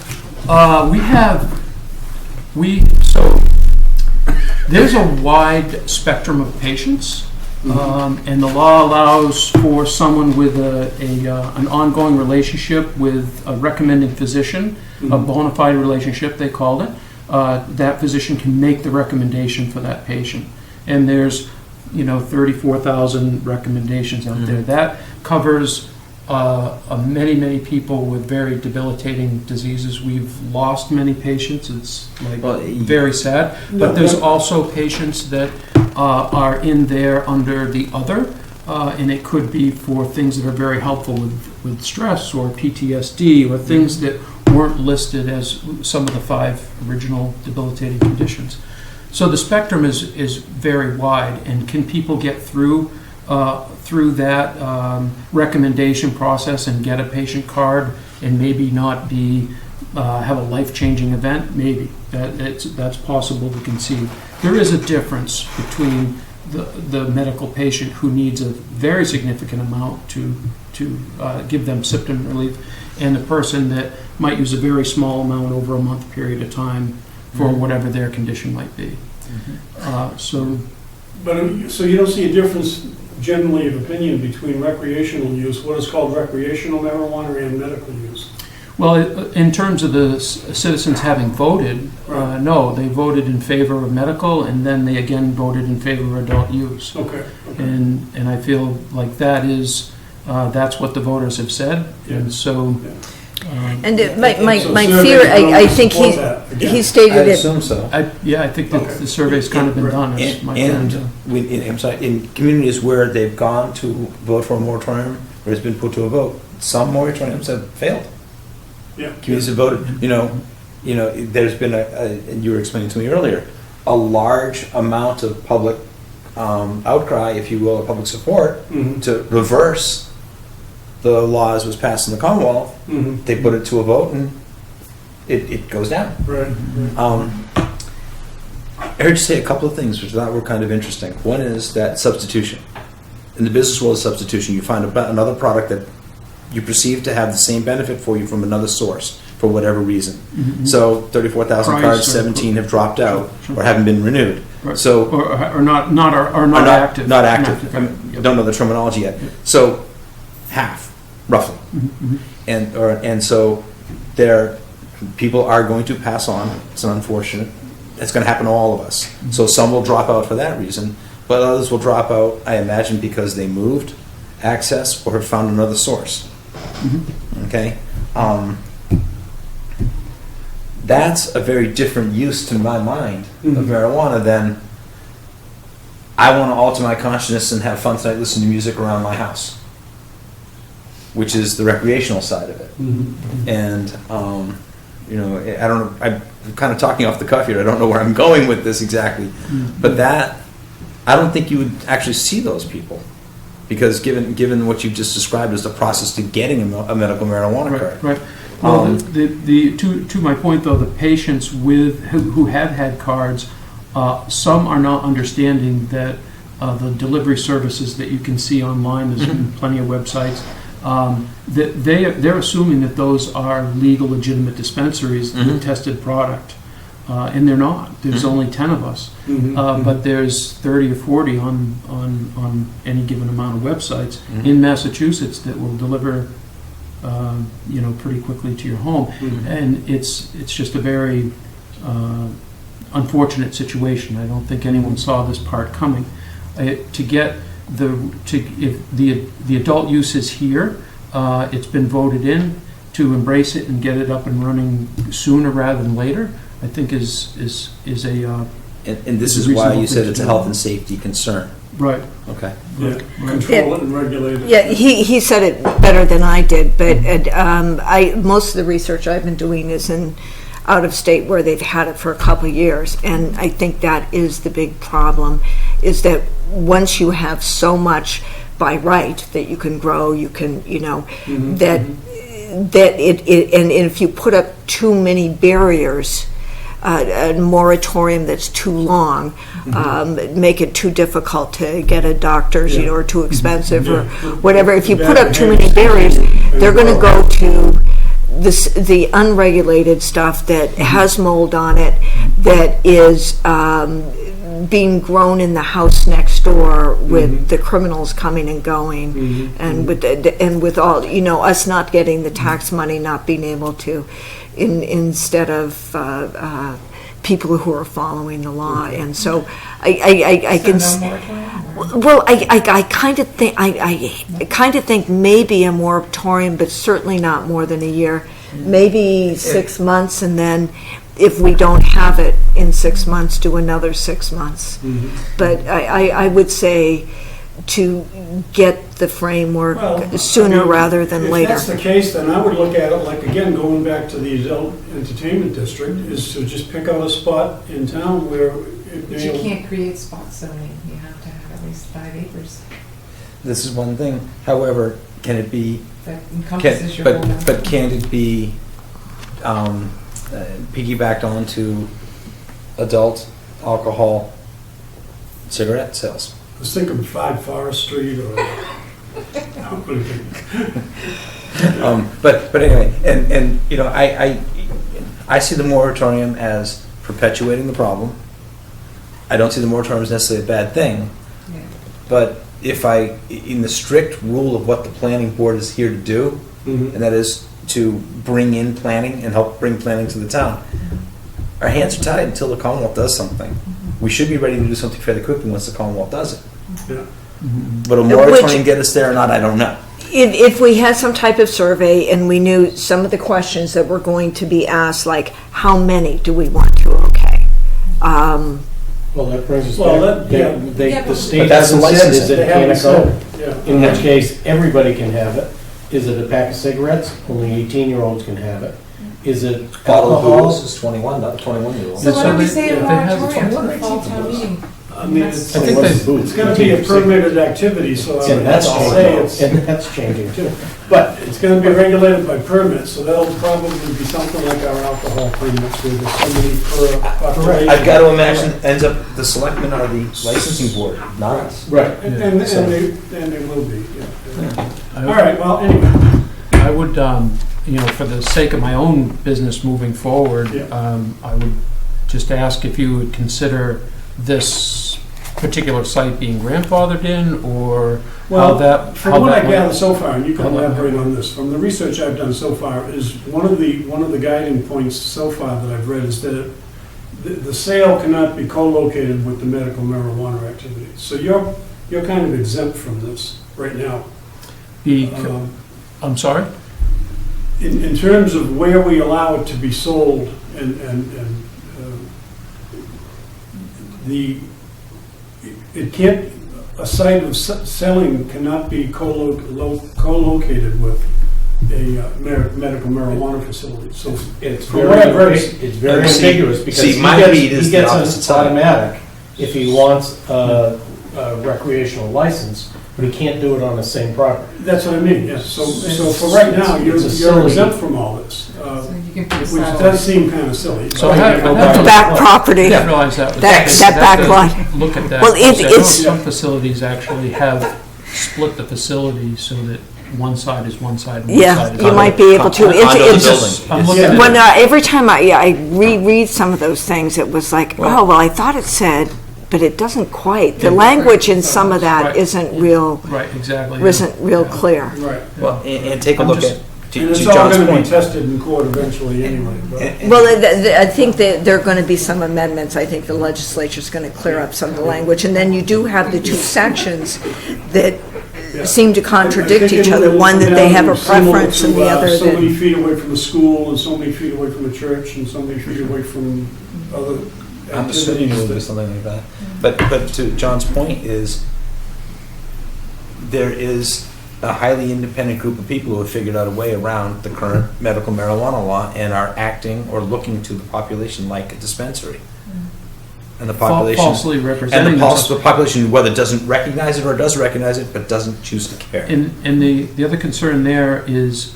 O: there's a wide spectrum of patients, and the law allows for someone with an ongoing relationship with a recommending physician, a bona fide relationship, they called it. That physician can make the recommendation for that patient. And there's, 34,000 recommendations out there. That covers many, many people with very debilitating diseases. We've lost many patients. It's very sad. But there's also patients that are in there under the other, and it could be for things that are very helpful with stress or PTSD or things that weren't listed as some of the 5 original debilitating conditions. So the spectrum is very wide, and can people get through that recommendation process and get a patient card and maybe not have a life-changing event? Maybe. That's possible to conceive. There is a difference between the medical patient who needs a very significant amount to give them symptom relief, and the person that might use a very small amount over a month period of time for whatever their condition might be. So you don't see a difference generally of opinion between recreational use, what is called recreational marijuana, and medical use? Well, in terms of the citizens having voted, no, they voted in favor of medical, and then they again voted in favor of adult use.
A: Okay.
O: And I feel like that's what the votors have said, and so.
G: And my fear, I think he stated
D: I
G: it.
D: assume so.
O: I think that the survey's kind of been done.
D: I'm sorry, in communities where they've gone to vote for a moratorium, or it's been put to a vote, some moratoriums have failed.
A: Yeah.
D: Communities have voted, there's been and you were explaining to me earlier, a large amount of public outcry, if you will, or public support to reverse the laws was passed in the Commonwealth. They put it to a vote and it goes down.
A: Right.
D: I heard you say a couple of things which I thought were kind of interesting. One is that substitution. In the business world of substitution, you find another product that you perceive to have the same benefit for you from another source for whatever reason. So 34,000 cards, 17 have dropped out or haven't been renewed.
O: Right.
D: So
O: or not active.
D: Not active. I don't know the terminology yet. So half, roughly. And so people are going to pass on. It's unfortunate. It's going to happen to all of us. So some will drop out for that reason, but others will drop out, I imagine, because they moved, access, or have found another source. Okay? That's a very different use to my mind of marijuana than I want to alter my consciousness and have fun tonight, listen to music around my house, which is the recreational side of it. And I don't know, I'm kind of talking off the cuff here. I don't know where I'm going with this exactly, but I don't think you would actually see those people, because given what you've just described as the process to getting a medical marijuana card.
O: Right. Well, to my point though, the patients who have had cards, some are not understanding that the delivery services that you can see online, there's plenty of websites, that they're assuming that those are legal, legitimate dispensaries with tested product, and they're not. There's only 10 of us, but there's 30 or 40 on any given amount of websites in Massachusetts that will deliver pretty quickly to your home.
A: Mhm.
O: And it's just a very unfortunate situation. I don't think anyone saw this part coming. To get if the adult use is here, it's been voted in, to embrace it and get it up and running sooner rather than later, I think is a
D: And this is
O: It's a
D: why you
O: reasonable
D: said
O: thing
D: it's
O: to
D: a
O: do.
D: health and safety concern.
O: right.
D: Okay.
A: Yeah, control it and regulate it.
G: Yeah, he said it better than I did, but most of the research I've been doing is in out of state where they've had it for a couple of years, and I think that is the big problem, is that once you have so much by right that you can grow, you can, that and if you put up too many barriers, a moratorium that's too long, make it too difficult to get a doctor's, or too expensive or whatever. If you put up too many barriers, they're going to go to the unregulated stuff that has mold on it, that is being grown in the house next door with the criminals coming and going, and with all us not getting the tax money, not being able to, instead of people who are following the law. And so I can. Well, I kind of think I kind of think maybe a moratorium, but certainly not more than a year, maybe 6 months, and then if we don't have it in 6 months, do another 6 months. But I would say to get the framework sooner rather than later.
A: If that's the case, then I would look at it like, again, going back to the adult entertainment district, is to just pick out a spot in town where
J: But you can't create spot zoning, you have to have at least 5 acres.
D: This is one thing. However, can it be?
J: That encompasses your whole.
D: But can it be piggybacked onto adult alcohol cigarette sales?
A: I was thinking 5 Forest Street or.
D: But anyway, and I see the moratorium as perpetuating the problem. I don't see the moratorium as necessarily a bad thing.
J: Yeah.
D: But if in the strict rule of what the planning board is here to do, and that is to bring in planning and help bring planning to the town, our hands are tied until the Commonwealth does something. We should be ready to do something fairly quickly once the Commonwealth does it.
A: Yeah.
D: But a moratorium get us there or not, I don't know.
G: If we had some type of survey and we knew some of the questions that were going to be asked, like how many do we want to okay?
I: Well, that brings us
A: Well,
I: back.
A: that-
I: The state
D: But that's the
I: hasn't said is
D: licensing.
I: it
A: They
I: can't
A: haven't
I: go.
A: said,
I: In which case, everybody can have it. Is it a pack of cigarettes? Only 18-year-olds can have it. Is it
D: Bottle of
I: alcohol?
D: booze is 21, not 21-year-olds.
J: So why don't we
O: So
J: say a
O: they have the
J: moratorium for
O: 21
J: fall town meeting?
A: I mean, it's
O: I think they-
A: it's going to be a permitted activity, so I would
I: And that's
A: have to say it's.
I: changing, and that's changing too. But
A: It's going to be regulated by permit, so that'll probably be something like our alcohol permits, where there's somebody per population.
D: I've got to imagine ends up the selectmen are the licensing board, not us.
I: right.
A: And they will be, yeah. All right, well, anyway.
O: I would, for the sake of my own business moving forward,
A: Yeah.
O: I would just ask if you would consider this particular site being grandfathered in, or how
A: Well,
O: that.
A: from
O: how
A: what I
O: that
A: gather
O: might-
A: so far, and you can
O: how that
A: elaborate on this, from the research I've done so far, is one of the guiding points so far that I've read is that the sale cannot be co-located with the medical marijuana activity. So you're kind of exempt from this right now.
O: I'm sorry?
A: In terms of where we allow it to be sold, it can't, a site of selling cannot be co-located with a medical marijuana facility. So
I: It's
A: from what I've read,
I: very ambiguous because
D: see, my read is
I: he
D: the
I: gets
D: opposite
I: an
D: side.
I: automatic if he wants a recreational license, but he can't do it on the same property.
A: that's what I mean, yes. So for right now, you're
I: It's a silly-
A: exempt from all this,
J: So you can put a
A: which
J: satellite.
A: does seem kind of silly.
O: So I have
G: The back property.
O: I didn't realize that.
G: That back lot.
O: Look at that.
G: Well,
O: I know
G: it's-
O: some facilities actually have split the facility so that one side is one side and one
G: Yeah,
O: side is
G: you
O: another.
G: might be able to.
D: Onto the
G: It's
D: building.
O: I'm looking at
G: when
O: it.
G: every time I reread some of those things, it was like, oh, well, I thought it said, but it doesn't quite. The language in some of that
O: Right.
G: isn't real
O: Right, exactly.
G: clear.
A: Right.
D: Well, and take a
O: I'm
D: look
O: just-
D: at
A: And it's
D: to
A: all
D: John's
A: going to be
D: point,
A: tested in court eventually anyway. But
G: Well, I think that there are going to be some amendments. I think the legislature's going to clear up some of the language. And then you do have the two sections that seem to contradict each other. One that they have a preference and the other
A: so many
G: that...
A: feet away from the school, and so many feet away from the church, and so many feet away from other
D: I'm assuming it will be something like that. But to John's point is, there is a highly independent group of people who have figured out a way around the current medical marijuana law and are acting or looking to the population like a dispensary. And the population...
O: Falsely
D: And
O: representing
D: the population, whether doesn't recognize it or does recognize it, but doesn't choose to care.
O: And the other concern there is,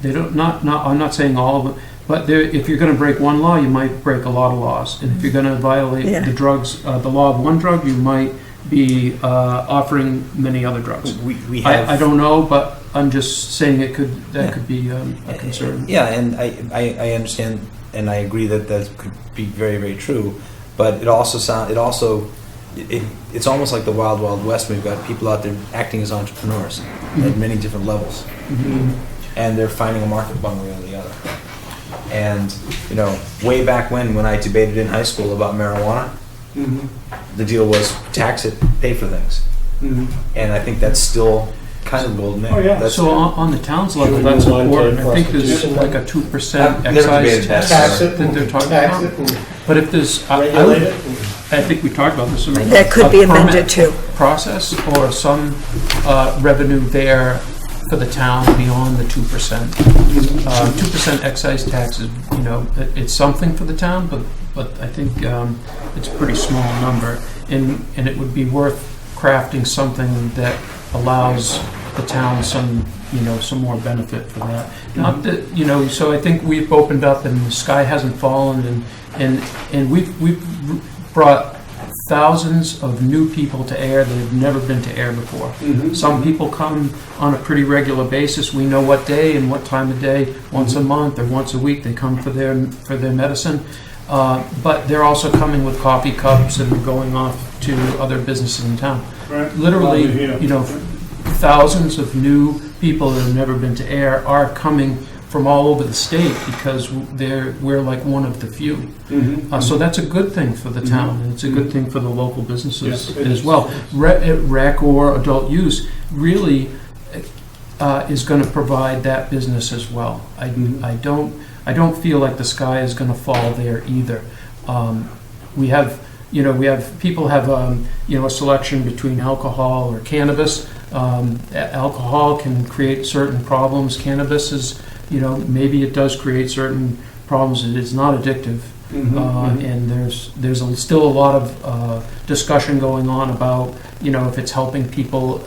O: they don't, I'm not saying all of them, but if you're going to break one law, you might break a lot of laws. And if you're going to violate the drugs, the law of one drug, you might be offering many other drugs.
D: We have...
O: I don't know, but I'm just saying that could be a concern.
D: Yeah, and I understand, and I agree that could be very, very true. But it's almost like the Wild Wild West. We've got people out there acting as entrepreneurs at many different levels, and they're finding a market one way or the other. And way back when I debated in high school about marijuana, the deal was tax it, pay for things, and I think that's still kind of golden.
A: Oh, yeah.
O: So on the town's level, that's important. I think there's like a 2% excise tax that they're talking about. But if there's, I think we talked about this.
G: That could be amended too.
O: Process or some revenue there for the town beyond the 2%. 2% excise tax is, it's something for the town, but I think it's a pretty small number. And it would be worth crafting something that allows the town some more benefit for that. Not that, so I think we've opened up and the sky hasn't fallen and we've brought thousands of new people to Ayer that have never been to Ayer before. Some people come on a pretty regular basis. We know what day and what time of day, once a month or once a week, they come for their medicine. But they're also coming with coffee cups and going off to other businesses in town.
A: Right.
O: Literally, thousands of new people that have never been to Ayer are coming from all over the state because we're like one of the few. So that's a good thing for the town, and it's a good thing for the local businesses as well. Rec or adult use really is going to provide that business as well. I don't feel like the sky is going to fall there either. People have a selection between alcohol or cannabis. Alcohol can create certain problems. Cannabis is, maybe it does create certain problems. It is not addictive, and there's still a lot of discussion going on about if it's helping people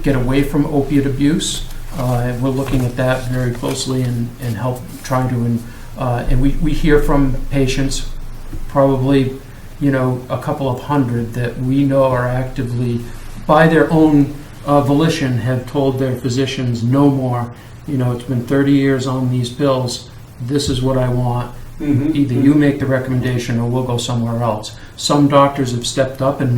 O: get away from opiate abuse. We're looking at that very closely and help trying to and we hear from patients probably a couple of hundred that we know are actively by their own volition have told their physicians no more. It's been 30 years on these pills. This is what I want. Either you make the recommendation or we'll go somewhere else. Some doctors have stepped up and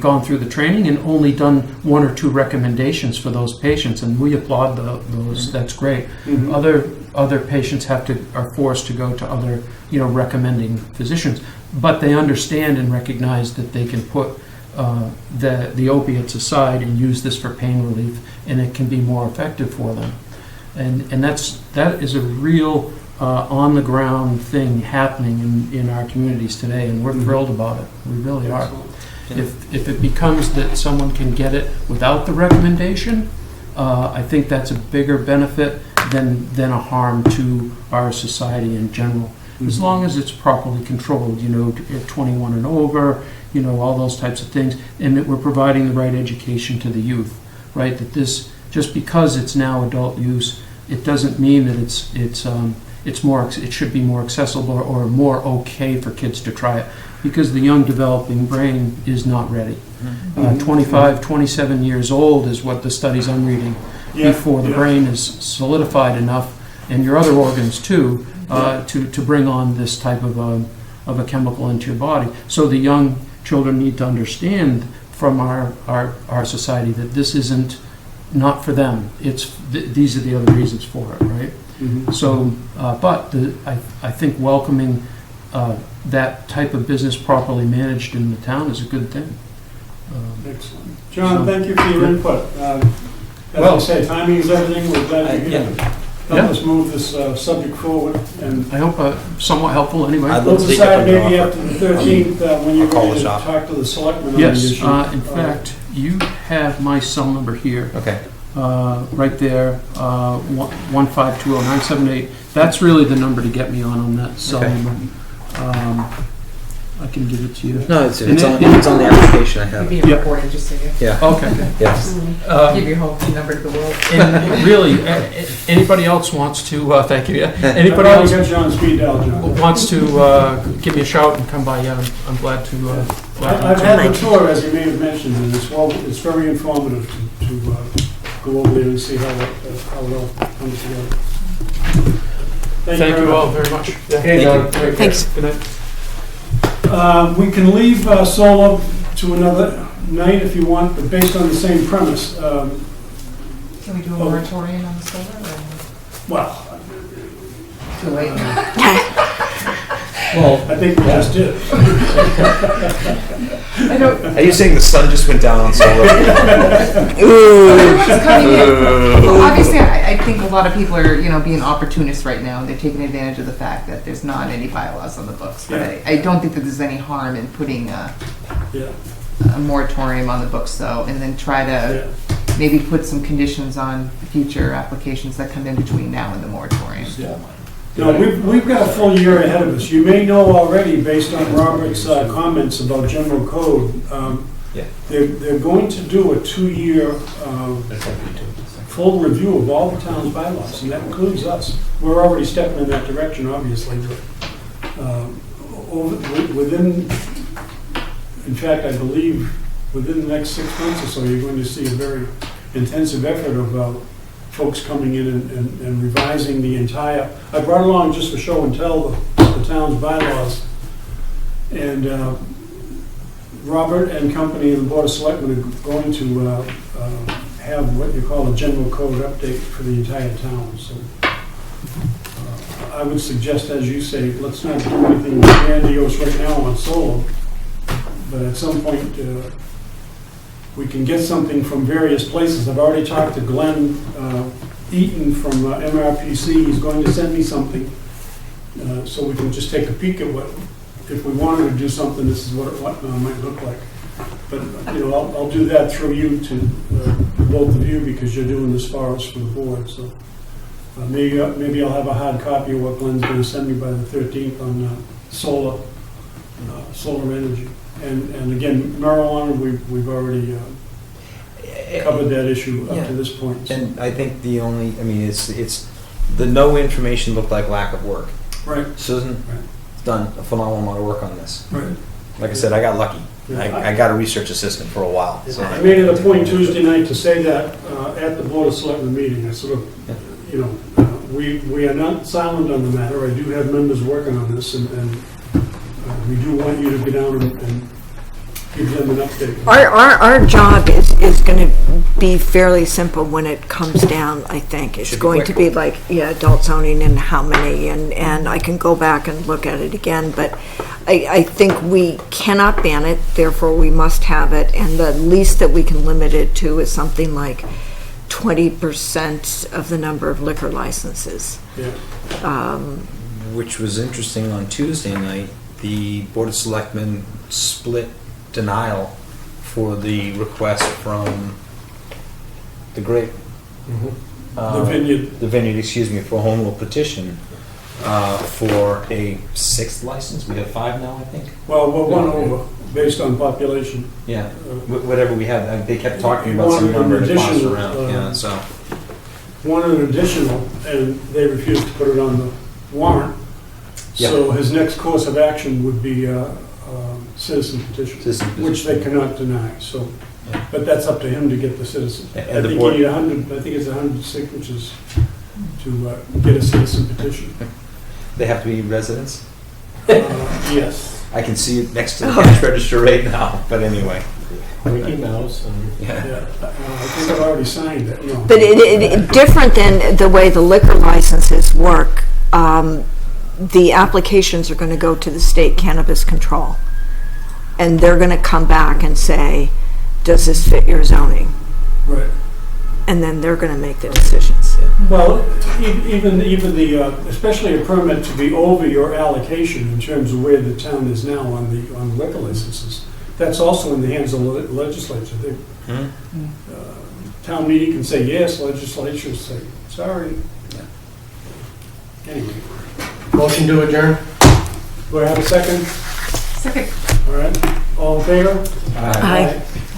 O: gone through the training and only done one or two recommendations for those patients, and we applaud those. That's great. Other patients are forced to go to other recommending physicians, but they understand and recognize that they can put the opiates aside and use this for pain relief, and it can be more effective for them. And that is a real on the ground thing happening in our communities today, and we're thrilled about it. We really are. If it becomes that someone can get it without the recommendation, I think that's a bigger benefit than a harm to our society in general. As long as it's properly controlled, 21 and over, all those types of things, and that we're providing the right education to the youth, right? That this, just because it's now adult use, it doesn't mean that it should be more accessible or more okay for kids to try it, because the young developing brain is not ready. 25, 27 years old is what the studies I'm reading, before the brain is solidified enough, and your other organs too, to bring on this type of a chemical into your body. So the young children need to understand from our society that this isn't not for them. These are the other reasons for it, right?
A: Mhm.
O: So, I think welcoming that type of business properly managed in the town is a good thing.
A: Excellent. John, thank you for your input. As I say, timing is everything. We're glad you're here. Help us move this subject forward. And
O: I hope somewhat helpful anyway.
L: I'd
A: we'll
L: love to take
A: decide
L: up an
A: maybe
L: offer.
A: after the 13th when you're
L: I'll call
A: ready
L: the
A: to
L: shop.
A: talk to the selectmen on the
O: Yes,
A: issue.
O: in fact, you have my cell number here.
L: Okay.
O: Right there, 1520978. That's really the number to get me on that cell
L: Okay.
O: number. I can give it to you.
L: No, it's
O: And
L: on
O: then-
L: the application I have.
J: Be
L: it.
J: a recording, just so you
L: Yeah.
O: Okay.
L: Yes.
J: give your whole number to the world.
O: And really, anybody else wants to, thank you, yeah. Anybody
A: I've already
O: else
A: got you on speed dial, John.
O: wants to give me a shout and come by, yeah, I'm glad to.
A: I've had the tour, as you may have mentioned, and it's very informative to go over there and see how it all comes together.
O: Thank
A: very
O: you
A: much.
O: all very much.
L: Thank you.
G: Thanks.
O: Good night.
A: We can leave solo to another night if you want, but based on the same premise.
J: Can we do a moratorium on the solar, or
A: Well,
J: too late?
A: I think we just did.
J: I don't,
D: Are you saying the sun just went down on solar?
J: everyone's coming in. Obviously, I think a lot of people are, being opportunists right now. They're taking advantage of the fact that there's not any bylaws on the books. But
A: Yeah.
J: I don't think that there's any harm in putting a moratorium on the books, though, and then try to maybe put some conditions on future applications that come in between now and the moratorium.
A: No, we've got a full year ahead of us. You may know already, based on Robert's comments about general code, they're going to do a 2-year full review of all the town's bylaws, and that includes us. We're already stepping in that direction, obviously, but in fact, I believe within the next 6 months or so, you're going to see a very intensive effort of folks coming in and revising the entire, I brought along just for show and tell the town's bylaws. And Robert and company and the Board of Selectmen are going to have what you call a general code update for the entire town. So I would suggest, as you say, let's not do anything grandiose right now on solo, but at some point we can get something from various places. I've already talked to Glenn Eaton from MRPC. He's going to send me something so we can just take a peek at what, if we wanted to do something, this is what it might look like. But I'll do that through you to both of you, because you're doing this for us for the board. So maybe I'll have a hard copy of what Glenn's going to send me by the 13th on solar energy. And again, marijuana, we've already covered that issue up to this point. So.
D: And I think it's the no information looked like lack of work.
A: Right.
D: Susan has done a phenomenal amount of work on this.
A: Right.
D: Like I said, I got lucky.
A: Yeah.
D: I got a research assistant for a while. So
A: I made it a point Tuesday night to say that at the Board of Selectmen meeting. I sort of, we are not silent on the matter. I do have members working on this, and we do want you to get down and give them an update.
G: Our job is going to be fairly simple when it comes down, I think. It's going to be like, adult zoning and how many, and I can go back and look at it again, but I think we cannot ban it, therefore we must have it, and the least that we can limit it to is something like 20% of the number of liquor licenses.
A: Yeah.
D: which was interesting on Tuesday night. The Board of Selectmen split denial for the request from the Great,
A: The Vineyard.
D: excuse me, for a home rule petition for a 6th license. We have 5 now, I think.
A: Well, we're one over based on population.
D: Yeah, whatever we have. They kept talking about some number that passed around. So
A: wanted an additional, and they refused to put it on the warrant. So his next course of action would be citizen petition, which they cannot deny. So, but that's up to him to get the citizen. I think you need 100. I think it's 100 signatures to get a citizen petition.
D: They have to be residents?
A: Yes.
D: I can see it next to the cash register right now, but anyway.
I: Mickey Mouse and.
A: Yeah, I think I've already signed it, no.
G: But different than the way the liquor licenses work, the applications are going to go to the state cannabis control. And they're going to come back and say, does this fit your zoning?
A: Right.
G: And then they're going to make the decisions.
A: Well, even the, especially a permit to be over your allocation in terms of where the town is now on liquor licenses, that's also in the hands of the legislature. Town meeting can say yes, legislature say, sorry. Anyway,
I: Motion to adjourn?
A: do I have a second?
J: Second.
A: All right, all in favor?
G: Aye.